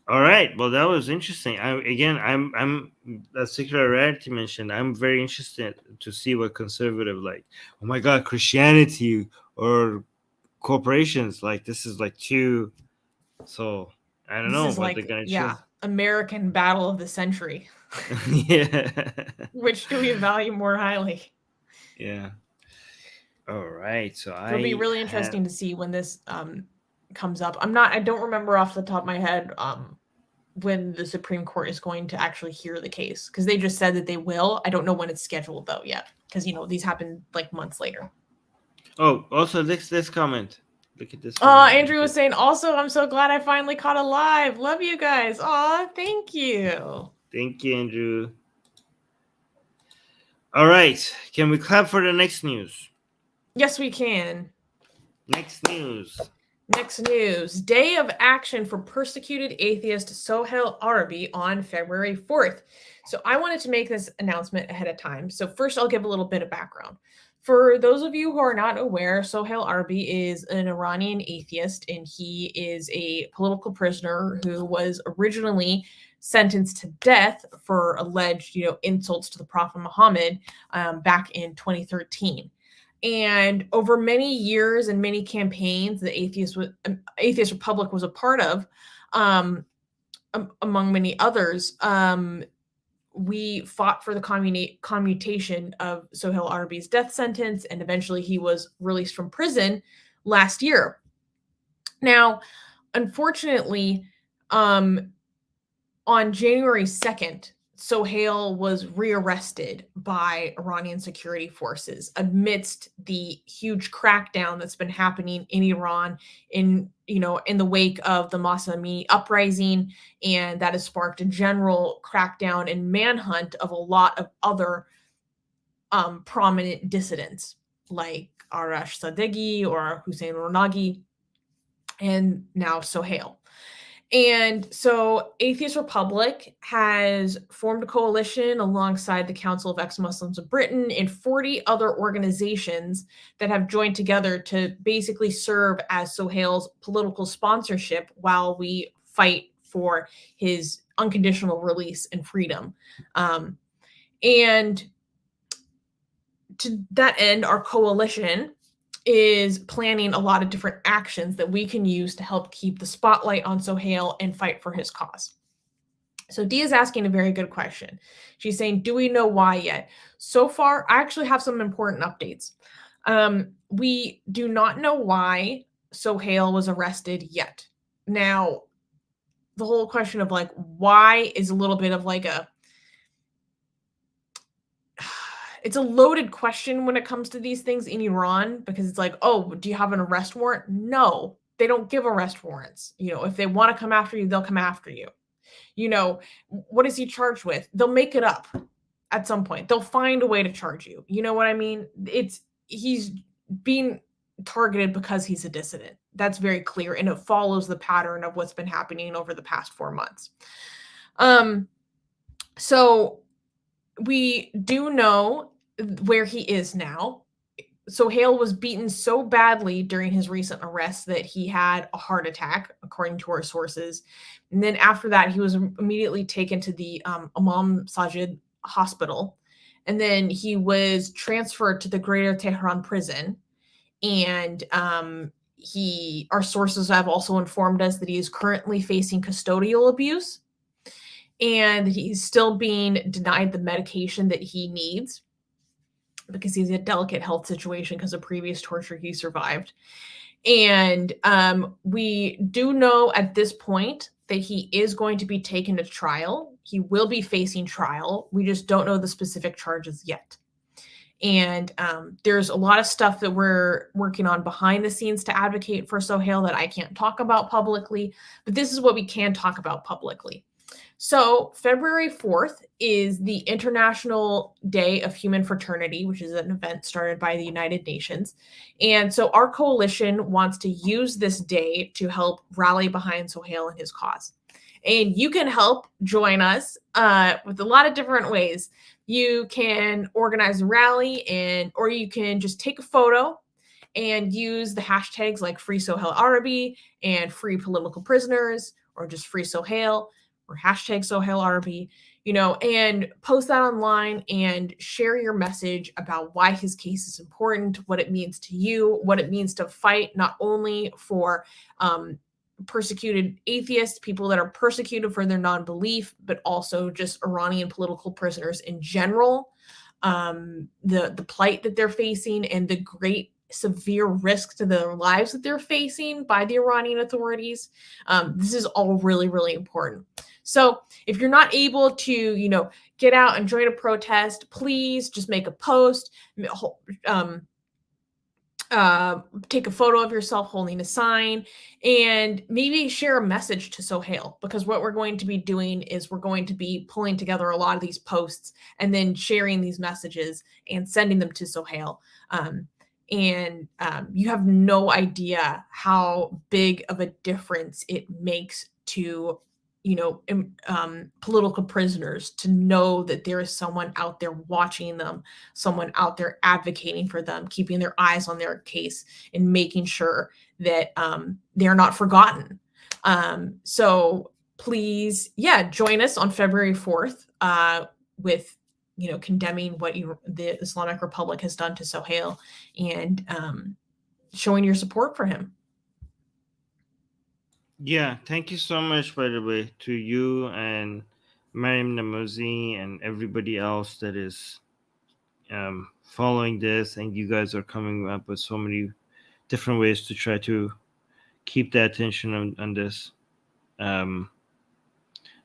All right. Well, that was interesting. I'm as Secular Rarity mentioned, I'm very interested to see what conservative like. Oh my God, Christianity or corporations, like this is like too. So I don't know what they're gonna choose. American battle of the century. Yeah. Which do we value more highly? Yeah. All right. So it'll be really interesting to see when this comes up. I don't remember off the top of my head when the Supreme Court is going to actually hear the case, because they just said that they will. I don't know when it's scheduled though yet, because these happen like months later. Oh, also this comment. Look at this. Andrew was saying, also, I'm so glad I finally caught a live. Love you guys. Aw, thank you. Thank you, Andrew. All right. Can we clap for the next news? Yes, we can. Next news. Day of action for persecuted atheist Sohail Arabi on February 4th. So I wanted to make this announcement ahead of time. So first, I'll give a little bit of background. For those of you who are not aware, Sohail Arabi is an Iranian atheist, and he is a political prisoner who was originally sentenced to death for alleged, insults to the Prophet Muhammad back in 2013. And over many years and many campaigns, the Atheist Republic was a part of, among many others, we fought for the commutation of Sohail Arabi's death sentence, and eventually he was released from prison last year. Now, unfortunately, on January 2nd, Sohail was rearrested by Iranian security forces amidst the huge crackdown that's been happening in Iran in the wake of the Mahsa Amini uprising, and that has sparked a general crackdown and manhunt of a lot of other prominent dissidents like Arash Sadeghi or Hussein Ronagi, and now Sohail. And so Atheist Republic has formed a coalition alongside the Council of Ex-Muslims of Britain and 40 other organizations that have joined together to basically serve as Sohail's political sponsorship while we fight for his unconditional release and freedom. And to that end, our coalition is planning a lot of different actions that we can use to help keep the spotlight on Sohail and fight for his cause. So Dee is asking a very good question. She's saying, do we know why yet? So far, I actually have some important updates. We do not know why Sohail was arrested yet. Now, the whole question of like, why is a little bit of like it's a loaded question when it comes to these things in Iran, because it's like, oh, do you have an arrest warrant? No, they don't give arrest warrants. If they want to come after you, they'll come after you. What is he charged with? They'll make it up at some point. They'll find a way to charge you. You know what I mean? He's being targeted because he's a dissident. That's very clear, and it follows the pattern of what's been happening over the past 4 months. So we do know where he is now. Sohail was beaten so badly during his recent arrest that he had a heart attack, according to our sources. And then after that, he was immediately taken to the Imam Sajid hospital. And then he was transferred to the Greater Tehran prison. And our sources have also informed us that he is currently facing custodial abuse, and he's still being denied the medication that he needs because he's in a delicate health situation because of previous torture he survived. And we do know at this point that he is going to be taken to trial. He will be facing trial. We just don't know the specific charges yet. And there's a lot of stuff that we're working on behind the scenes to advocate for Sohail that I can't talk about publicly, but this is what we can talk about publicly. So February 4th is the International Day of Human Fraternity, which is an event started by the United Nations. And so our coalition wants to use this day to help rally behind Sohail and his cause. And you can help join us with a lot of different ways. You can organize a rally, or you can just take a photo and use the hashtags like Free Sohail Arabi and Free Political Prisoners, or just Free Sohail, or hashtag Sohail Arabi, and post that online and share your message about why his case is important, what it means to you, what it means to fight not only for persecuted atheists, people that are persecuted for their non-belief, but also just Iranian political prisoners in general, the plight that they're facing and the great severe risk to their lives that they're facing by the Iranian authorities. This is all really, really important. So if you're not able to, get out and join a protest, please just make a post, take a photo of yourself holding a sign, and maybe share a message to Sohail, because what we're going to be doing is we're going to be pulling together a lot of these posts and then sharing these messages and sending them to Sohail. And you have no idea how big of a difference it makes to political prisoners to know that there is someone out there watching them, someone out there advocating for them, keeping their eyes on their case and making sure that they're not forgotten. So please, join us on February 4th with condemning what the Islamic Republic has done to Sohail and showing your support for him. Yeah, thank you so much, by the way, to you and Mariam Namuzi and everybody else that is following this. And you guys are coming up with so many different ways to try to keep the attention on this.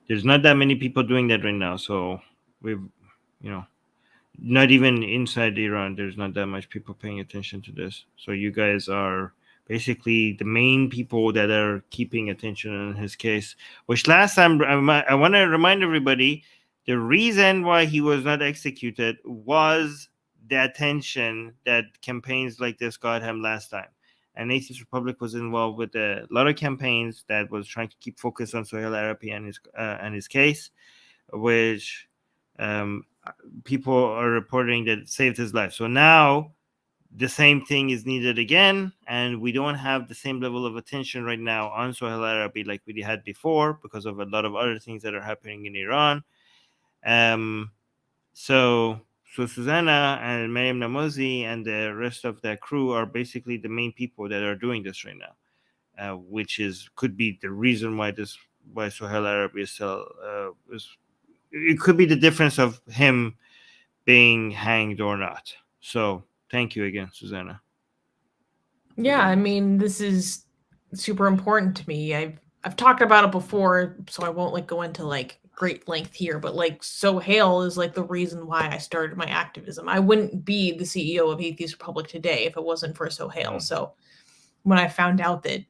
There's not that many people doing that right now, so we've, not even inside Iran, there's not that much people paying attention to this. So you guys are basically the main people that are keeping attention in his case. Which last time, I want to remind everybody, the reason why he was not executed was the attention that campaigns like this got him last time. And Atheist Republic was involved with a lot of campaigns that was trying to keep focus on Suhail Arapi and his case, which people are reporting that it saved his life. So now the same thing is needed again, and we don't have the same level of attention right now on Suhail Arapi like we had before because of a lot of other things that are happening in Iran. So Susanna and Mariam Namozi and the rest of the crew are basically the main people that are doing this right now, which could be the reason why Suhail Arapi is still it could be the difference of him being hanged or not. So thank you again, Susanna. Yeah, I mean, this is super important to me. I've talked about it before, so I won't go into great length here, but Suhail is the reason why I started my activism. I wouldn't be the CEO of Atheist Republic today if it wasn't for Suhail. So when I found out that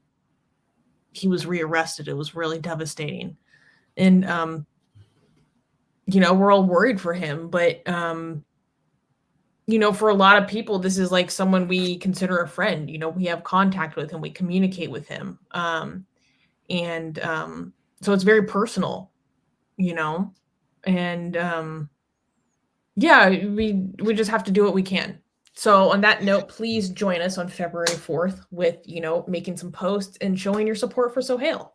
he was rearrested, it was really devastating. And we're all worried for him, but for a lot of people, this is someone we consider a friend. We have contact with him, we communicate with him. And so it's very personal, and yeah, we just have to do what we can. So on that note, please join us on February 4th with, making some posts and showing your support for Suhail.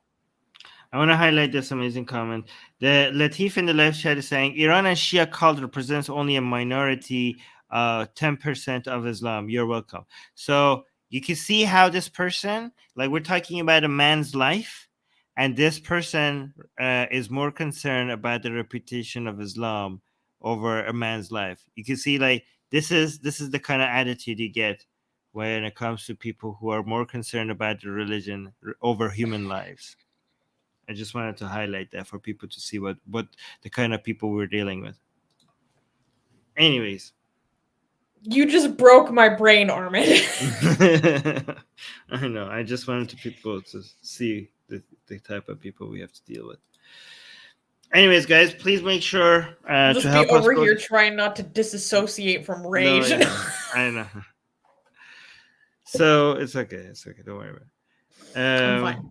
I want to highlight this amazing comment. The Latif in the live chat is saying Iran and Shia cult represents only a minority, 10% of Islam. You're welcome. So you can see how this person, we're talking about a man's life, and this person is more concerned about the reputation of Islam over a man's life. You can see this is the kind of attitude you get when it comes to people who are more concerned about the religion over human lives. I just wanted to highlight that for people to see what the kind of people we're dealing with. Anyways. You just broke my brain, Armin. I know. I just wanted people to see the type of people we have to deal with. Anyways, guys, please make sure just to help be over us here trying not to disassociate from rage. No, yeah, I know. So it's okay. It's okay. Don't worry about it. I'm fine.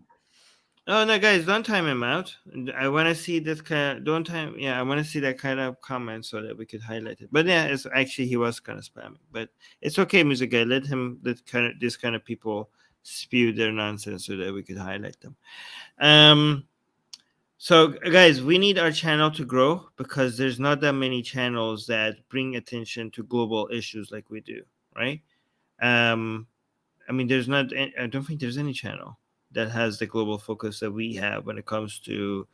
Oh no, guys! Don't time him out. I want to see this kind. Don't time. Yeah, I want to see that kind of comment so that we could highlight it. But yeah, it's actually he was kind of spamming. But it's okay, music guy. Let this kind of people spew their nonsense so that we could highlight them. So guys, we need our channel to grow because there's not that many channels that bring attention to global issues like we do, right? I mean, there's not. I don't think there's any channel that has the global focus that we have when it comes to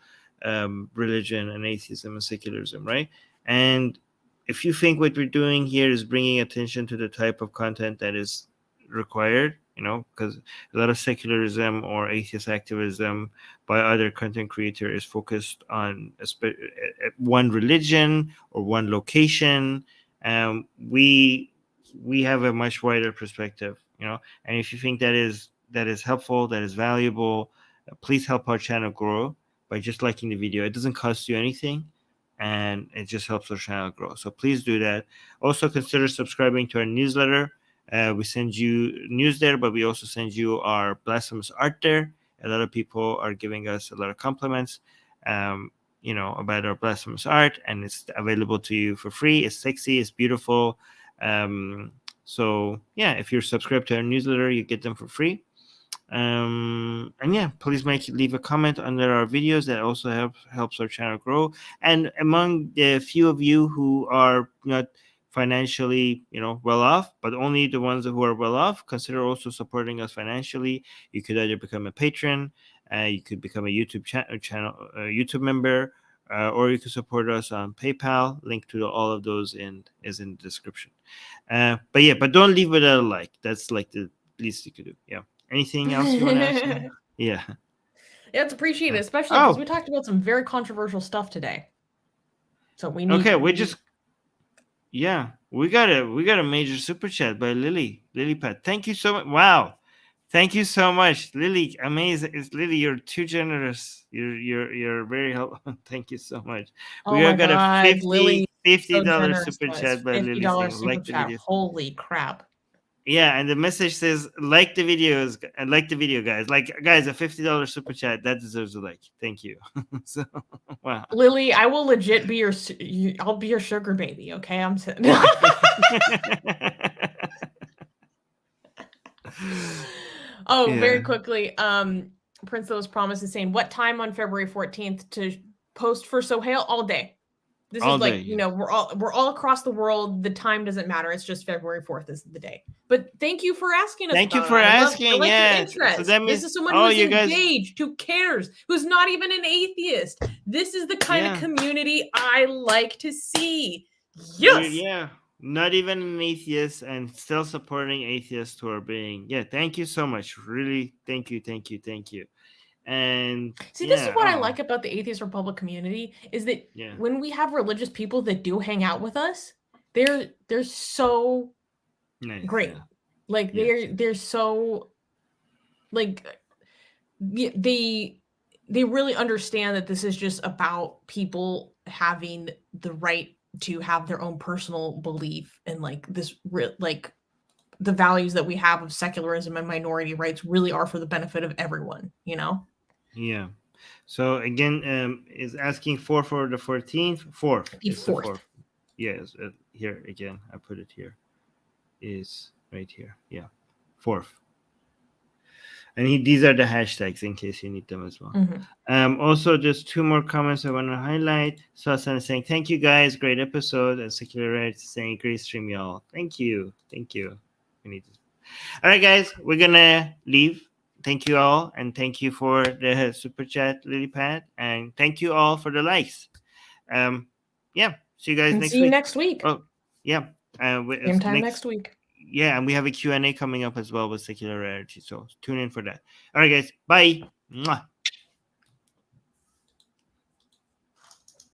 religion and atheism and secularism, right? And if you think what we're doing here is bringing attention to the type of content that is required, because a lot of secularism or atheist activism by other content creators is focused on one religion or one location. We have a much wider perspective, and if you think that is helpful, that is valuable, please help our channel grow by just liking the video. It doesn't cost you anything, and it just helps our channel grow. So please do that. Also consider subscribing to our newsletter. We send you news there, but we also send you our blasphemous art there. A lot of people are giving us a lot of compliments, about our blasphemous art, and it's available to you for free. It's sexy, it's beautiful. So yeah, if you're subscribed to our newsletter, you get them for free. And yeah, please leave a comment under our videos. That also helps our channel grow. And among the few of you who are not financially well off, but only the ones who are well off, consider also supporting us financially. You could either become a patron, you could become a YouTube channel YouTube member, or you can support us on PayPal. Link to all of those is in the description. But don't leave without a like. That's the least you could do. Yeah. Anything else you want to add? Yeah. Yeah, it's appreciated, especially because Oh. we talked about some very controversial stuff today. So we need. Okay, we got a major super chat by Lily Pat. Thank you so much. Wow, thank you so much, Lily. Amazing. It's Lily. You're too generous. You're very helpful. Thank you so much. Oh my got God, a Lily, so $50 generous super to us. chat by Lily $50 saying super like the chat. video. Holy crap! Yeah, and the message says like the videos and like the video, guys. Like guys, a $50 super chat that deserves a like. Thank you. So wow. Lily, I will legit be I'll be your sugar baby. Okay, I'm sitting. Oh, very quickly. Prince Louis Promise is saying, what time on February 14th to post for Sohail? All day. This all is like, day, you know, we're all across the world. The time doesn't matter. It's just February 4th is the day. But thank you for asking us. Thank you about for it. asking. I like your Yes. interest. So that means, this is someone who's you guys, engaged, who cares, who's not even an atheist. This is the kind of community I like to see. Yes. Yeah. Not even an atheist and still supporting atheists who are being. Yeah. Thank you so much. Really. Thank you. And see, this is what I like about the Atheist Republic community is that when we have religious people that do hang out with us, they're so great. Yeah. Like they're so like they really understand that this is just about people having the right to have their own personal belief and like this like the values that we have of secularism and minority rights really are for the benefit of everyone, you know? Yeah. So again, is asking for the 14th. Fourth. Yes. Here again, I put it here. Is right here. Yeah. 4th. And these are the hashtags in case you need them as well. Mm-hmm. Also, just 2 more comments I want to highlight. Susanna saying, thank you guys, great episode. And Secular Rarity saying, great stream, y'all. Thank you. We need to. All right, guys, we're gonna leave. Thank you all, and thank you for the super chat, Lily Pat, and thank you all for the likes. Yeah, see you guys next week. See you next week. Oh, yeah. Same time next week. Yeah, and we have a Q&A coming up as well with Secular Rarity, so tune in for that. All right, guys. Bye. Mwah.